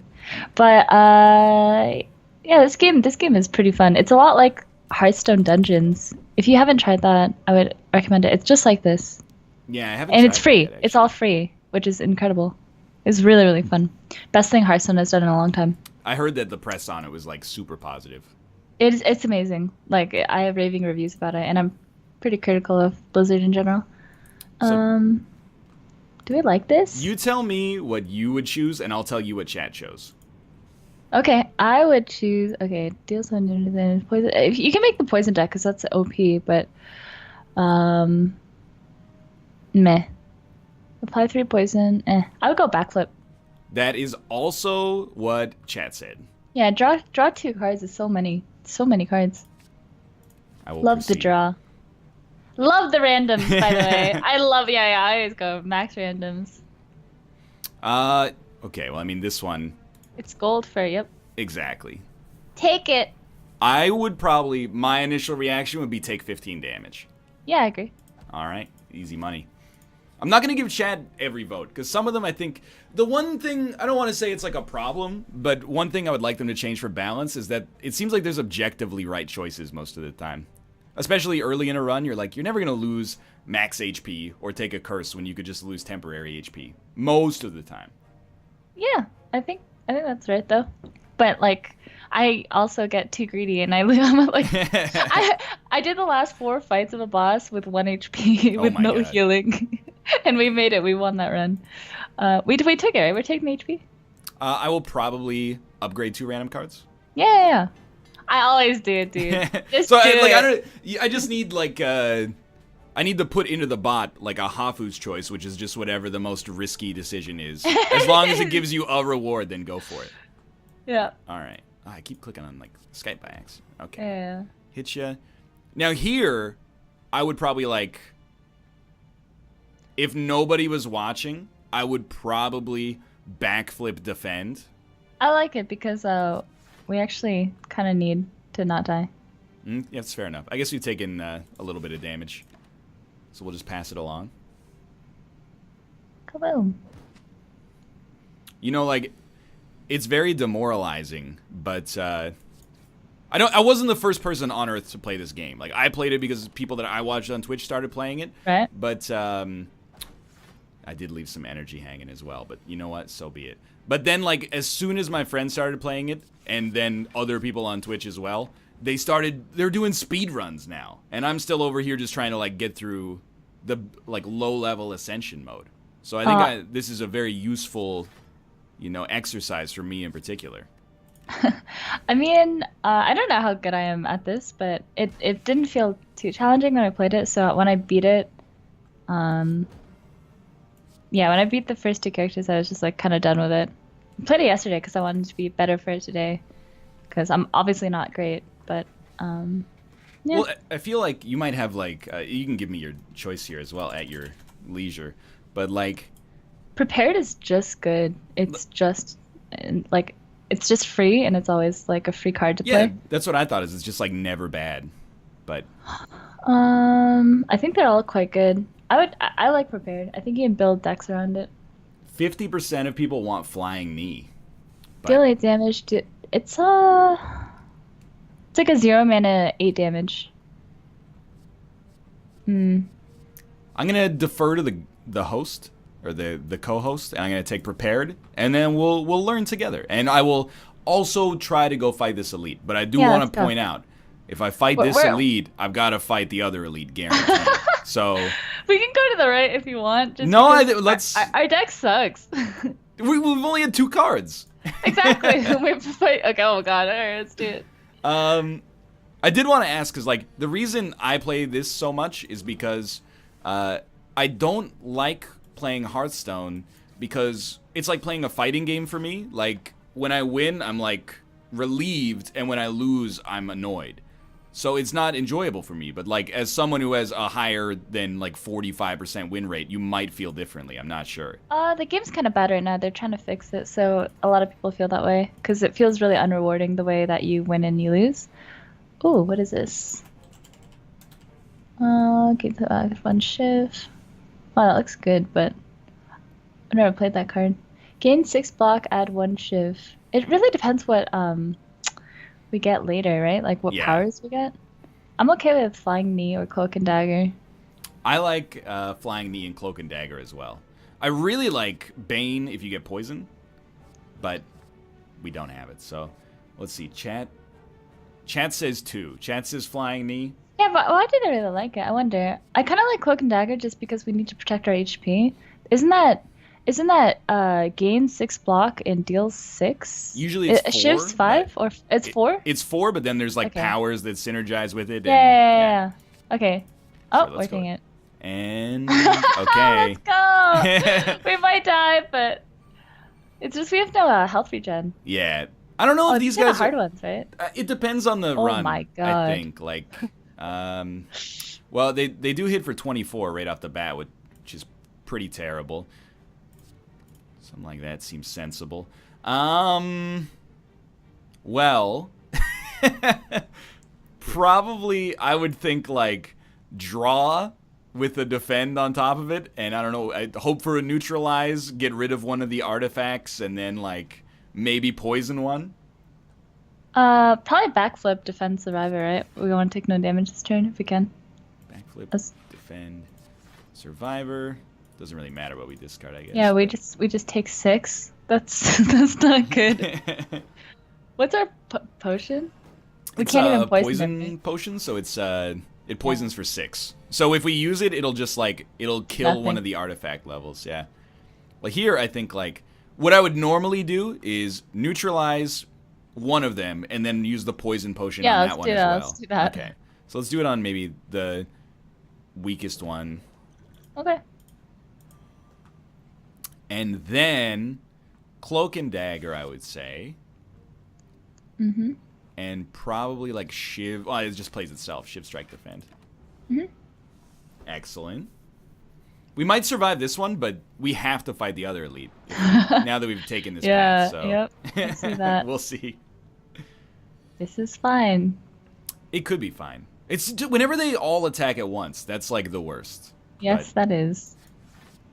But yeah, this game is pretty fun. It's a lot like Hearthstone Dungeons. If you haven't tried that, I would recommend it. It's just like this, Yeah, I haven't. and it's tried free. that yet, It's all free, which is incredible. It's really, really fun. Best thing Hearthstone has done in a long time. I heard that the press on it was like super positive. It's amazing. Like, I have raving reviews about it, and I'm pretty critical of Blizzard in general. So- Do we like this? You tell me what you would choose, and I'll tell you what chat chose. Okay, I would choose. Okay, deal some damage, poison. If you can make the poison deck, because that's OP, but um, meh. Apply 3 poison. I would go backflip. That is also what chat said. Yeah, draw 2 cards is so many cards. I will Love the proceed. draw. Love the randoms, by the way. I always go max randoms. Okay, well, I mean, this one, It's gold for, yep. exactly. Take it. I would probably, my initial reaction would be take 15 damage. Yeah, I agree. All right, easy money. I'm not going to give Chad every vote, because some of them, I think, the one thing, I don't want to say it's like a problem, but one thing I would like them to change for balance is that it seems like there's objectively right choices most of the time. Especially early in a run, you're like, you're never going to lose max HP or take a curse when you could just lose temporary HP. Most of the time. Yeah, I think that's right though. But like, I also get too greedy and I lose. I'm like, I did the last 4 fights of a boss with 1 HP Oh with my no God. healing, and we made it. We won that run. We took it, right? We're taking the HP. I will probably upgrade 2 random cards. Yeah. I always do it, dude. Just So do I it. I just need like I need to put into the bot like a Hafu's choice, which is just whatever the most risky decision is. As long as it gives you a reward, then go for it. Yeah. All right. Oh, I keep clicking on like Skype by accident. Okay. Yeah. Hit ya. Now here, I would probably like, if nobody was watching, I would probably backflip defend. I like it because we actually kind of need to not die. Yeah, that's fair enough. I guess we've taken a little bit of damage, so we'll just pass it along. Kaboom. You know, like, it's very demoralizing, but I wasn't the first person on Earth to play this game. Like, I played it because people that I watched on Twitch started playing it. Right. But I did leave some energy hanging as well. But you know what? So be it. But then, like, as soon as my friends started playing it, and then other people on Twitch as well, they're doing speed runs now. And I'm still over here just trying to, like, get through the, like, low-level Ascension mode. So I think this is a very useful, you know, exercise for me in particular. I mean, I don't know how good I am at this, but it didn't feel too challenging when I played it. So when I beat it, yeah, when I beat the first 2 characters, I was just like kind of done with it. I played it yesterday because I wanted to be better for it today, because I'm obviously not great, but yeah. Well, I feel like you might have like you can give me your choice here as well at your leisure, but like Prepared is just good. It's just like it's just free, and it's always like a free card to yeah, play. that's what I thought. Is it's just like never bad, but I think they're all quite good. I like Prepared. I think you can build decks around it. 50% of people want Flying Knee. Deal 8 damage. It's like a 0 mana 8 damage. I'm gonna defer to the host or the co-host, and I'm gonna take Prepared, and then we'll learn together. And I will also try to go fight this elite. But I do want to point out, if I fight this elite, I've got to fight the other elite, guaranteed. So we can go to the right if you want. Just no, because our deck sucks. we've only had 2 cards. Exactly. Okay. Oh god. All right, let's do it. I did want to ask, because like the reason I play this so much is because I don't like playing Hearthstone, because it's like playing a fighting game for me. Like when I win, I'm like relieved, and when I lose, I'm annoyed. So it's not enjoyable for me. But like as someone who has a higher than like 45% win rate, you might feel differently. I'm not sure. The game's kind of bad right now. They're trying to fix it, so a lot of people feel that way because it feels really unrewarding the way that you win and you lose. Ooh, what is this? Give the 1 shift. Wow, that looks good, but I've never played that card. Gain 6 block, add 1 shiv. It really depends what we get later, right? Like what powers we get. I'm okay with Flying Knee or Cloak and Dagger. I like Flying Knee and Cloak and Dagger as well. I really like Bane if you get poison, but we don't have it. So let's see. Chat says 2. Chat says Flying Knee. Yeah, but why do they really like it? I wonder. I kind of like Cloak and Dagger just because we need to protect our HP. Isn't that Isn't that gains 6 block and deals 6? Usually it's 4. Shifts 5 or it's 4? It's 4, but then there's like Okay. powers that synergize with it. And, Yeah. Okay. Oh, let's we're go. doing it. And okay. Let's go. We might die, but it's just we have no health regen. Yeah. I don't know if these they're the guys hard ones, right? It depends on the Oh run. my I God. think like well, they do hit for 24 right off the bat, which is pretty terrible. Something like that seems sensible. Well, probably I would think like draw with a defend on top of it, and I don't know, I'd hope for a neutralize, get rid of one of the artifacts, and then like maybe poison one. Probably backflip, defend, survivor, right? We want to take no damage this turn if we can. Backflip, That's- defend, survivor. Doesn't really matter what we discard, I guess. Yeah, we just take 6. That's that's not good. What's our potion? We It's can't even a poison them, right? potion, so it's it poisons for 6. So if we use it, it'll just like it'll kill one Nothing. of the artifact levels. Yeah. Like here, I think like what I would normally do is neutralize one of them and then use the poison potion Yeah, on that let's one do as that, well. let's do that. Okay. So let's do it on maybe the weakest one. Okay. And then cloak and dagger, I would say. Mhm. And probably like shiv. Well, it just plays itself. Shiv, strike, defend. Mhm. Excellent. We might survive this one, but we have to fight the other elite now that we've taken this Yeah. path. So Yep. I see that. we'll see. This is fine. It could be fine. It's whenever they all attack at once. That's like the worst. Yes, that is.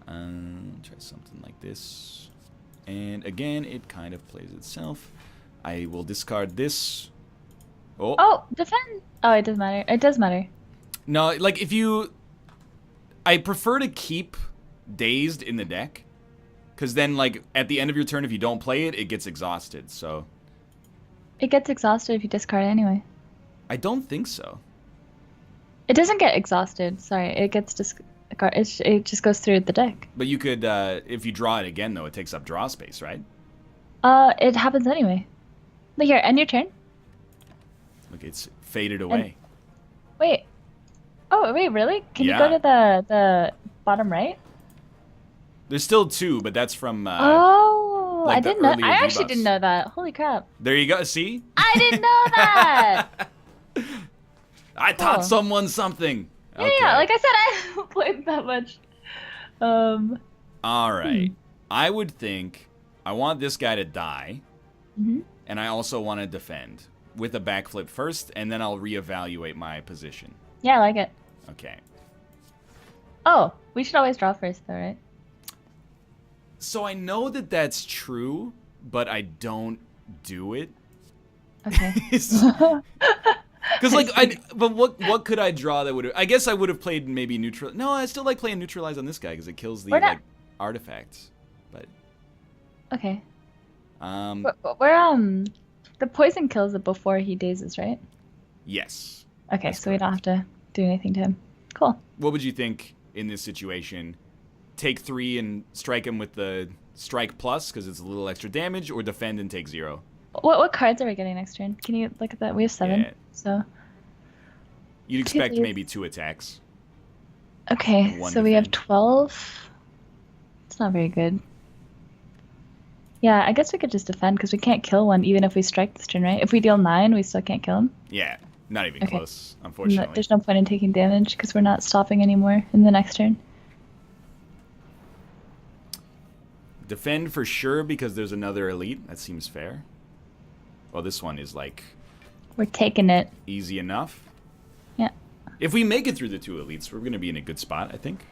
Try something like this. And again, it kind of plays itself. I will discard this. Oh. Oh, defend. Oh, it doesn't matter. It does matter. No, like if you... I prefer to keep Dazed in the deck. Because then, like, at the end of your turn, if you don't play it, it gets exhausted, so... It gets exhausted if you discard it anyway. I don't think so. It doesn't get exhausted. Sorry, it gets discarded. It just goes through the deck. But you could, if you draw it again, though, it takes up draw space, right? It happens anyway. But here, end your turn. Look, it's faded away. Wait. Oh, wait, really? Can you Yeah. go to the bottom right? There's still 2, but that's from... Oh, like I the didn't know. earlier I actually debuffs. didn't know that. Holy crap! There you go, see? I didn't know that. I taught Cool. someone something. Okay. Yeah, like I said, I haven't played that much. All right. I would think I want this guy to die, Mhm. and I also want to defend with a backflip first, and then I'll reevaluate my position. Yeah, I like it. Okay. Oh, we should always draw first, though, right? So I know that that's true, but I don't do it. Okay. Because but what could I draw that would? I guess I would have played maybe neutral. No, I still like playing neutralize on this guy because it kills the We're not- like artifacts. But Okay. um, We're the poison kills it before he dazes, right? yes. Okay, That's so we don't have to do anything to him. Cool. What would you think in this situation? Take 3 and strike him with the strike plus because it's a little extra damage, or defend and take 0. What cards are we getting next turn? Can you look at that? We have 7. Yeah. So You'd expect Please. maybe 2 attacks. okay, One so we have defend. 12. It's not very good. Yeah, I guess we could just defend because we can't kill one even if we strike this turn, right? If we deal 9, we still can't kill him. Yeah, not even Okay. close, No, unfortunately. there's no point in taking damage because we're not stopping anymore in the next turn. Defend for sure because there's another elite. That seems fair. Well, this one is like We're taking it. easy enough. Yeah. If we make it through the 2 elites, we're going to be in a good spot, I think.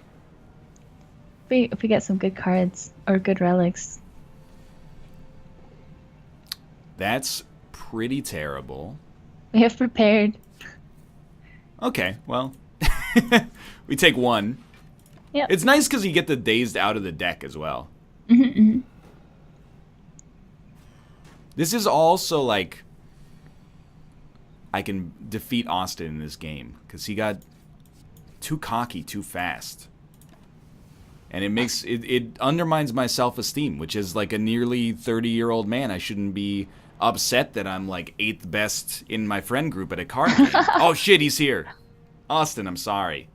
If we get some good cards or good relics. That's pretty terrible. We have prepared. Okay, well, we take 1. Yep. It's nice because you get the dazed out of the deck as well. Mm-hmm. This is also like I can defeat Austin in this game because he got too cocky too fast. And it undermines my self-esteem, which is like a nearly 30-year-old man. I shouldn't be upset that I'm like 8th best in my friend group at a card game. Oh shit, he's here. Austin, I'm sorry.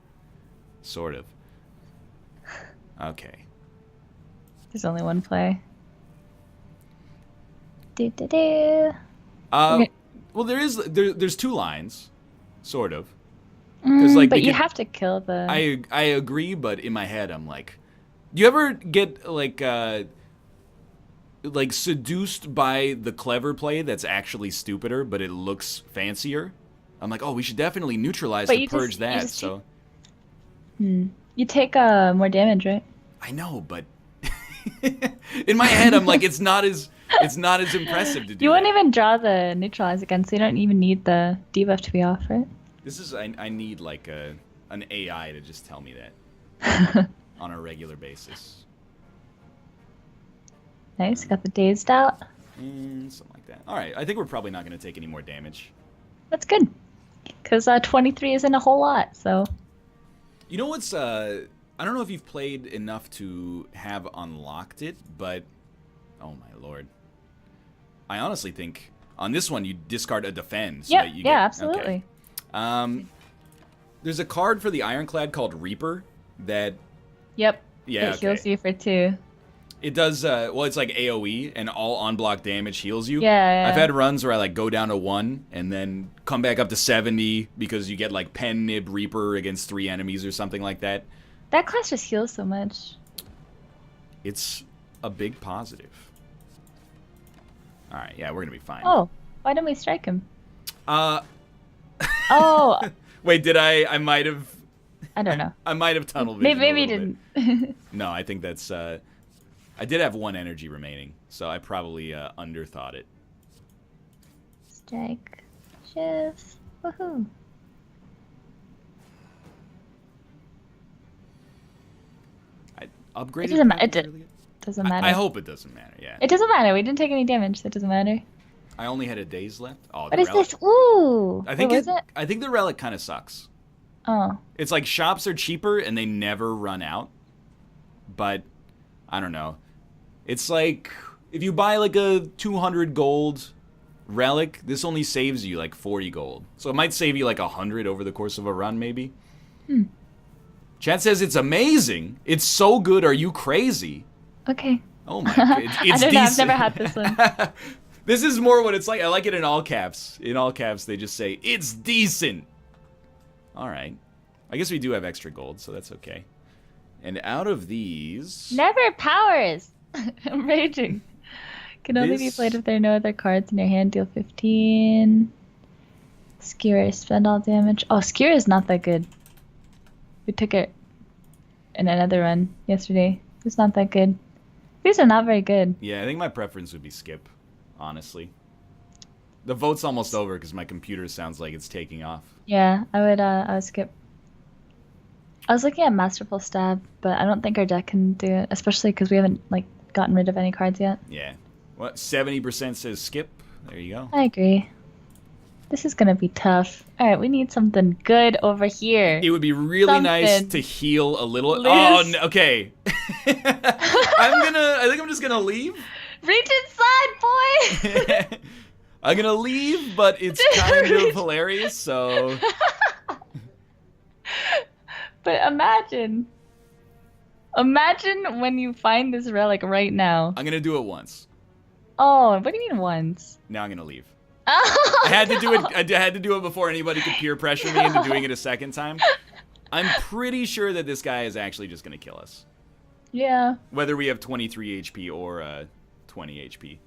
Sort of. Okay. There's only one play. Do. Well, there's 2 lines, sort of. 'Cause, like, but you have to kill the... I agree, but in my head I'm like, do you ever get like seduced by the clever play that's actually stupider, but it looks fancier? I'm like, oh, we should definitely neutralize to purge that. So you take more damage, right? I know, but in my head I'm like, it's not as impressive to do. You that. wouldn't even draw the neutralize again, so you don't even need the debuff to be off, right? This is I need like an AI to just tell me that on a regular basis. Nice, got the dazed out. And something like that. All right, I think we're probably not going to take any more damage. That's good, because 23 isn't a whole lot. So. You know what's I don't know if you've played enough to have unlocked it, but oh my lord, I honestly think on this one you discard a defend. So that you get, absolutely. Okay. There's a card for the Ironclad called Reaper that. Yep. Yeah. It heals you for 2. It does. Well, it's like AOE, and all on-block damage heals you. Yeah. I've had runs where I like go down to 1 and then come back up to 70 because you get like Pen Nib Reaper against 3 enemies or something like that. That class just heals so much. It's a big positive. All right, yeah, we're gonna be fine. Oh, why didn't we strike him? Oh. Wait, did I? I might have. I don't know. I might have tunnel vision. Maybe you didn't. No, I think that's. I did have 1 energy remaining, so I probably underthought it. Strike. Shifts. Woohoo. I upgraded. It doesn't matter. I hope it doesn't matter. Yeah. It doesn't matter. We didn't take any damage, so it doesn't matter. I only had a days left. Oh, What is this? Ooh. I think what was it? I think the relic kind of sucks. Oh. It's like shops are cheaper and they never run out. But I don't know. It's like if you buy like a 200 gold relic, this only saves you like 40 gold. So it might save you like 100 over the course of a run, maybe. Chat says it's amazing. It's so good. Are you crazy? Okay. Oh my god. It's I don't know. I've decent. never had this one. This is more what it's like. I like it in all caps. In all caps, they just say, it's decent. All right. I guess we do have extra gold, so that's okay. And out of these... Never powers! I'm raging. Can only be played if there are no other cards in your hand. Deal 15. Skewer, spend all damage. Oh, Skewer is not that good. We took it in another run yesterday. It's not that good. These are not very good. Yeah, I think my preference would be skip, honestly. The vote's almost over because my computer sounds like it's taking off. Yeah, I would skip. I was looking at Masterful Stab, but I don't think our deck can do it, especially because we haven't like gotten rid of any cards yet. Yeah. What, 70% says skip? There you go. I agree. This is gonna be tough. All right, we need something good over here. It would be really nice to heal a little. Liz. Oh, no, okay. I think I'm just gonna leave. Reach inside, boy. I'm gonna leave, but it's kind of hilarious, so. But imagine when you find this relic right now. I'm gonna do it once. Oh, what do you mean once? Now I'm gonna leave. Oh, I had to do it. I had to do it before anybody could peer pressure me into doing it a second time. I'm pretty sure that this guy is actually just gonna kill us. Yeah. Whether we have 23 HP or 20 HP.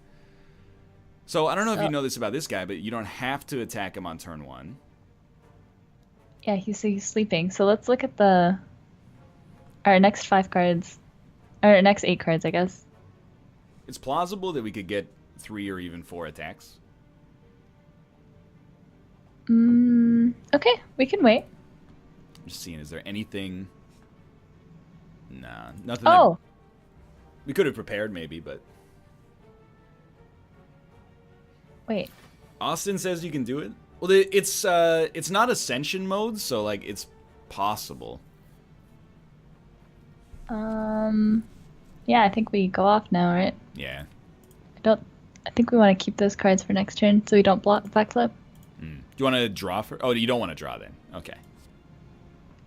So I don't know if you know this about this guy, but you don't have to attack him on turn 1. Yeah, he's sleeping. So let's look at our next 5 cards. Our next 8 cards, I guess. It's plausible that we could get 3 or even 4 attacks. Okay, we can wait. I'm just seeing, is there anything? Nah, nothing. Oh. We could have prepared maybe, but. Wait. Austin says you can do it. Well, it's not Ascension mode, so like it's possible. Yeah, I think we go off now, right? Yeah. I think we want to keep those cards for next turn so we don't block backflip. Do you want to draw for? Oh, you don't want to draw then. Okay.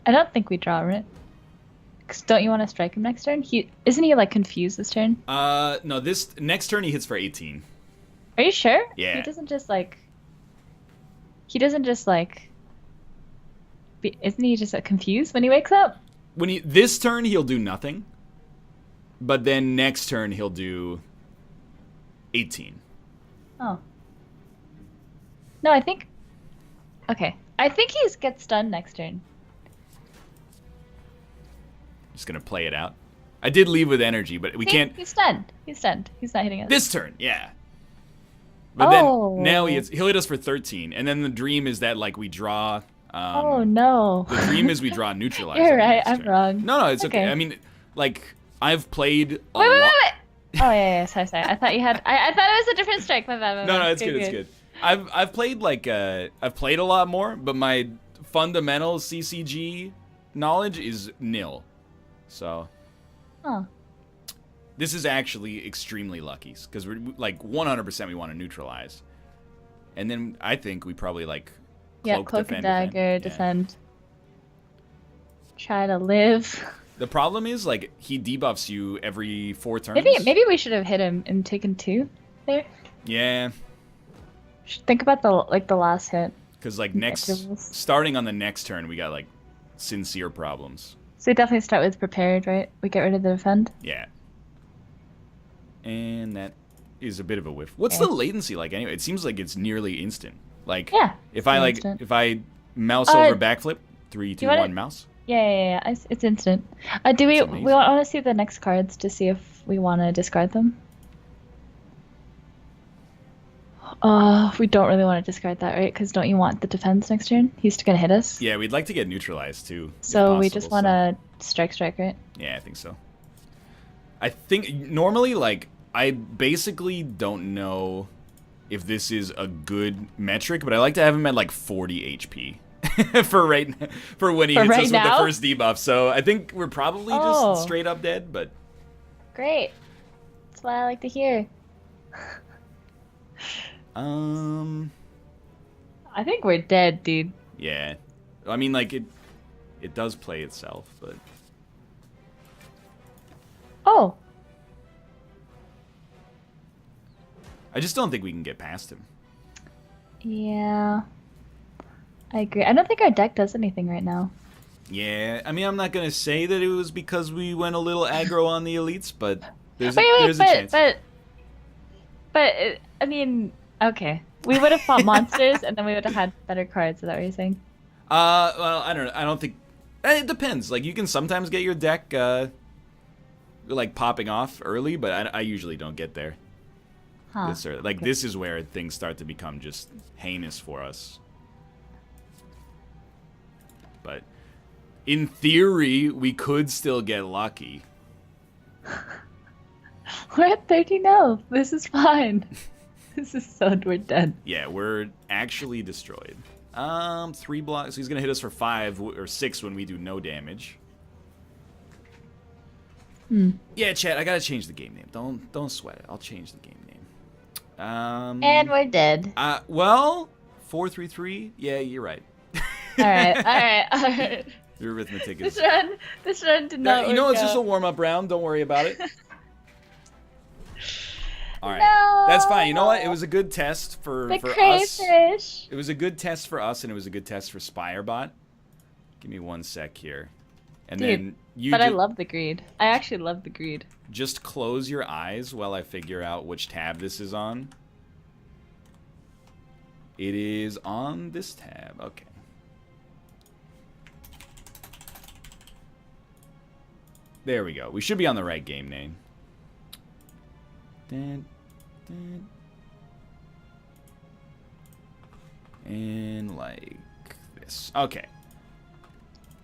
I don't think we draw, right? 'Cause don't you want to strike him next turn? Isn't he like confused this turn? No. This next turn he hits for 18. Are you sure? Yeah. He doesn't just like. Isn't he just confused when he wakes up? This turn he'll do nothing. But then next turn he'll do 18. Oh. No, I think. Okay, I think he gets stunned next turn. Just gonna play it out. I did leave with energy, but we can't. He's stunned. He's stunned. He's not hitting us. This turn, yeah. But then now he'll hit us for 13, and then the dream is that like we draw. Oh no. The dream is we draw neutralize. You're right. I'm wrong. No, it's okay. I mean, like I've played a Wait. lot. Oh yeah. Sorry. I thought you had. I thought it was a different strike. My bad. No, it's good. It's good. I've played I've played a lot more, but my fundamental CCG knowledge is nil. So. Oh. This is actually extremely lucky because we're like 100% we want to neutralize, and then I think we probably like cloak and dagger, defend. Try to live. The problem is like he debuffs you every 4 turns. Maybe we should have hit him and taken 2 there. Yeah. Think about the last hit. Because like starting on the next turn we got like sincere problems. So we definitely start with prepared, right? We get rid of the defend. Yeah. And that is a bit of a whiff. What's the latency like anyway? It seems like it's nearly instant. Like if I mouse over backflip, 3, 2, 1 mouse. Yeah. It's instant. Do we want to see the next cards to see if we want to discard them? We don't really want to discard that, right? Because don't you want the defense next turn? He's gonna hit us. Yeah, we'd like to get neutralized too. So we just want to strike, right? Yeah, I think so. I think normally, like, I basically don't know if this is a good metric, but I like to have him at like 40 HP for when he hits us with the first debuff. So I think we're probably just straight up dead, but great. That's what I like to hear. I think we're dead, dude. Yeah. I mean, like, it does play itself, but... Oh. I just don't think we can get past him. Yeah. I agree. I don't think our deck does anything right now. Yeah, I mean, I'm not going to say that it was because we went a little aggro on the elites, but there's a chance. But, I mean, okay. We would have fought monsters, and then we would have had better cards. Is that what you're saying? Well, I don't know. I don't think... It depends. Like, you can sometimes get your deck, like, popping off early, but I usually don't get there. Huh. This is where things start to become just heinous for us. But in theory, we could still get lucky. We're at 13 health. This is fine. This is we're dead. Yeah, we're actually destroyed. 3 blocks. So he's gonna hit us for 5 or 6 when we do no damage. Yeah, chat. I gotta change the game name. Don't sweat it. I'll change the game name. And we're dead. Well, 4-3-3. Yeah, you're right. All right. Your arithmetic is... This run did not work it's just a warm-up round. Don't worry about it. All right. No. That's fine. You know what? It was a good test for us. It was a good test for us, and it was a good test for Spirebot. Give me 1 sec here. And then you I love the greed. I actually love the greed. Just close your eyes while I figure out which tab this is on. It is on this tab. Okay. There we go. We should be on the right game name. And like this. Okay.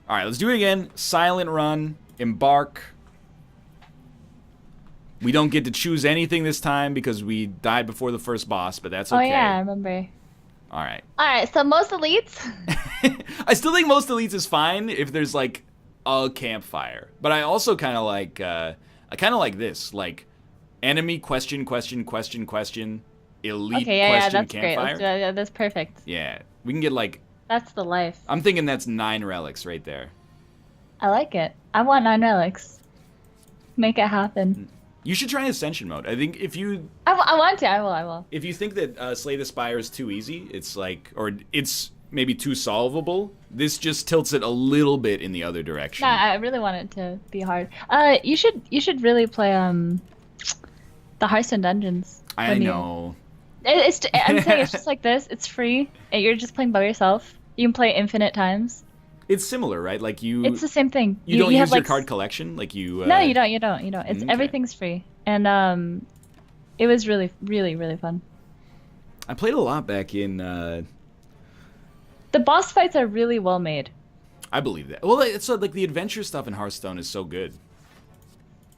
All right, let's do it again. Silent run. Embark. We don't get to choose anything this time because we died before the first boss, but that's okay. Oh yeah, I remember. All right. All right, so most elites. I still think most elites is fine if there's like a campfire. But I also kind of like this, like enemy question, elite Okay, yeah, question that's great. campfire. Yeah, that's perfect. Yeah, we can get like, That's the life. I'm thinking that's 9 relics right there. I like it. I want 9 relics. Make it happen. You should try Ascension mode. I think if you I want to. I will. if you think that Slay the Spire is too easy, it's like, or it's maybe too solvable, this just tilts it a little bit in the other direction. Yeah, I really want it to be hard. You should really play the Hearthstone dungeons. I know. I'm saying it's just like this. It's free. And you're just playing by yourself. You can play infinite times. It's similar, right? Like you. It's the same thing. You don't use have your like card collection, like you. No, you don't. It's okay. everything's free, and it was really, really, really fun. I played a lot back in. The boss fights are really well made. I believe that. Well, it's like the adventure stuff in Hearthstone is so good.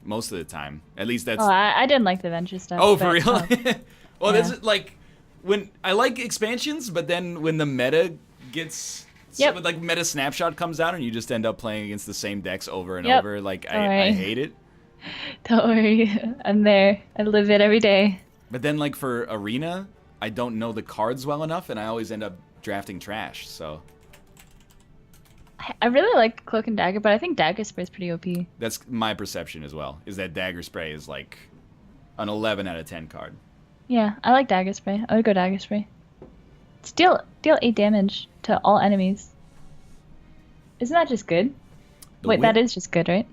Most of the time, at least that's. Oh, I didn't like the adventure stuff. Oh, for but, real? Well, yeah. that's like when I like expansions, but then when the meta gets. Yep. So, like meta snapshot comes out and you just end up playing against the same decks over and Yep. over. Like I Alright. hate it. Don't worry, I'm there. I live it every day. But then like for arena, I don't know the cards well enough, and I always end up drafting trash. So I really like Cloak and Dagger, but I think Dagger Spray is pretty OP. that's my perception as well. Is that Dagger Spray is like an 11 out of 10 card. Yeah, I like Dagger Spray. I would go Dagger Spray. Deal 8 damage to all enemies. Isn't that just good? Wait, that is just good, right?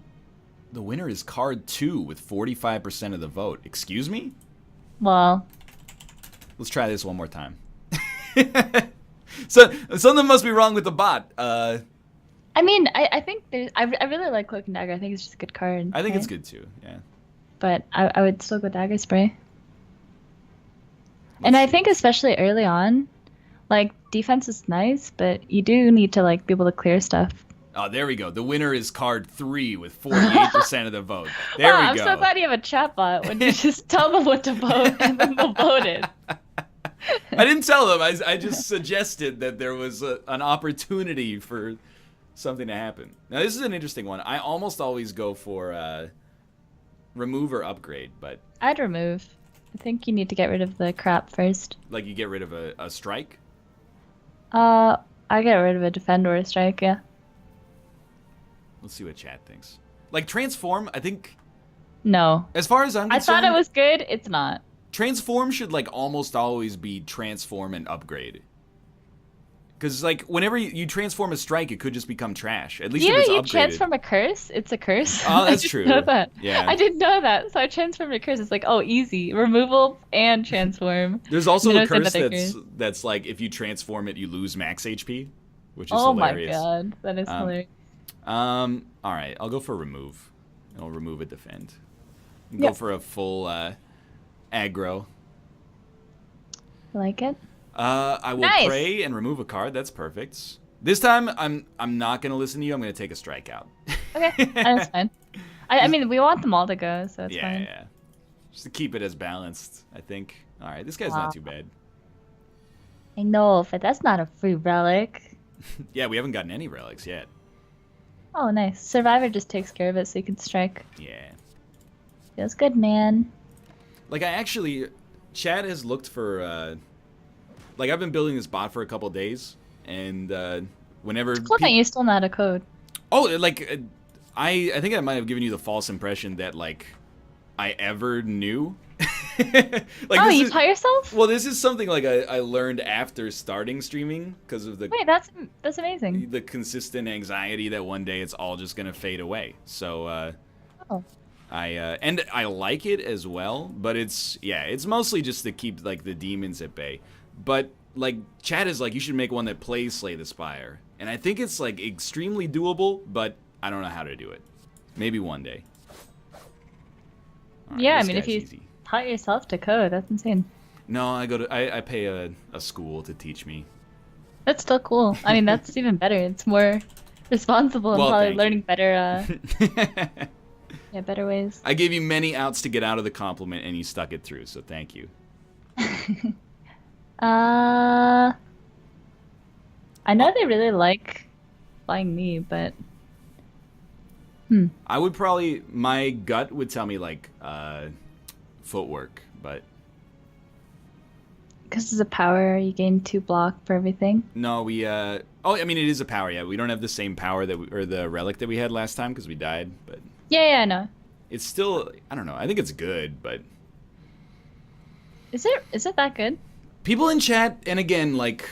The winner is card 2 with 45% of the vote. Excuse me? Well, Let's try this one more time. So something must be wrong with the bot. I mean, I think there's. I really like Cloak and Dagger. I think it's just a good card. I think right? it's good too. Yeah. But I would still go Dagger Spray. And I think especially early on, like defense is nice, but you do need to like be able to clear stuff. Oh, there we go. The winner is card 3 with 48% of the vote. There Wow, we I'm go. so glad you have a chatbot when you just tell them what to vote and then they'll vote it. I didn't tell them. I just suggested that there was an opportunity for something to happen. Now, this is an interesting one. I almost always go for remove or upgrade, but I'd remove. I think you need to get rid of the crap first. like you get rid of a strike. I get rid of a defend or a strike, yeah. Let's see what chat thinks. Like transform, I think No. as far as I'm I concerned, thought it was good, it's not. transform should like almost always be transform and upgrade. Because like whenever you transform a strike, it could just become trash. At least You if know, it's you upgraded. transform a curse, it's a curse. Oh, that's I true. didn't know that. Yeah. I didn't know that, so I transformed a curse. It's like, oh, easy. Removal and transform. There's also And a then curse another that's like if you transform it, you lose max HP, which is Oh hilarious. my god, that is hilarious. All right, I'll go for remove. I'll remove a defend. Go Yep. for a full aggro. Like it? I will Nice. pray and remove a card. That's perfect. This time, I'm not gonna listen to you. I'm gonna take a strikeout. Okay, that's fine. I mean, we want them all to go, so it's yeah, fine. yeah. Just to keep it as balanced, I think. All right, this guy's Wow. not too bad. I know, but that's not a free relic. Yeah, we haven't gotten any relics yet. Oh, nice. Survivor just takes care of it, so you can strike. Yeah. Feels good, man. Like I actually, Chad has looked for. Like I've been building this bot for a couple days, and whenever. Cool that you still know how to code. Oh, like I think I might have given you the false impression that like I ever knew. Like, Oh, this you is- taught yourself? Well, this is something like I learned after starting streaming because of the Wait, that's amazing. the consistent anxiety that one day it's all just gonna fade away. So Oh. and I like it as well, but it's mostly just to keep like the demons at bay. But like Chad is like, you should make one that plays Slay the Spire, and I think it's like extremely doable, but I don't know how to do it. Maybe one day. All right, Yeah, I this mean, if guy's you easy. taught yourself to code, that's insane. No, I pay a school to teach me. That's still cool. I mean, that's even better. It's more responsible and Well, probably thank learning better, better ways. I gave you many outs to get out of the compliment, and you stuck it through, so thank you. I know they really like flying me, but I would probably, my gut would tell me like footwork, but Because it's a power, you gain 2 block for everything. no, we oh, I mean it is a power. Yeah, we don't have the same power that or the relic that we had last time because we died, but Yeah, I know. it's still, I don't know. I think it's good, but Is it that good? people in chat, and again, like,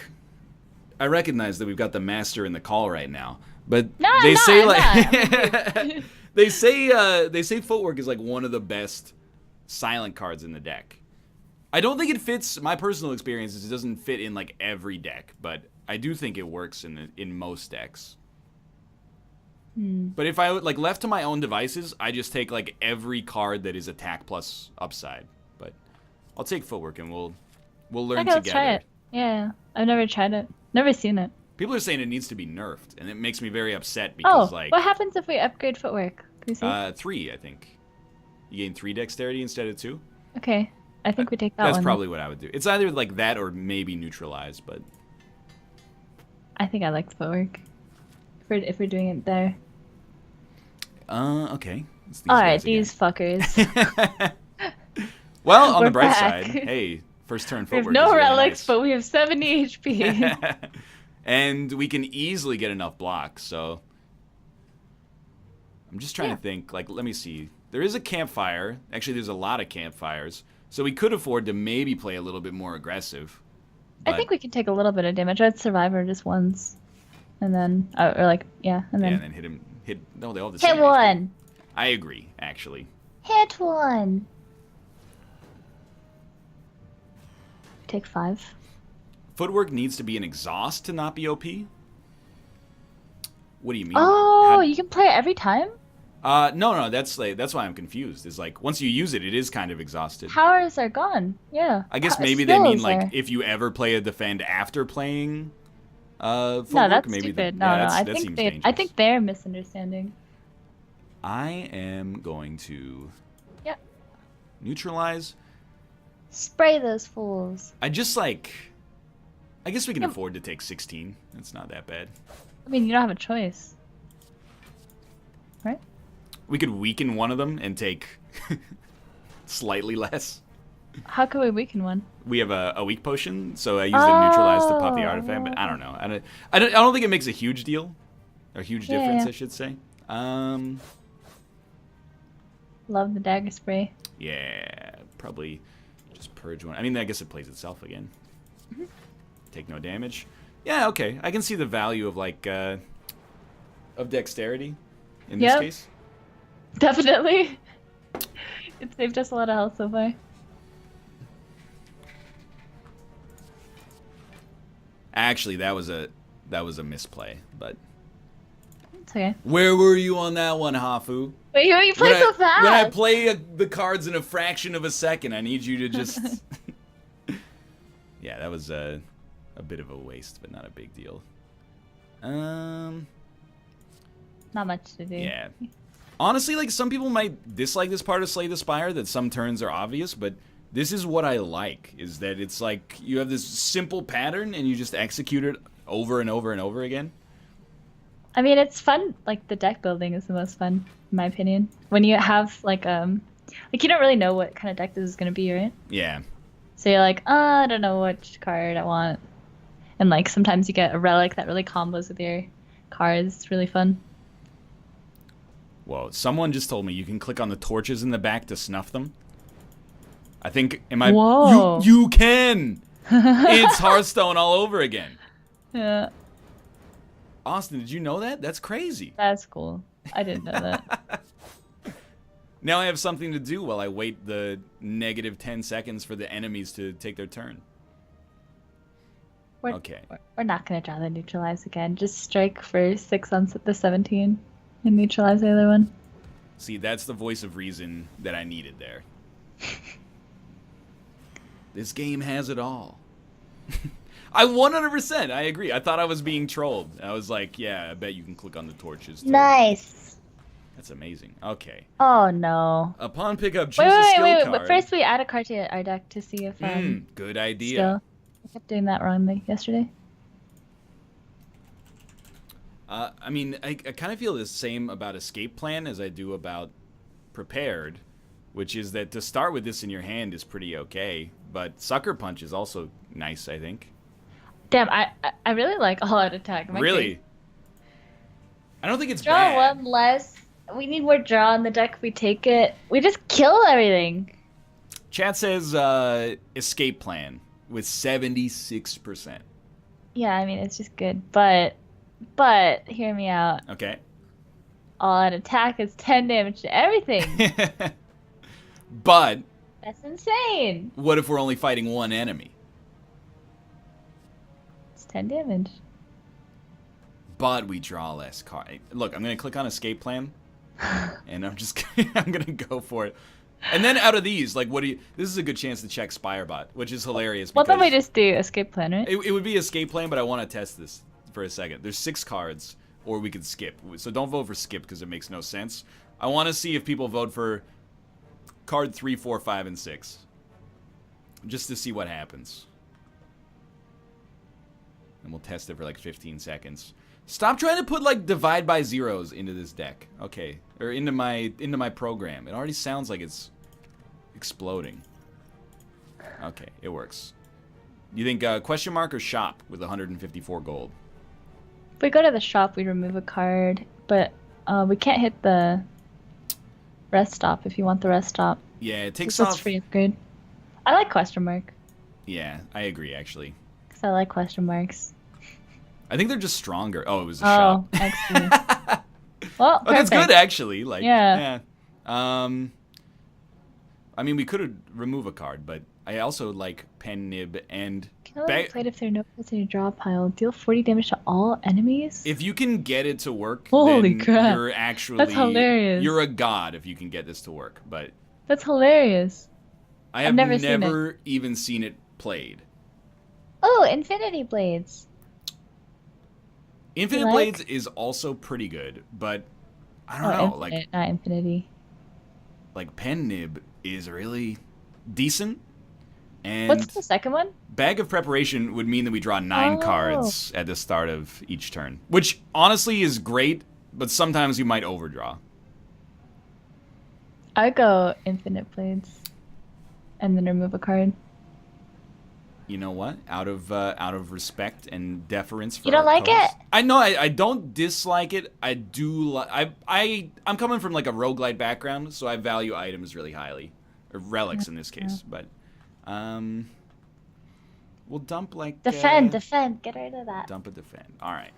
I recognize that we've got the master in the call right now, but No, I'm they not, say I'm like they say footwork is like one of the best silent cards in the deck. I don't think it fits, my personal experience is it doesn't fit in like every deck, but I do think it works in most decks. But if I would like left to my own devices, I just take like every card that is attack plus upside. But I'll take footwork and we'll learn Okay, let's together. try it. Yeah, I've never tried it. Never seen it. People are saying it needs to be nerfed, and it makes me very upset because Oh, like what happens if we upgrade footwork? Can we see? 3, I think. You gain 3 dexterity instead of 2. Okay, I think we take that That's one. probably what I would do. It's either like that or maybe neutralize, but I think I like footwork. If we're doing it there. okay. It's these All right, guys again. these fuckers. Well, on We're the bright back. side, hey, first turn We have footwork. no is really relics, nice. but we have 70 HP. And we can easily get enough blocks, so I'm just trying Yeah. to think, like, let me see. There is a campfire. Actually, there's a lot of campfires. So we could afford to maybe play a little bit more aggressive. I but- think we can take a little bit of damage. I'd survivor just once. And then, or like, yeah, and Yeah, then. and then no, they all have the same Hit HP. one! I agree, actually. Hit one! Take 5. Footwork needs to be an exhaust to not be OP? What do you mean? Oh, How- you can play it every time? no, that's why I'm confused. Is like once you use it, it is kind of exhausted. Powers are gone. Yeah. I guess Pa- maybe they mean skills like are- if you ever play a defend after playing footwork, No, that's maybe stupid. yeah, No, that I seems think dangerous. they're misunderstanding. I am going to Yep. neutralize. Spray those fools. I just like. I guess we can Yep. afford to take 16. It's not that bad. I mean, you don't have a choice. Right? We could weaken one of them and take slightly less. How could we weaken one? We have a weak potion, so I use it to neutralize the puppy artifact. But I don't know. I don't think it makes a huge deal, or huge difference, Yeah. I should say. Love the dagger spray. Yeah, probably just purge one. I mean, I guess it plays itself again. Mm-hmm. Take no damage. Yeah, okay. I can see the value of like of dexterity in this Yep. case. Definitely. It saved us a lot of health so far. Actually, that was a misplay. But It's okay. where were you on that one, Hafu? Wait, you play so fast! When I play the cards in a fraction of a second, I need you to just. Yeah, that was a bit of a waste, but not a big deal. Not much to do. Yeah. Honestly, like, some people might dislike this part of Slay the Spire, that some turns are obvious, but this is what I like, is that it's like you have this simple pattern and you just execute it over and over and over again. I mean, it's fun. Like, the deck building is the most fun, in my opinion. When you have, like, you don't really know what kind of deck this is going to be, right? Yeah. So you're like, I don't know which card I want. And, like, sometimes you get a relic that really combos with your cards. It's really fun. Whoa, someone just told me you can click on the torches in the back to snuff them. I think, Whoa. You can! It's Hearthstone all over again. Yeah, Austin, did you know that? That's crazy. that's cool. I didn't know that. Now I have something to do while I wait the negative 10 seconds for the enemies to take their turn. We're, Okay. We're not going to draw the neutralize again. Just strike for 6 on the 17 and neutralize the other one. See, that's the voice of reason that I needed there. This game has it all. I 100%, I agree. I thought I was being trolled. I was like, yeah, I bet you can click on the torches too. Nice. That's amazing. Okay. Oh, no. Upon pickup, choose Wait, a wait, skill wait, card. wait. First, we add a card to our deck to see if Good idea. still. I kept doing that wrong yesterday. I mean, I kind of feel the same about escape plan as I do about prepared, which is that to start with this in your hand is pretty okay, but sucker punch is also nice, I think. Damn, I really like all out attack. Am I Really? crazy? I don't think it's Draw bad. one less. We need more draw in the deck. We take it. We just kill everything. Chat says escape plan with 76%. Yeah, I mean it's just good, but hear me out. Okay. All out attack is 10 damage to everything. But That's insane. what if we're only fighting one enemy? It's 10 damage. But we draw less card. Look, I'm gonna click on escape plan, and I'm just I'm gonna go for it. And then out of these, like, what do you? This is a good chance to check Spirebot, which is hilarious. Well, then we because just do escape plan, right? it would be escape plan, but I want to test this for a second. There's 6 cards, or we could skip. So don't vote for skip because it makes no sense. I want to see if people vote for card 3, 4, 5, and 6, just to see what happens. And we'll test it for like 15 seconds. Stop trying to put like divide by zeros into this deck. Okay, or into my program. It already sounds like it's exploding. Okay, it works. You think question mark or shop with 154 gold? If we go to the shop, we remove a card, but we can't hit the rest stop if you want the rest stop. Yeah, it takes That's off. free upgrade. I like question mark Yeah, I agree actually. because I like question marks. I think they're just stronger. Oh, it was a Oh, shop. excellent. Well, Oh, that's perfect. good actually. Like, Yeah. I mean, we could remove a card, but I also like pen nib and Can only be played if there are no cards in your draw pile. Deal 40 damage to all enemies. if you can get it to work, Holy then crap. you're actually That's hilarious. You're a god if you can get this to work. But That's hilarious. I have never seen never even seen it played. Oh, Infinity Blades. Infinite Like? Blades is also pretty good, but I don't know, Infinite, not Infinity. like pen nib is really decent. And What's the second one? Bag of Preparation would mean that we draw 9 Oh. cards at the start of each turn, which honestly is great, but sometimes you might overdraw. I would go Infinite Blades, and then remove a card. You know what? Out of respect and deference for You don't our like co-host. it? I know I don't dislike it. I do I'm coming from like a roguelite background, so I value items really highly. Or relics in this case, but we'll dump like Defend. Get rid of that. dump a defend. All right.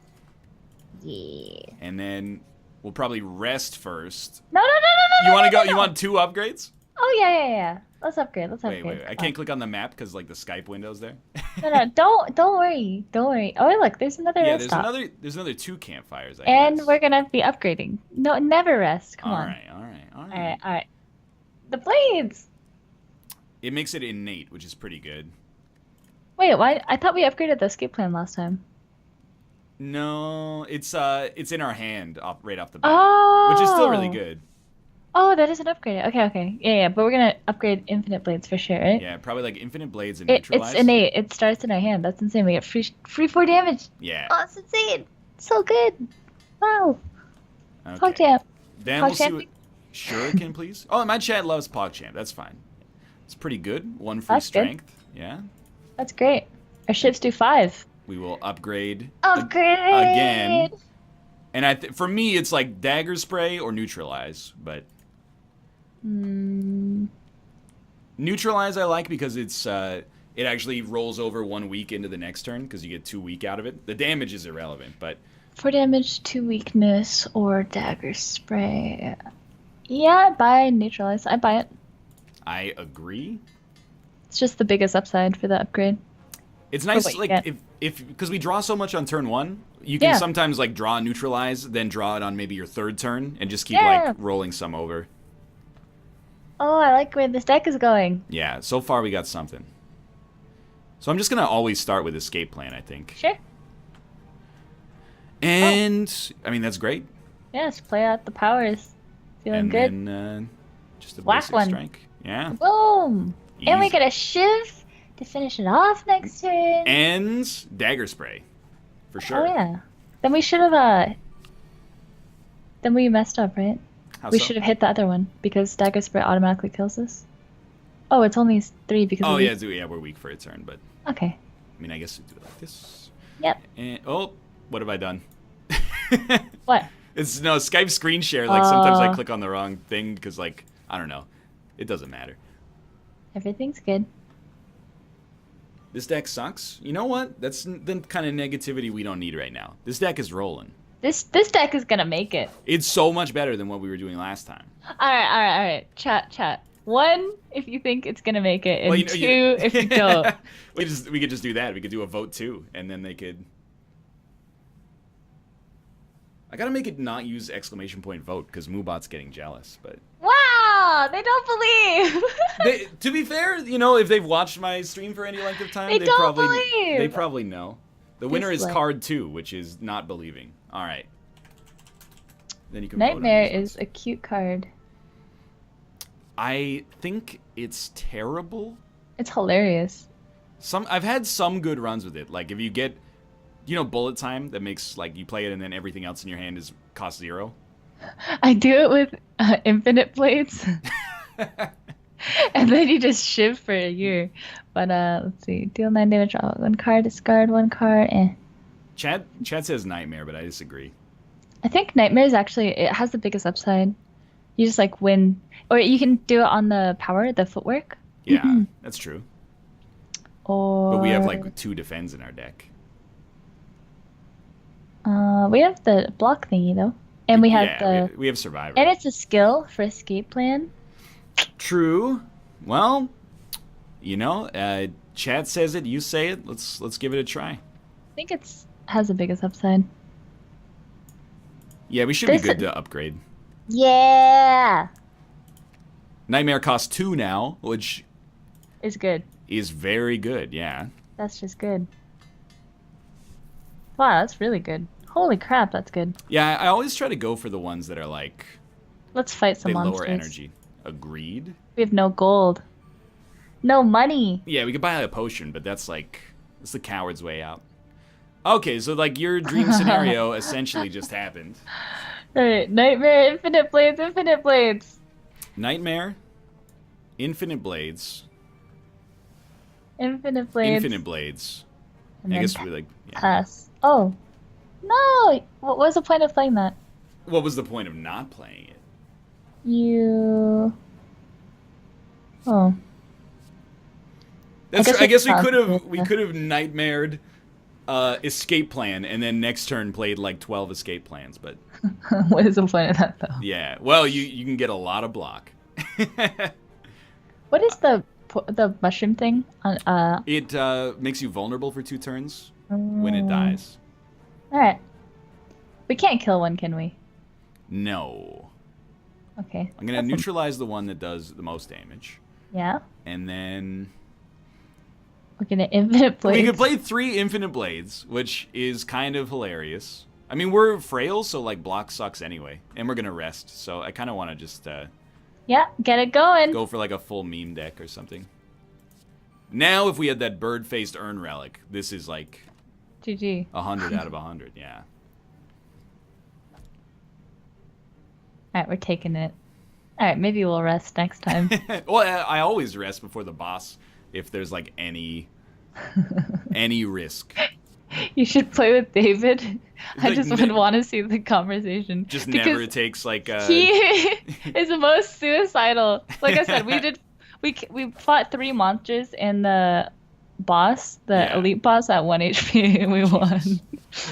Yeah. And then we'll probably rest first. No. You want to go? no. You want 2 upgrades? Oh yeah. Let's upgrade. Wait. I Come can't click on the map because like the Skype window's there. on. No. Don't worry. Oh, look. There's another Yeah, rest stop. there's another 2 campfires. I And guess. we're gonna be upgrading. No, never rest. Come on. All right. All right. The blades. It makes it innate, which is pretty good. Wait, why? I thought we upgraded the escape plan last time. No, it's in our hand right off the bat, Oh. which is still really good. Oh, that is an upgrade. Okay. Yeah. But we're gonna upgrade Infinite Blades for sure, right? Yeah, probably like Infinite Blades and It's Neutralize. innate. It starts in our hand. That's insane. We get free 4 damage. Yeah. Oh, it's insane. So good. Wow. Okay. PogChamp. Then we'll see PogChamp. what. Shuriken, please. Oh, my chat loves PogChamp. That's fine. It's pretty good. 1 free That's good. strength. Yeah. That's great. Our ships do 5. We will upgrade Upgrade again. And for me, it's like Dagger Spray or Neutralize, but Neutralize I like because it's it actually rolls over 1 week into the next turn because you get 2 week out of it. The damage is irrelevant, but 4 damage, 2 weakness, or dagger spray. Yeah, I buy neutralize. I buy it. I agree. It's just the biggest upside for the upgrade. It's nice, what you like get. if because we draw so much on turn 1, you can Yeah. sometimes like draw Neutralize, then draw it on maybe your 3rd turn, and just keep Yeah. like rolling some over. Oh, I like where this deck is going. Yeah, so far we got something. So I'm just gonna always start with Escape Plan, I think. Sure. And I mean that's great. Yes, play out the powers. Feeling And good. then just a Whack basic one. strike. Yeah. Boom. And we Easy. get a shiv to finish it off next turn. And Dagger Spray. For sure. Oh yeah. Then we should have Then we messed up, right? How We so? should have hit the other one because Dagger Spirit automatically kills us. Oh, it's only 3 because. Oh of yeah, we're weak for a turn, but Okay. I mean, I guess we do it like this. Yep. And oh, what have I done? What? It's no Skype screen share. Like sometimes I Oh. click on the wrong thing because like I don't know. It doesn't matter. Everything's good. This deck sucks. You know what? That's the kind of negativity we don't need right now. This deck is rolling. This deck is gonna make it. It's so much better than what we were doing last time. All right. Chat. 1, if you think it's gonna make it, and Well, 2, if you don't. we could just do that. We could do a vote too, and then they could. I gotta make it not use exclamation point vote because Moobot's getting jealous. But Wow, they don't believe. to be fair, you know, if they've watched my stream for any length of time, They don't probably believe. they probably know. The winner is Dislike. card 2, which is not believing. All right. Then you can vote on Nightmare these ones. is a cute card. I think it's terrible. It's hilarious. I've had some good runs with it. Like if you get, you know, bullet time that makes like you play it and then everything else in your hand is cost 0. I do it with infinite blades. And then you just shift for a year. But let's see. Deal 9 damage. Draw 1 card. Discard 1 card. Chad says Nightmare, but I disagree. I think Nightmare is actually, it has the biggest upside. You just like win. Or you can do it on the power, the footwork. Yeah, that's true. Or But we have like 2 defends in our deck. we have the block thingy though. And we have Yeah, we have Survivor. and it's a skill for escape plan. True. Well, you know, Chad says it, you say it. Let's give it a try. I think it's has the biggest upside. Yeah, we should be This- good to upgrade. Yeah. Nightmare costs 2 now, which It's good. is very good, yeah. That's just good. Wow, that's really good. Holy crap, that's good. Yeah, I always try to go for the ones that are like, Let's fight some they monsters. lower energy. Agreed. We have no gold. No money. Yeah, we could buy a potion, but that's like, it's the coward's way out. Okay, so like your dream scenario essentially just happened. Alright, Nightmare, Infinite Blades, Infinite Blades. Nightmare, Infinite Blades, Infinite Blades. Infinite Blades. And I then guess we like, yeah. pass. Oh. No! What was the point of playing that? What was the point of not playing it? You... Oh. That's guess true. I we guess we could could have possibly, nightmared escape plan and then next turn played like 12 escape plans, but What is the point of that, though? yeah. Well, you can get a lot of block. What is the mushroom thing? It makes you vulnerable for 2 turns when it dies. Alright. We can't kill one, can we? No. Okay. I'm gonna neutralize the one that does the most damage, Yeah. and then We're gonna Infinite Blades. we could play 3 Infinite Blades, which is kind of hilarious. I mean, we're frail, so like block sucks anyway, and we're gonna rest. So I kind of want to just Yeah, get it going. go for like a full meme deck or something. Now, if we had that bird-faced urn relic, this is like GG. 100 out of 100. Yeah. Alright, we're taking it. Alright, maybe we'll rest next time. Well, I always rest before the boss if there's like any risk. You should play with David. I Like, just would want to see the conversation. Just Because never takes like he is the most suicidal. Like I said, we fought 3 monsters and the boss, the Yeah. elite boss at 1 HP, and we won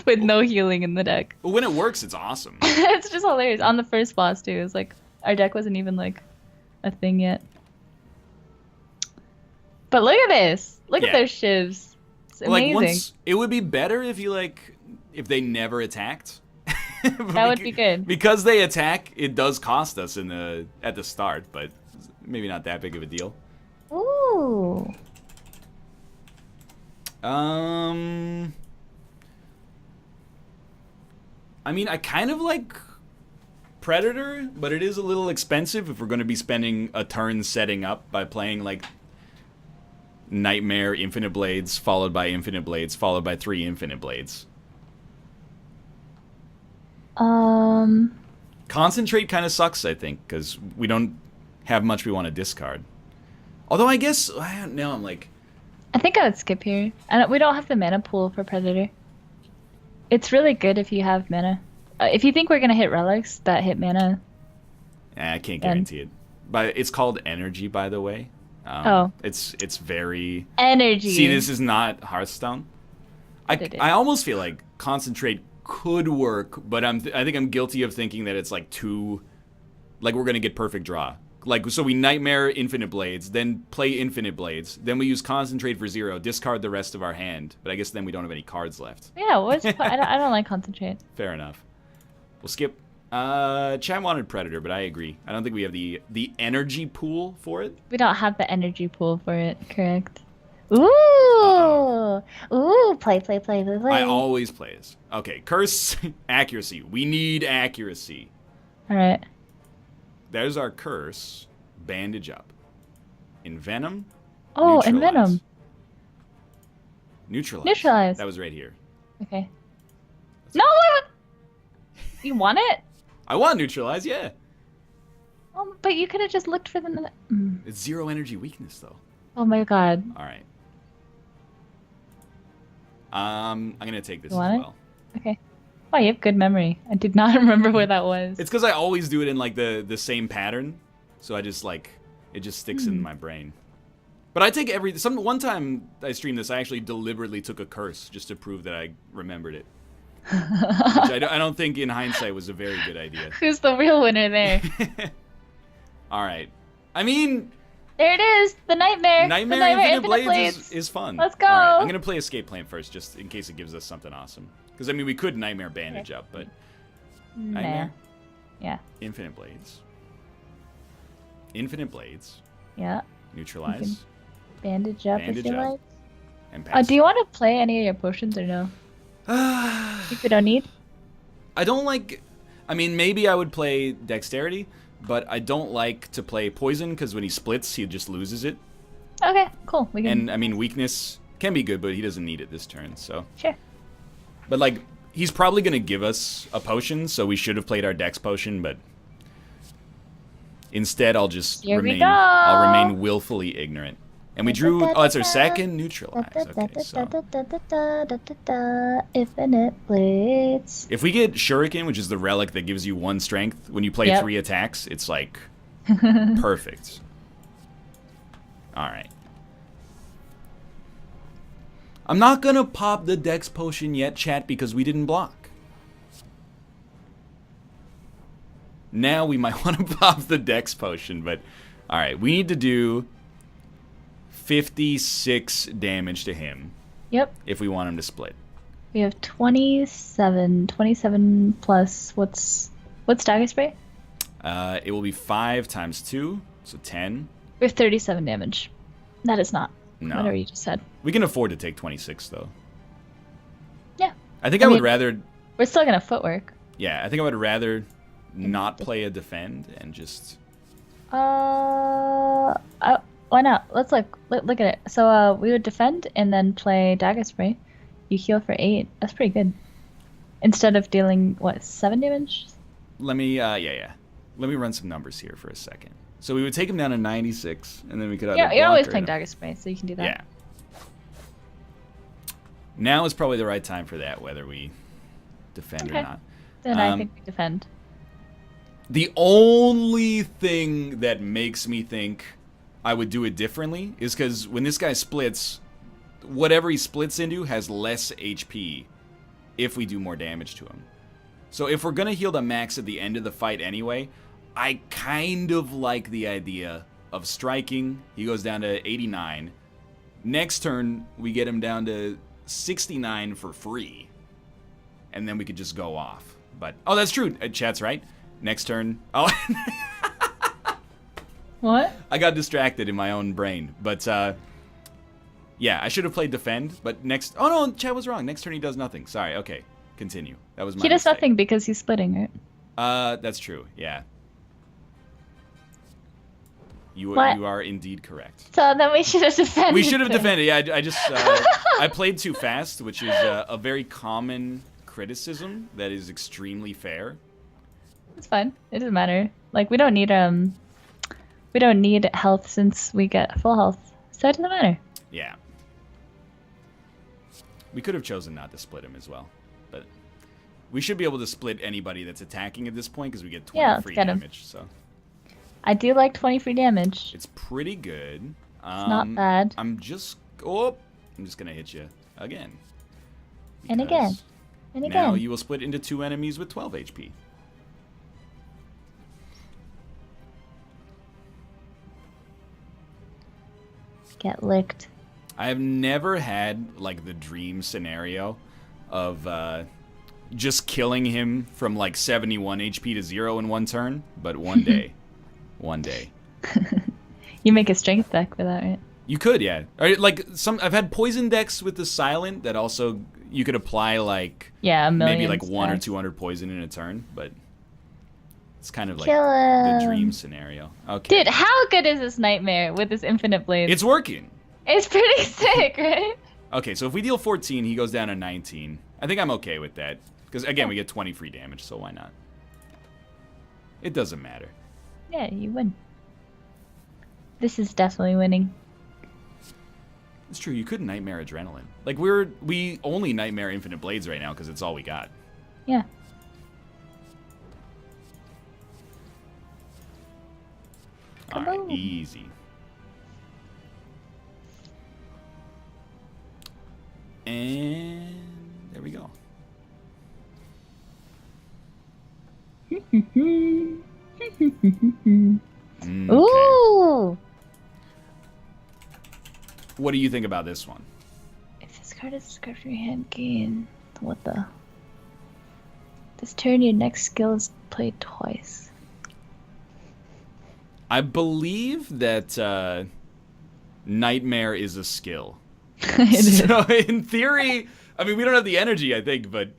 with no healing in the deck. Well, when it works, it's awesome. It's just hilarious. On the first boss too, it was like our deck wasn't even like a thing yet. But look at this! Look Yeah. at their shivs. It's Like amazing. it would be better if you if they never attacked. That would be good. Because they attack, it does cost us at the start, but maybe not that big of a deal. Ooh. I mean, I kind of like Predator, but it is a little expensive if we're going to be spending a turn setting up by playing like Nightmare, Infinite Blades, followed by Infinite Blades, followed by 3 Infinite Blades. Because Concentrate kind of sucks, I think, because we don't have much we want to discard. Although I guess now I'm like, I think I would skip here. We don't have the mana pool for Predator. It's really good if you have mana. If you think we're gonna hit relics that hit mana. I can't guarantee it. But it's called energy, by the way. It's very energy. See, this is not Hearthstone. I almost feel like concentrate could work, but I think I'm guilty of thinking that it's like we're gonna get perfect draw. Like, so we Nightmare Infinite Blades, then play Infinite Blades, then we use Concentrate for 0, discard the rest of our hand. But I guess then we don't have any cards left. Yeah, I don't like Concentrate. Fair enough. We'll skip. Chat wanted Predator, but I agree. I don't think we have the energy pool for it. We don't have the energy pool for it, correct. Ooh! Ooh, play. I always play this. Okay, Curse, accuracy. We need accuracy. Alright. There's our Curse. Bandage up. Envenom. Oh, Envenom. Neutralize. That was right here. Okay. No! You want it? I want Neutralize, yeah. Oh, but you could have just looked for the... It's 0 energy weakness, though. Oh my god. Alright. I'm going to take this as want well. It? Okay. Oh, you have good memory. I did not remember where that was. It's because I always do it in, like, the same pattern. So I just, like, it just sticks in my brain. But I take one time I streamed this, I actually deliberately took a curse just to prove that I remembered it. Which I don't think, in hindsight, was a very good idea. Who's the real winner there? Alright. I mean... There it is! The Nightmare! Nightmare Infinite Blades is fun. Let's go! Right, I'm going to play Escape Plan first, just in case it gives us something awesome. Because, I mean, we could Nightmare Bandage up, but... Nightmare? Yeah. Infinite Blades. Infinite Blades. Yeah. Neutralize. Bandage up if you like. And pass. Do you want to play any of your potions or no? If you don't need? I don't like... I mean, maybe I would play Dexterity, but I don't like to play Poison, because when he splits, he just loses it. Okay, cool. We can... And, I mean, Weakness can be good, but he doesn't need it this turn, so... Sure. But, like, he's probably going to give us a potion, so we should have played our Dex potion, but... Instead, I'll just I'll remain willfully ignorant. And we drew... Oh, that's our second Neutralize. Okay, so... Infinite Blades. If we get Shuriken, which is the relic that gives you 1 strength, when you play 3 attacks, it's, like, perfect. Alright. I'm not gonna pop the Dex potion yet, chat, because we didn't block. Now we might want to pop the Dex potion, but... Alright, we need to do 56 damage to him. Yep. If we want him to split. We have 27. 27 plus... What's Dagger Spray? It will be 5 times 2, so 10. We have 37 damage. That is not. No. Whatever you just said. We can afford to take 26, though. Yeah. I think I would rather... We're still going to footwork. Yeah, I think I would rather not play a defend and just... Why not? Let's look at it. So we would defend and then play Dagger Spray. You heal for 8. That's pretty good. Instead of dealing, what, 7 damage? Let me, yeah. Let me run some numbers here for a second. So we would take him down to 96, and then we could either you're always block playing Dagger Spray, so you can do that. Yeah. Now is probably the right time for that, whether we defend or not. Then I think we defend. The only thing that makes me think I would do it differently is because when this guy splits, whatever he splits into has less HP if we do more damage to him. So if we're going to heal the max at the end of the fight anyway, I kind of like the idea of striking. He goes down to 89. Next turn, we get him down to 69 for free. And then we could just go off. But, oh, that's true. Chat's right. Next turn. Oh. What? I got distracted in my own brain. But, yeah, I should have played defend. But next... Oh, no, chat was wrong. Next turn he does nothing. Sorry, okay. Continue. That was my He does mistake. nothing because he's splitting, right? That's true. Yeah. You What? are indeed correct. So then we should have defended. We should have defended. Yeah, I just I played too fast, which is a very common criticism that is extremely fair. It's fine. It doesn't matter. Like we don't need health since we get full health, so it doesn't matter. Yeah. We could have chosen not to split him as well, but we should be able to split anybody that's attacking at this point because we get 20 let's free get him. damage. So I do like 20 free damage. it's pretty good. It's not bad. I'm just gonna hit you again. And again. because And Now again. you will split into 2 enemies with 12 HP. Get licked. I have never had like the dream scenario of just killing him from like 71 HP to 0 in one turn, but one day. One day. You make a strength deck for that, right? You could, yeah. Or, like I've had poison decks with the silent that also you could apply like Yeah, a million. maybe like 1 or stacks. 200 poison in a turn, but it's kind of like Kill the him. dream scenario. Okay. Dude, how good is this nightmare with this infinite blade? It's working. It's pretty sick, right? Okay, so if we deal 14, he goes down to 19. I think I'm okay with that. Because, again, we get 20 free damage, so why not? It doesn't matter. Yeah, you win. This is definitely winning. It's true, you could Nightmare Adrenaline. Like, we only Nightmare Infinite Blades right now because it's all we got. Yeah. Alright, Kaboom. easy. And there we go. Okay. Ooh! What do you think about this one? If this card is described from your hand, gain. What the? This turn, your next skill is played twice. I believe that Nightmare is a skill. It is. So in theory, I mean, we don't have the energy, I think, but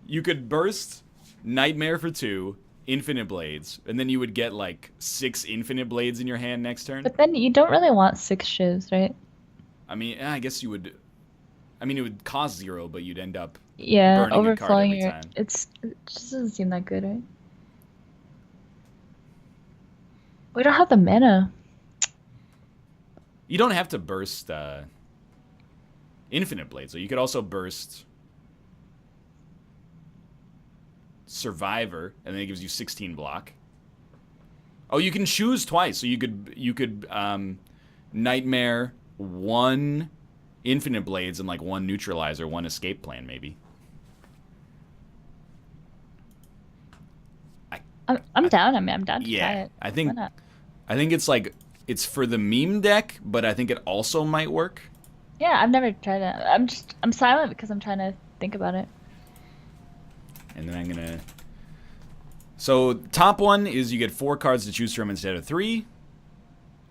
you could burst Nightmare for 2, Infinite Blades, and then you would get like 6 Infinite Blades in your hand next turn. But then you don't really want 6 shivs, right? I mean, I guess you would. I mean, it would cost 0, but you'd end up. Yeah, Burning a card overflowing every your. time. It just doesn't seem that good, right? We don't have the mana. You don't have to burst Infinite Blades, so you could also burst Survivor, and then it gives you 16 block. Oh, you can choose twice, so you could Nightmare 1 Infinite Blades and like 1 Neutralizer, 1 Escape Plan, maybe. I'm down. I mean, I'm down to try Yeah, it. I think Why not? it's like it's for the meme deck, but I think it also might work. Yeah, I've never tried it. I'm silent because I'm trying to think about it. And then I'm gonna. So top one is you get 4 cards to choose from instead of 3.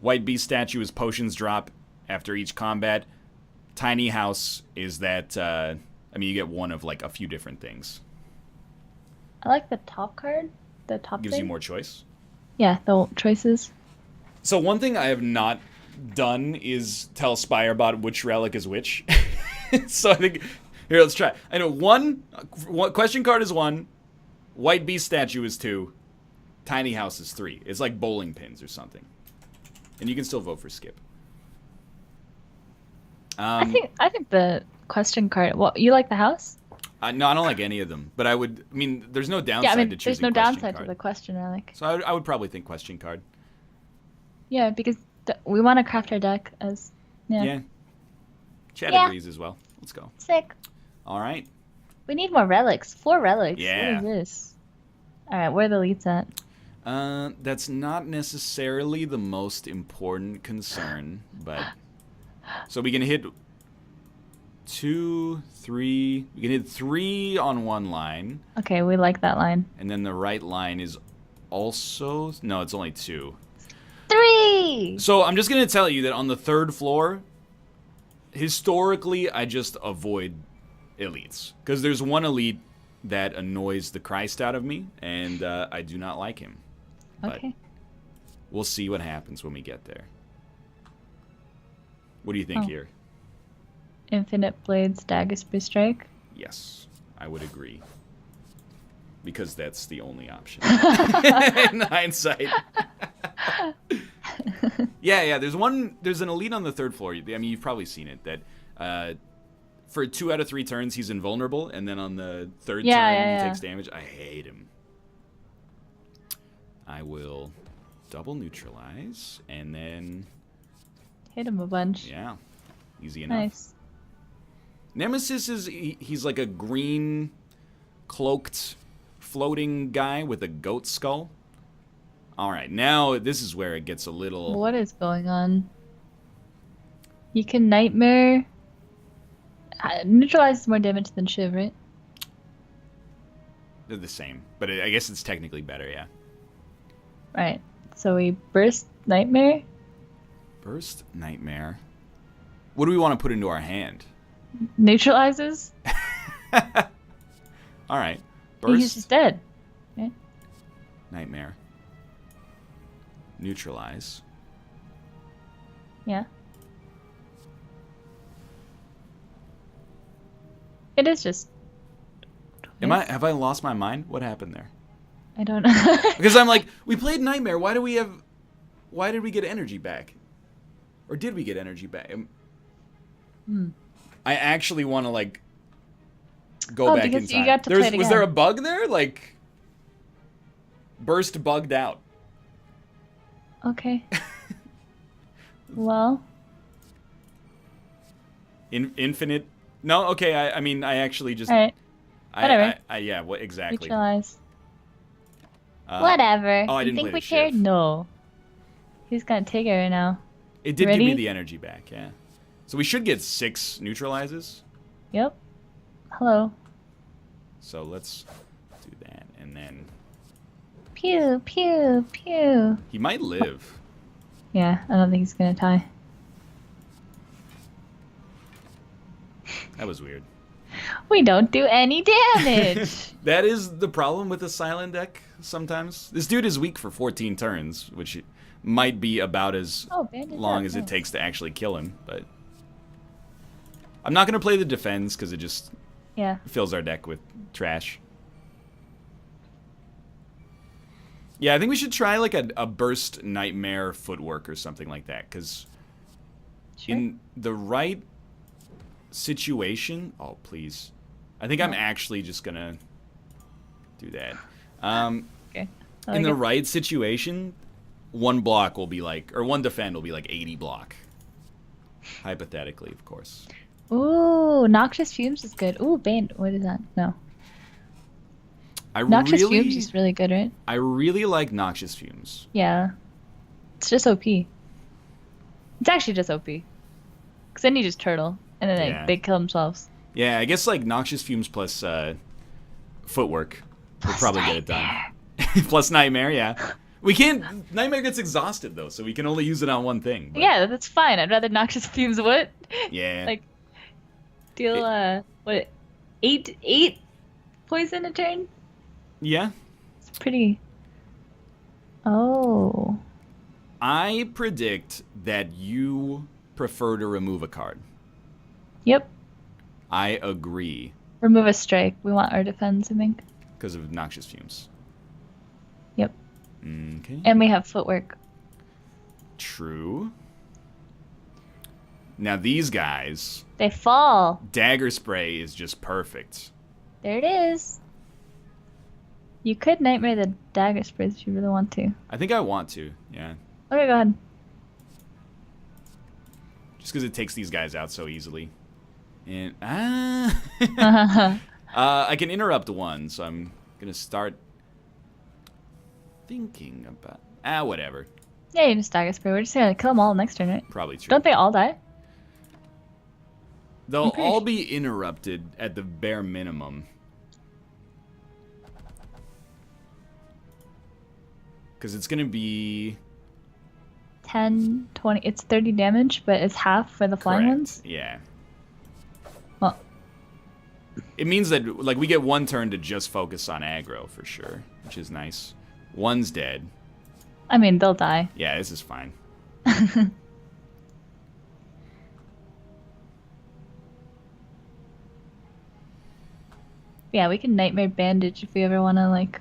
White Beast statue is potions drop after each combat. Tiny house is that I mean you get one of like a few different things. I like the top card. The top Gives you thing. more choice. Yeah, the choices. So one thing I have not done is tell Spirebot which relic is which. So I think here let's try. I know one question card is 1, White Beast statue is 2, Tiny house is 3. It's like bowling pins or something. And you can still vote for skip. I think the question card. Well, you like the house? No, I don't like any of them. But I mean, there's no downside Yeah, I mean, to there's choosing no question downside card. to the question relic. So I would probably think question card. Yeah, because we want to craft our deck as. Yeah. Chad Yeah. agrees as well. Let's go. Sick. All right. We need more relics. 4 relics. Yeah. What is this? All right, where are the elites at? That's not necessarily the most important concern, but so we can hit 2, 3. We can hit 3 on one line, Okay, we like that line. and then the right line is also it's only 2. 3. So I'm just gonna tell you that on the 3rd floor, historically, I just avoid elites because there's one elite that annoys the Christ out of me, and I do not like him. But Okay. we'll see what happens when we get there. What do you think Oh. here? Infinite Blades, Dagger Spear Strike. Yes, I would agree. because that's the only option. In hindsight. Yeah. There's an elite on the 3rd floor. I mean, you've probably seen it. That for 2 out of 3 turns, he's invulnerable, and then on the 3rd turn, he takes damage. I hate him. I will double neutralize, and then... Hit him a bunch. Yeah. Easy enough. Nice. Nemesis he's like a green, cloaked, floating guy with a goat skull. Alright, now this is where it gets a little... What is going on? You can Nightmare... neutralizes more damage than Shiv, right? They're the same, but I guess it's technically better, yeah. Right. So we burst Nightmare. Burst Nightmare. What do we want to put into our hand? Neutralizes. Alright. Burst. He's just dead. Yeah. Nightmare. Neutralize. Yeah. It is just... Have I lost my mind? What happened there? I don't know. Because I'm like, we played Nightmare. Why did we get energy back? Or did we get energy back? I actually want to like go back in because time. you got to play it Was there a again. bug there? Like burst bugged out. Okay. Well. Infinite. No, okay. I mean, I actually just. All right. Whatever. Yeah. What exactly? Neutralize. Whatever. Oh, I didn't you play think we the cared? Shiv. No. He's gonna take it right now. It did Ready? give me the energy back. Yeah. So we should get 6 neutralizes. Yep. Hello. So let's do that, and then Pew pew pew. he might live. Yeah, I don't think he's gonna die. That was weird. We don't do any damage. That is the problem with the silent deck sometimes. This dude is weak for 14 turns, which might be about as bandage long up, as it nice. takes to actually kill him, but I'm not going to play the defense because it just Yeah. fills our deck with trash. Yeah, I think we should try like a burst nightmare footwork or something like that, because Sure. in the right situation... Oh, please. I think I'm actually just going to do that. Okay. I In like the it. right situation, one block will be like... Or one defend will be like 80 block. Hypothetically, of course. Ooh, Noxious Fumes is good. Ooh, Bane. What is that? No. I Noxious really, Fumes is really good, right? I really like Noxious Fumes. Yeah. It's just OP. It's actually just OP. Because then you just turtle. And then Yeah. they kill themselves. Yeah, I guess like Noxious Fumes plus footwork will probably get it done. Plus Nightmare, yeah. We can't... Nightmare gets exhausted, though, so we can only use it on one thing. But, Yeah, that's fine. I'd rather Noxious Fumes what? Yeah. Like, deal, what, 8 poison a turn? Yeah. It's pretty... Oh. I predict that you prefer to remove a card. Yep. I agree. Remove a strike. We want our defense, I think. Because of Noxious Fumes. Yep. Okay. And we have footwork. True. Now these guys, They fall. Dagger Spray is just perfect. There it is. You could Nightmare the Dagger Sprays if you really want to. I think I want to, yeah. Okay, go ahead. Just because it takes these guys out so easily. And I can interrupt one, so I'm gonna start thinking about whatever. Yeah, you just Dagger Spray. We're just gonna kill them all next turn, right? Probably true. Don't they all die? They'll pretty all sure- be interrupted at the bare minimum. Because it's gonna be 10, 20. It's 30 damage, but it's half for the flying correct. ones. Yeah. Well, It means that like we get one turn to just focus on aggro for sure, which is nice. One's dead. I mean, they'll die. Yeah, this is fine. Yeah, we can Nightmare Bandage if we ever want to, like,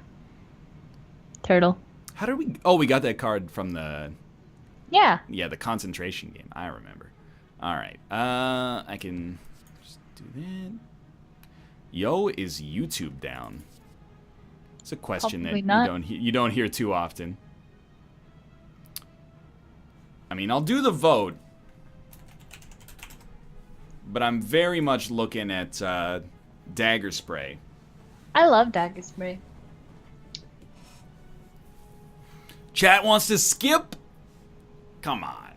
turtle. How did we... Oh, we got that card from the... Yeah. Yeah, the concentration game. I remember. All right. I can just do that. Yo, is YouTube down? It's a question Probably that not. you don't hear too often. I mean, I'll do the vote, but I'm very much looking at Dagger Spray. I love Dagger Spray. Chat wants to skip? Come on.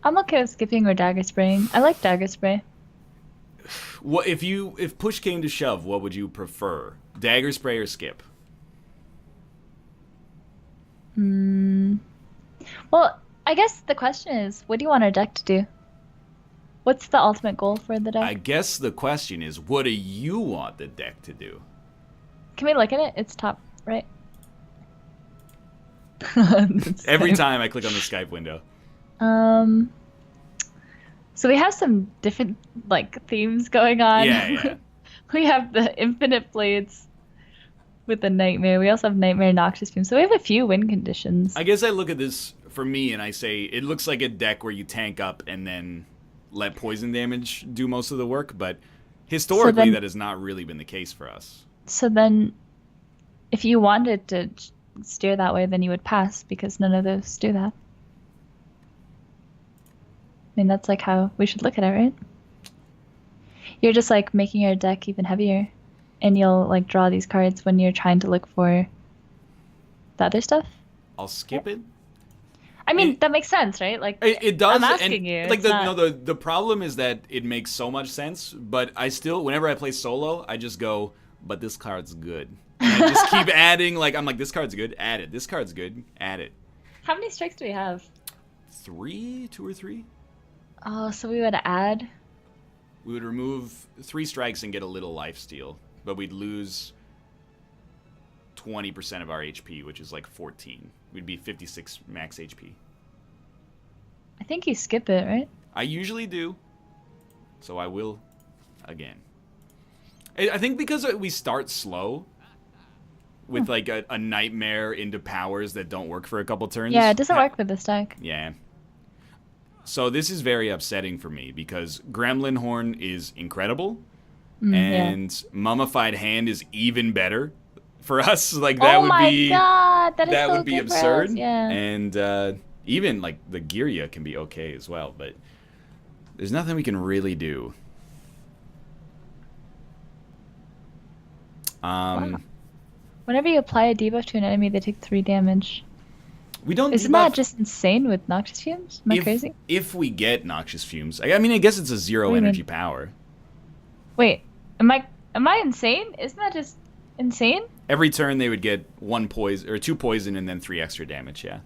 I'm okay with skipping or Dagger Spraying. I like Dagger Spray. What if push came to shove, what would you prefer? Dagger Spray or skip? Well, I guess the question is, what do you want our deck to do? What's the ultimate goal for the deck? I guess the question is, what do you want the deck to do? Can we look at it? It's top right. Every time I click on the Skype window. So we have some different like themes going on. Yeah. We have the Infinite Blades with the Nightmare. We also have Nightmare Noxious Fume. So we have a few win conditions. I guess I look at this for me and I say it looks like a deck where you tank up and then let poison damage do most of the work, but historically that has not really been the case for us. So then if you wanted to steer that way, then you would pass because none of those do that. I mean, that's like how we should look at it, right? You're just like making your deck even heavier, and you'll like draw these cards when you're trying to look for the other stuff. I'll skip it. I mean, that makes sense, right? Like it does. I'm asking and, you. Like it's the problem is that it makes so much sense, but I still, whenever I play solo, I just go, but this card's good. And I just keep adding. Like I'm like, this card's good. Add it. This card's good. Add it. How many strikes do we have? 2 or 3. Oh, so we would add. We would remove 3 strikes and get a little lifesteal, but we'd lose 20% of our HP, which is like 14. We'd be 56 max HP. I think you skip it, right? I usually do, so I will again. I think because we start slow with like a nightmare into powers that don't work for a couple turns. Yeah, it doesn't work with this deck. Yeah. So this is very upsetting for me because Gremlin Horn is incredible, and Mummified Hand is even better for us. Like that would be God, that is so would be good for absurd. us, yeah. And even like the Giria can be okay as well, but there's nothing we can really do. Wow. Whenever you apply a debuff to an enemy, they take 3 damage. We don't. Isn't that just insane with Noxious Fumes? Am I crazy? If we get Noxious Fumes, I mean, I guess it's a 0 energy power. Wait, am I insane? Isn't that just insane? Every turn they would get 1 poison or 2 poison and then 3 extra damage. Yeah.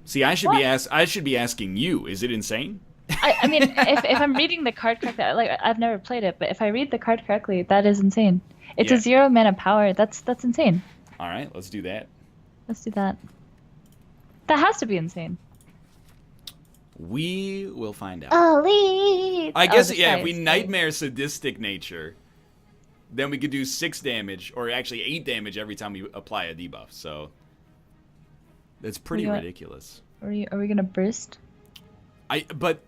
See, I should be asking you. Is it insane? I mean, if I'm reading the card correctly, like I've never played it, but if I read the card correctly, that is insane. It's a 0 mana power. That's insane. All right, let's do that. Let's do that. That has to be insane. We will find out. Elite. I guess if we Nightmare Sadistic Nature, then we could do 6 damage, or actually 8 damage every time we apply a debuff. So that's pretty ridiculous. Are we gonna burst? But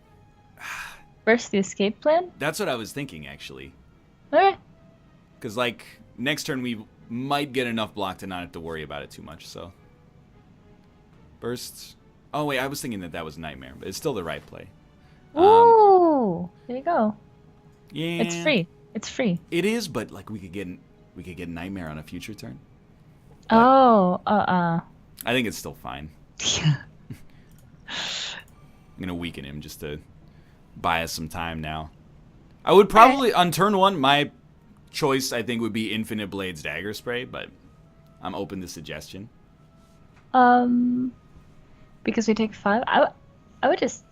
burst the escape plan? That's what I was thinking actually. Okay. Because like next turn we might get enough block to not have to worry about it too much. So bursts. Oh wait, I was thinking that was Nightmare, but it's still the right play. Ooh, there you go. Yeah, it's free. It's free. It is, but like we could get Nightmare on a future turn. But I think it's still fine. I'm gonna weaken him just to buy us some time now. I would probably on turn 1, my choice I think would be Infinite Blades Dagger Spray, but I'm open to suggestion. Because we take 5, I would just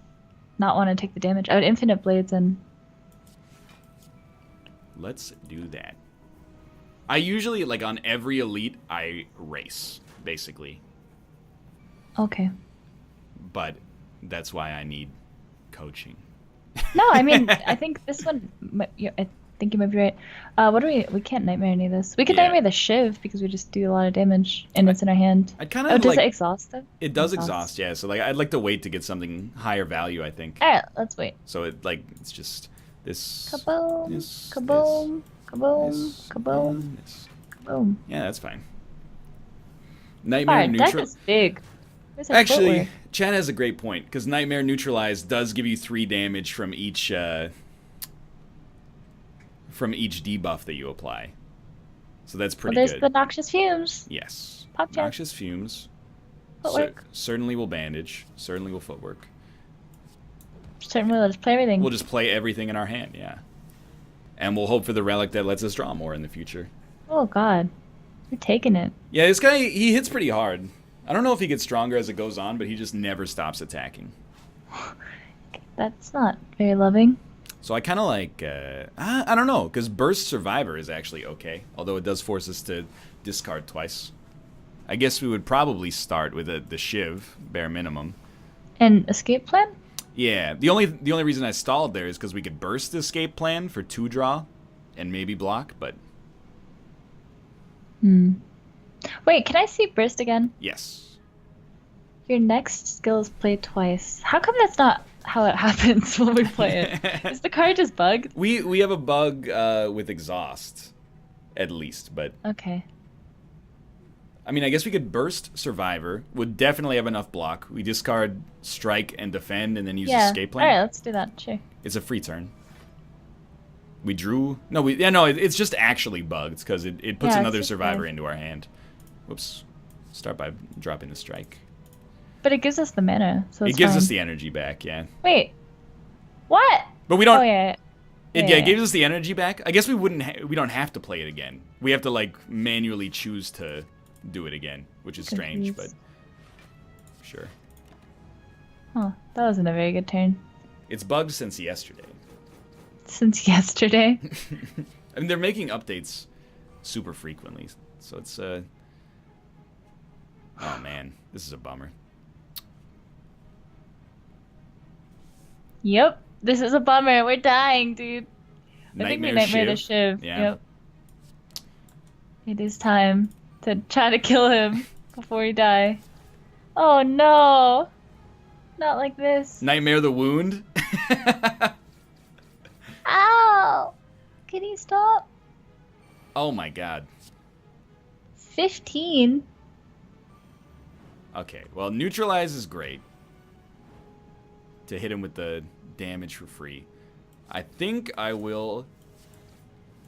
not want to take the damage. I would Infinite Blades and. Let's do that. I usually like on every elite I race basically. Okay. But that's why I need coaching. No, I mean, I think this one. I think you might be right. What do we can't nightmare any of this. We could Yeah. nightmare the shiv because we just do a lot of damage and it's in our hand. I'd kind of Oh, does like. it exhaust though? It does exhaust, yeah. So like, I'd like to wait to get something higher value. I think. All right, let's wait. So it's just this. Kaboom! This, Kaboom! Kaboom! this, Kaboom! and this. Kaboom! Yeah, that's fine. Nightmare Our deck neutral. is big. Where's our Actually, footwork? Chad has a great point because Nightmare Neutralize does give you 3 damage from each debuff that you apply. So that's Well, pretty there's good. the noxious fumes. Yes. Pop check. Noxious fumes. Footwork. Certainly will bandage. Certainly will footwork. Certainly, let's play everything. We'll just play everything in our hand, yeah. And we'll hope for the relic that lets us draw more in the future. Oh God, you're taking it. Yeah, this guy, he hits pretty hard. I don't know if he gets stronger as it goes on, but he just never stops attacking. That's not very loving. So I kind of like, I don't know, because Burst Survivor is actually okay, although it does force us to discard twice. I guess we would probably start with the Shiv, bare minimum. And escape plan? Yeah, the only reason I stalled there is because we could Burst Escape Plan for 2 draw, and maybe block, but Wait, can I see burst again? yes. Your next skill is play twice. How come that's not how it happens when we play it? Is the card just bugged? We have a bug with Exhaust, at least, but Okay. I mean, I guess we could Burst Survivor. Would definitely have enough block. We discard Strike and Defend, and then use Yeah. Escape Plan. All right, let's do that. Sure. It's a free turn. We drew. No, it's just actually bugged because it puts Yeah, another it's just survivor bugged. into our hand. Whoops. Start by dropping the strike. But it gives us the mana, so it's It gives fine. us the energy back, yeah. Wait. What? But we don't. Oh yeah. It gives us the energy back. I guess we wouldn't. We don't have to play it again. We have to like manually choose to do it again, which is strange, but Confused. sure. Huh. That wasn't a very good turn. It's bugged since yesterday. Since yesterday. I mean, they're making updates super frequently, so it's oh man, this is a bummer. Yep. This is a bummer. We're dying, dude. I think we Nightmare nightmared a Shiv. Shiv. Yeah. Yep. It is time to try to kill him before he die. Oh no! Not like this. Nightmare the Wound. Ow! Can he stop? Oh my god. 15. Okay, well, Neutralize is great. To hit him with the damage for free. I think I will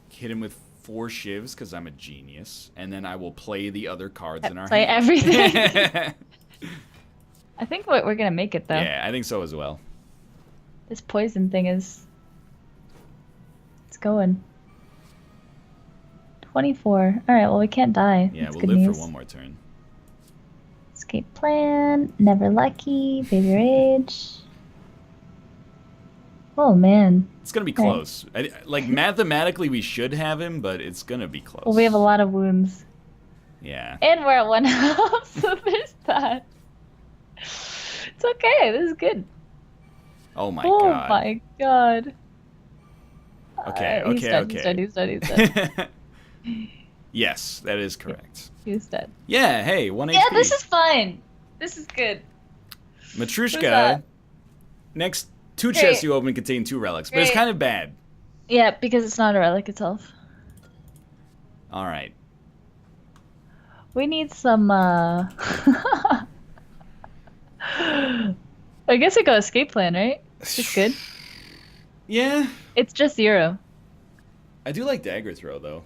hit him with 4 shivs because I'm a genius, and then I will play the other cards in our Play hand. everything. I think we're gonna make it though. Yeah, I think so as well. This poison thing is. It's going. 24. Alright, well, we can't die. Yeah, That's we'll good live news. for one more turn. Escape plan. Never lucky. Baby rage. Oh, man. It's gonna be Alright. close. Like, mathematically we should have him, but it's gonna be close. Well, we have a lot of wounds. Yeah. And we're at 1 health, so there's that. It's okay. This is good. Oh my oh god. my god. Okay, He's okay, dead, okay. He's dead. Yes, that is correct. He's dead. Yeah, hey, 1 HP. Yeah, this is fine. This is good. Who's Matrushka. that? Next 2 Great. chests you open contain 2 relics, but it's Great. kind of bad. Yeah, because it's not a relic itself. All right. We need some, I guess we go escape plan, right? It's good. Yeah, It's just 0. I do like Dagger Throw though.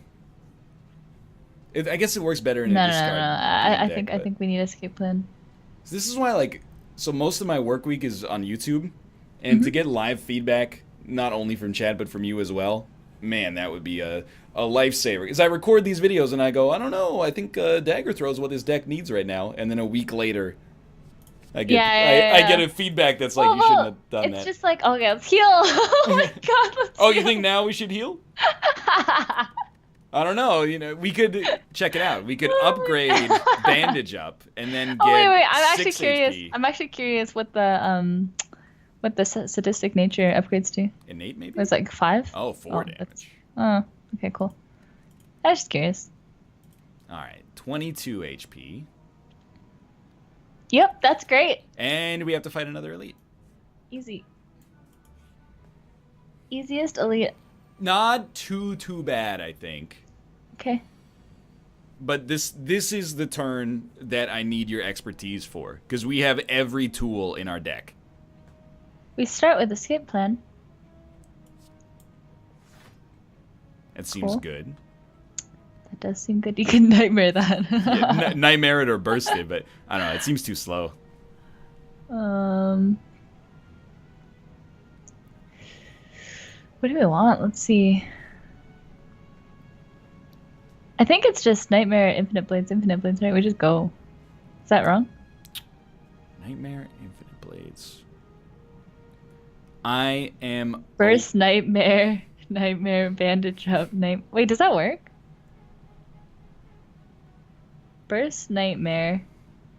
I guess it works better in No, a no, no, discard. no. green deck, I but- think we need escape plan. This is why, like, so most of my work week is on YouTube, and to get live feedback, not only from Chad but from you as well, man, that would be a lifesaver. Because I record these videos and I go, I don't know, I think Dagger Throw is what this deck needs right now, and then a week later, I get I get a feedback that's like, you shouldn't have done it's that. just like, okay, let's heal. Oh my god, let's Oh, you heal. think now we should heal? I don't know. You know, we could check it out. We could upgrade Bandage up and then get Oh wait, I'm 6 actually curious. HP. I'm actually curious what the what the sadistic nature upgrades to. Innate, maybe? It was like 5? Oh, 4 that's- damage. Oh, okay, cool. I was just curious. Alright, 22 HP. Yep, that's great. And we have to fight another elite. Easy. Easiest elite. Not too bad, I think. Okay. But this is the turn that I need your expertise for, because we have every tool in our deck. We start with escape plan. That seems Cool. good. That does seem good. You can nightmare that. Yeah, nightmare it or burst it, but I don't know. It seems too slow. What do we want? Let's see. I think it's just Nightmare, Infinite Blades, right? We just go. Is that wrong? Nightmare, Infinite Blades. I am... Burst, Nightmare, Bandage Up, Wait, does that work? Burst, Nightmare,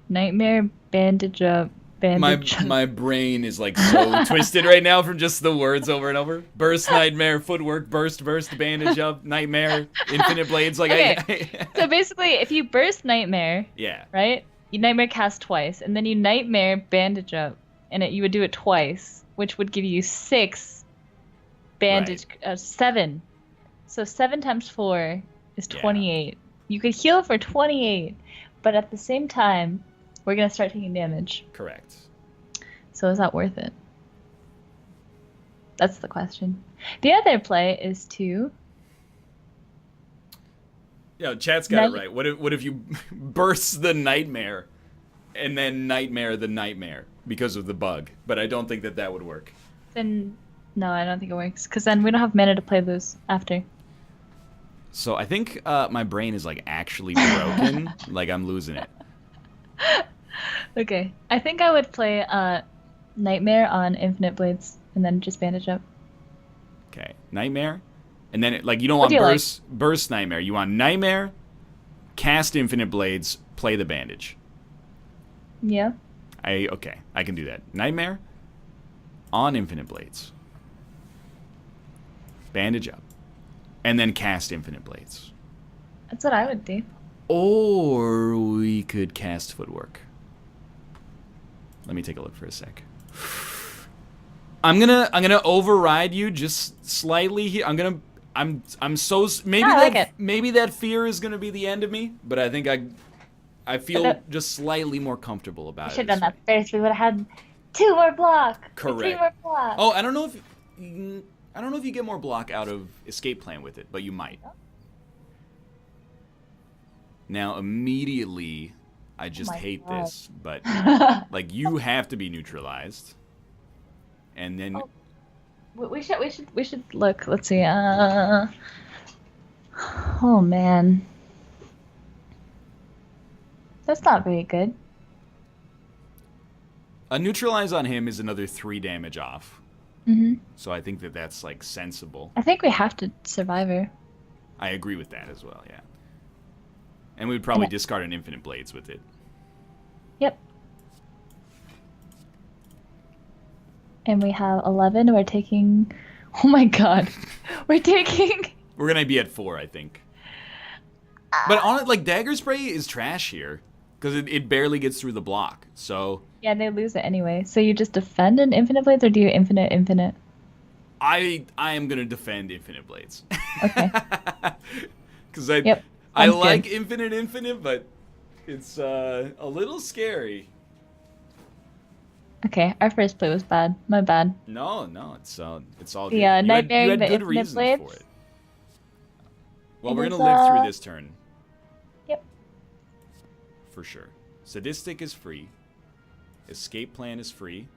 Bandage Up, Bandage Up. My brain is like so twisted right now from just the words over and over. Burst, Nightmare, Footwork, Burst, Bandage Up, Nightmare, Infinite Blades. Like Okay. So basically, if you burst Nightmare, yeah. right? You Nightmare cast twice, and then you Nightmare Bandage Up, and you would do it twice, which would give you 6 bandage, 7. So 7 times 4 is 28. You could heal for 28, but at the same time, we're gonna start taking damage. Correct. So is that worth it? That's the question. The other play is to... Yeah, chat's got it right. What if you burst the Nightmare and then Nightmare the Nightmare because of the bug? But I don't think that would work. Then, no, I don't think it works. Because then we don't have mana to play those after. So I think my brain is like actually broken. Like I'm losing it. Okay. I think I would play Nightmare on Infinite Blades and then just Bandage Up. Okay, Nightmare, and then like you don't What want do you burst Nightmare. You want Nightmare, cast Infinite Blades, play the bandage. Yeah. I can do that. Nightmare on Infinite Blades, bandage up, and then cast Infinite Blades. That's what I would do. Or we could cast Footwork. Let me take a look for a sec. I'm gonna override you just slightly here. I'm so maybe that fear is gonna be the end of me, but I think I feel just slightly more comfortable about it. Should have done that first. We would have had 2 more block. Correct. 3 more block. Oh, I don't know if you get more block out of escape plan with it, but you might. Now immediately, I just hate this, but like you have to be neutralized, and then we should look. Let's see. Oh man, that's not very good. a neutralize on him is another 3 damage off. Mm-hmm. So I think that's like sensible. I think we have to survive her. I agree with that as well. Yeah. And we'd probably discard an Infinite Blades with it. Yep. And we have 11. We're taking... Oh my god. We're taking... We're going to be at 4, I think. But on it, like, Dagger Spray is trash here. Because it barely gets through the block. So... Yeah, they lose it anyway. So you just defend an Infinite Blades, or do you infinite? I am going to defend Infinite Blades. Okay. Because I Sounds like good. infinite, but it's a little scary. Okay, our first play was bad. My bad. No, it's all good. Yeah, you Nightmare had the good Infinite reasons Blades. for it. Well, It we're was, gonna live through this turn. Yep. For sure. Sadistic is free. Escape plan is free.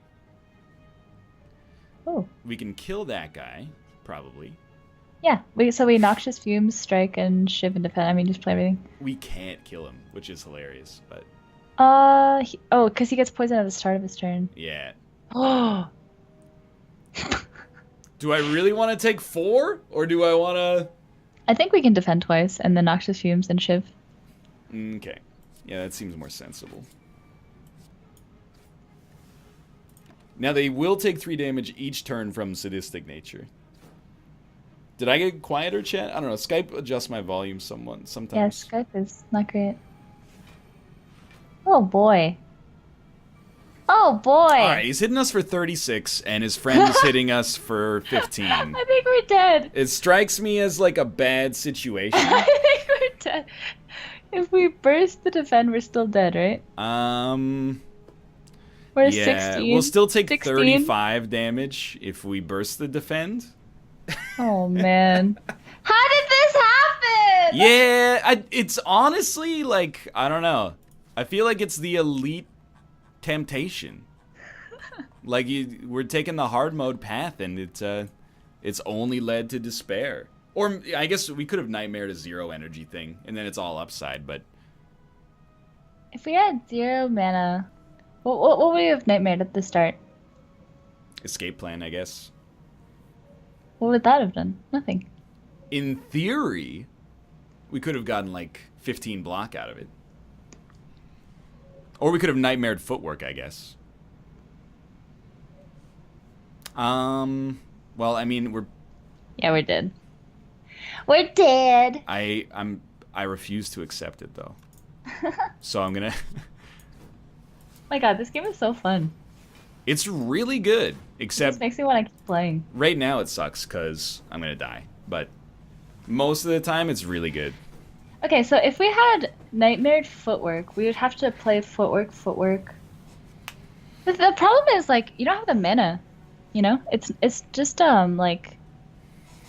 Oh. We can kill that guy, probably. Yeah, we Noxious Fumes, Strike, and Shiv and Defend. I mean, just play everything. We can't kill him, which is hilarious, but because he gets poisoned at the start of his turn. yeah. Oh. Do I really want to take 4, or do I want to... I think we can defend twice, and then Noxious Fumes and Shiv. Okay. Yeah, that seems more sensible. Now they will take 3 damage each turn from sadistic nature. Did I get quieter, chat? I don't know. Skype adjusts my volume sometimes. Yeah, Skype is not great. Oh boy. Oh boy. All right, he's hitting us for 36, and his friend is hitting us for 15. I think we're dead. It strikes me as like a bad situation. I think we're dead. If we burst the defend, we're still dead, right? We're Yeah, 16. we'll still take 16? 35 damage if we burst the defend. Oh man. How did this happen? Yeah, it's honestly like, I don't know. I feel like it's the elite temptation. Like we're taking the hard mode path, and it's only led to despair. Or I guess we could have nightmared a 0 energy thing, and then it's all upside. But If we had 0 mana, what would we have nightmared at the start? escape plan, I guess. What would that have done? Nothing. In theory, we could have gotten like 15 block out of it. Or we could have nightmared footwork, I guess. Well, I mean, Yeah, we're dead. We're dead. I refuse to accept it though. So I'm gonna. My God, this game is so fun. It's really good, It except just makes me want to keep playing. right now it sucks because I'm gonna die. But most of the time, it's really good. Okay, so if we had nightmared footwork, we would have to play footwork. The problem is, like, you don't have the mana. You know, it's just like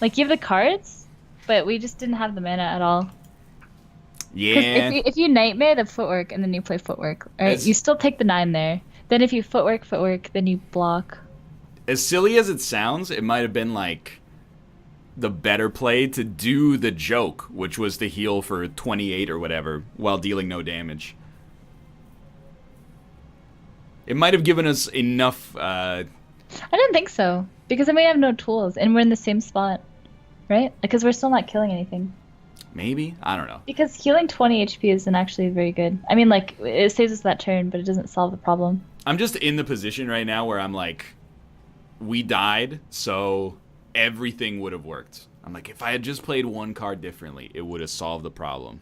you have the cards, but we just didn't have the mana at all. 'Cause Yeah. if you nightmare the footwork and then you play footwork, right? It's- You still take the 9 there. Then if you footwork, then you block. As silly as it sounds, it might have been like the better play to do the joke, which was to heal for 28 or whatever while dealing no damage. It might have given us enough. I don't think so, because then we have no tools and we're in the same spot, right? Because we're still not killing anything. Maybe? I don't know. Because healing 20 HP isn't actually very good. I mean, like, it saves us that turn, but it doesn't solve the problem. I'm just in the position right now where I'm like, we died, so everything would have worked. I'm like, if I had just played one card differently, it would have solved the problem.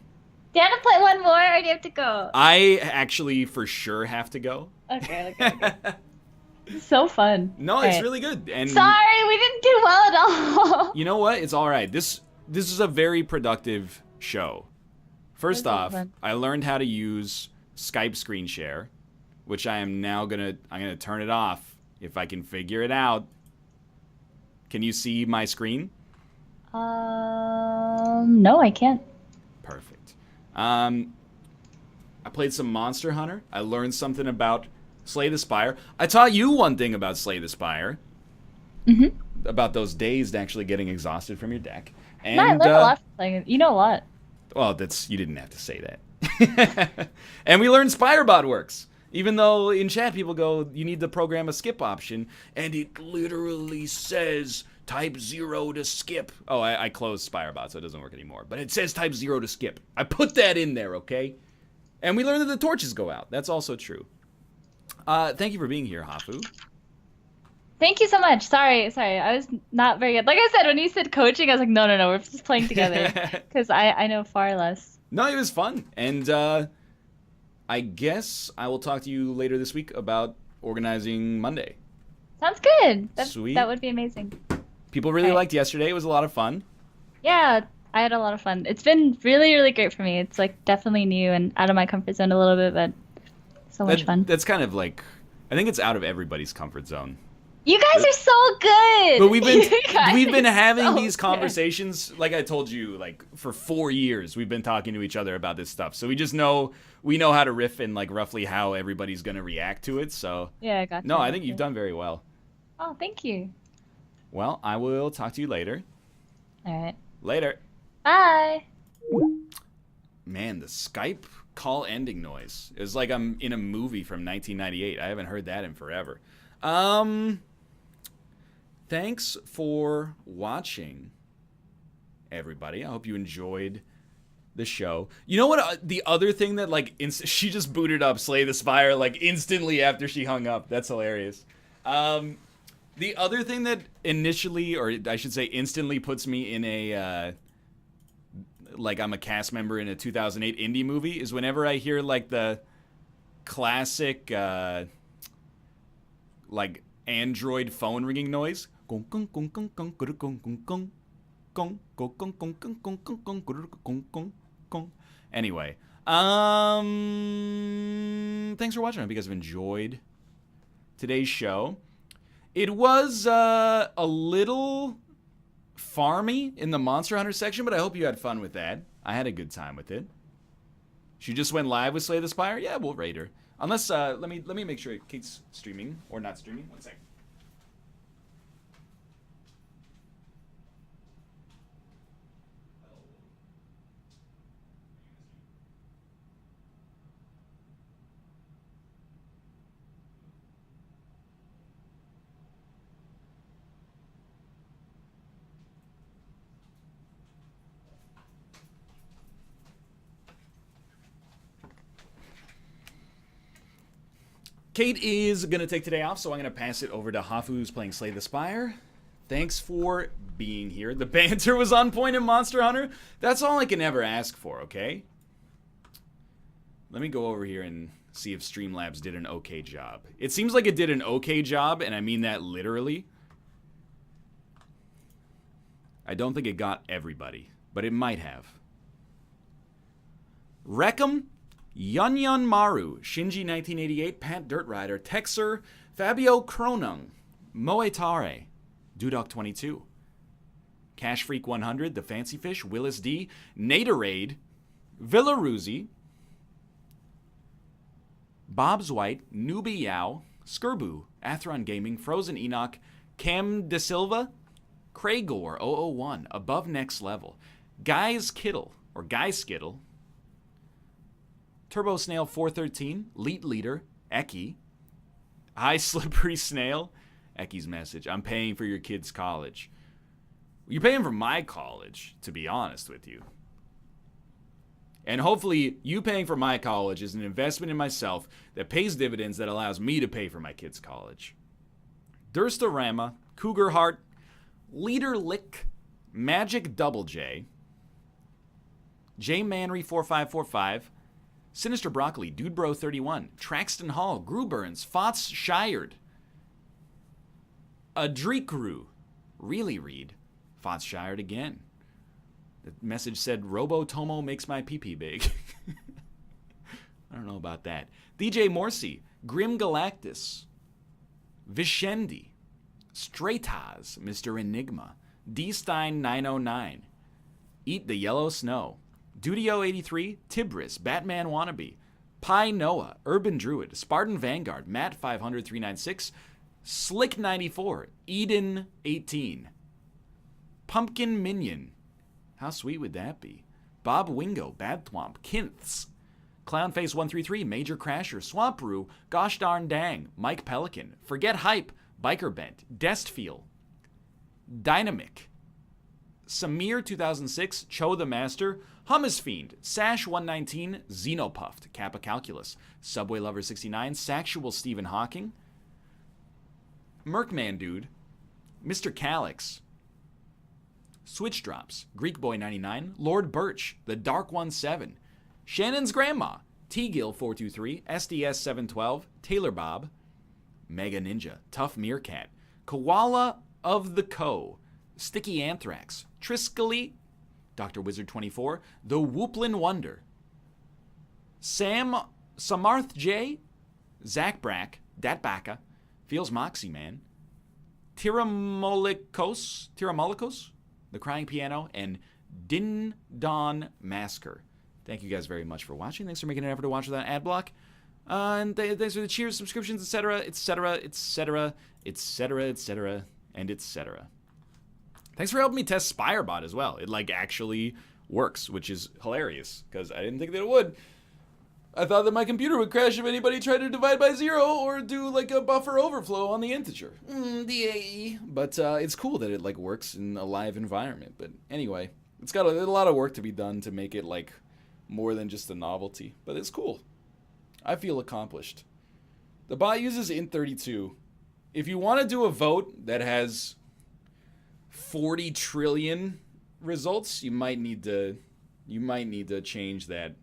Do you have to play one more, or do you have to go? I actually for sure have to go. Okay. It's so fun. No, it's Alright. really good. And Sorry, we didn't do well at all. you know what? It's all right. This is a very productive show. First This is off, fun. I learned how to use Skype screen share, which I'm gonna turn it off if I can figure it out. Can you see my screen? No, I can't. Perfect. I played some Monster Hunter. I learned something about Slay the Spire. I taught you one thing about Slay the Spire. Mhm. About those days actually getting exhausted from your deck. And No, I learned a lot from playing it. You know a lot. well, you didn't have to say that. And we learned Spirebot works. Even though in chat people go, you need to program a skip option, and it literally says type 0 to skip. Oh, I closed Spirebot, so it doesn't work anymore. But it says type 0 to skip. I put that in there, okay? And we learned that the torches go out. That's also true. Thank you for being here, Hafu. Thank you so much. Sorry. I was not very good. Like I said, when you said coaching, I was like, no, we're just playing together. Because I know far less. No, it was fun. And I guess I will talk to you later this week about organizing Monday. Sounds good. Sweet. That would be amazing. People really liked yesterday. It was a lot of fun. Yeah, I had a lot of fun. It's been really, really great for me. It's like definitely new and out of my comfort zone a little bit, but so much fun. That's kind of like, I think it's out of everybody's comfort zone. You guys are so good. But we've You guys been are having so these good. conversations, like I told you, like for 4 years we've been talking to each other about this stuff. So we know how to riff and like roughly how everybody's gonna react to it. So Yeah, I got you. no, I think you've done very well. Oh, thank you. Well, I will talk to you later. All right. Later. Bye. Man, the Skype call ending noise. It was like I'm in a movie from 1998. I haven't heard that in forever. Thanks for watching, everybody. I hope you enjoyed the show. You know what? The other thing that, like, she just booted up Slay the Spire, like, instantly after she hung up. That's hilarious. The other thing that initially, or I should say instantly, puts me in a like I'm a cast member in a 2008 indie movie is whenever I hear like the classic like Android phone ringing noise. Anyway, thanks for watching. I hope you guys have enjoyed today's show. It was a little farmy in the Monster Hunter section, but I hope you had fun with that. I had a good time with it. She just went live with Slay the Spire? Yeah, we'll raid her. Unless, let me make sure Kate's streaming, or not streaming. One second. Kate is going to take today off, so I'm going to pass it over to Hafu, who's playing Slay the Spire. Thanks for being here. The banter was on point in Monster Hunter. That's all I can ever ask for, okay? Let me go over here and see if Streamlabs did an okay job. It seems like it did an okay job, and I mean that literally. I don't think it got everybody, but it might have. Reckham, Yun Maru, Shinji 1988, Pat Dirt Rider, Texer, Fabio Kronung, Moetare, Dudok 22, Cash Freak 100, The Fancy Fish, Willis D, Naderade, Villaruzzi, Bob's White, Newbie Yao, Skirbu, Athron Gaming, Frozen Enoch, Cam De Silva, Craigor 001, Above Next Level, Guys Kittle, or Guy Skittle, Turbo Snail 413, Leet Leader, Eki, High Slippery Snail, Eki's message, I'm paying for your kid's college. You're paying for my college, to be honest with you. And hopefully, you paying for my college is an investment in myself that pays dividends that allows me to pay for my kid's college. Durstorama, Cougar Heart, Leader Lick, Magic Double J, J Manry 4545, Sinister Broccoli, Dude Bro 31, Traxton Hall, Gruburns, Fots Shired, Adrikru, Really Read, Fots Shired again. The message said, Robo Tomo makes my pee-pee big. I don't know about that. DJ Morsi, Grim Galactus, Vishendi, Straitas, Mr. Enigma, D-Stein 909, Eat the Yellow Snow, Dudio 83, Tibris, Batman Wannabe, Pi Noah, Urban Druid, Spartan Vanguard, Matt 500 396, Slick 94, Eden 18, Pumpkin Minion. How sweet would that be? Bob Wingo, Bad Thwomp, Kinths, Clownface 133, Major Crasher, Swamproo, Gosh Darn Dang, Mike Pelican, Forget Hype, Biker Bent, Destfeel, Dynamic, Samir 2006, Cho the Master, Hummus Fiend, Sash 119, Xenopuffed, Kappa Calculus, Subway Lover 69, Sexual Stephen Hawking, Merkman Dude, Mr. Calyx, Switch Drops, Greek Boy 99, Lord Birch, The Dark 17, Shannon's Grandma, T-Gill 423, SDS 712, Taylor Bob, Mega Ninja, Tough Meerkat, Koala of the Co, Sticky Anthrax, Triscally, Dr. Wizard 24, The Whooplin Wonder, Samarth J, Zach Brack, Dat Baka, Feels Moxie Man, Tiramolikos, The Crying Piano, and Din Don Masker. Thank you guys very much for watching. Thanks for making an effort to watch without ad block. And thanks for the cheers, subscriptions, etc., etc., etc., etc., etc., and etc. Thanks for helping me test Spirebot as well. It like actually works, which is hilarious because I didn't think that it would. I thought that my computer would crash if anybody tried to divide by 0 or do like a buffer overflow on the integer. But it's cool that it like works in a live environment. But anyway, it's got a lot of work to be done to make it like more than just a novelty. But it's cool. I feel accomplished. The bot uses int32 if you want to do a vote that has 40 trillion results, you might need to change that.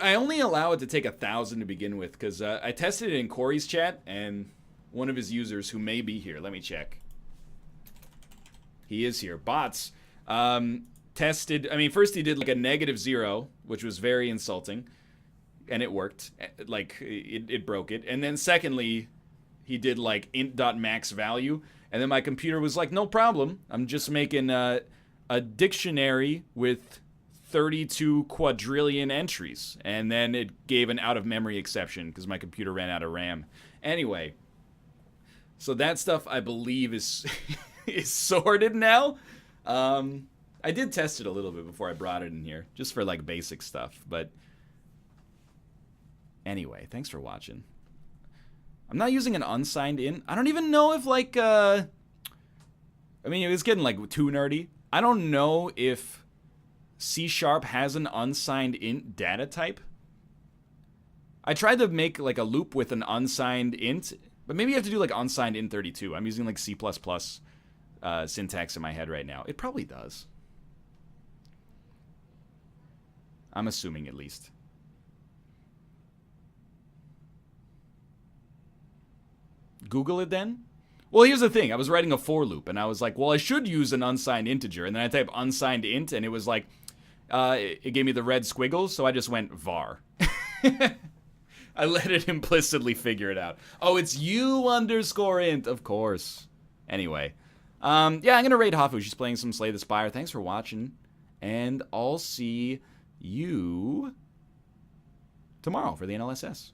I only allow it to take 1,000 to begin with, because I tested it in Corey's chat, and one of his users who may be here, let me check. He is here. Bots tested, I mean, first he did like a -0, which was very insulting, and it worked. Like, it broke it. And then secondly, he did like int.max value, and then my computer was like, no problem. I'm just making a dictionary with 32 quadrillion entries. And then it gave an out-of-memory exception because my computer ran out of RAM. Anyway, so that stuff, I believe, is is sorted now. I did test it a little bit before I brought it in here, just for like basic stuff. But anyway, thanks for watching. I'm not using an unsigned int. I don't even know if like I mean, it was getting like too nerdy. I don't know if C# has an unsigned int data type. I tried to make like a loop with an unsigned int, but maybe you have to do like unsigned int32. I'm using like C++ syntax in my head right now. It probably does. I'm assuming, at least. Google it then? Well, here's the thing. I was writing a for loop, and I was like, well, I should use an unsigned integer. And then I type unsigned int, and it was like, it gave me the red squiggles, so I just went var. I let it implicitly figure it out. Oh, it's u_int, of course. Anyway. Yeah, I'm going to raid Hafu. She's playing some Slay the Spire. Thanks for watching. And I'll see you tomorrow for the NLSS.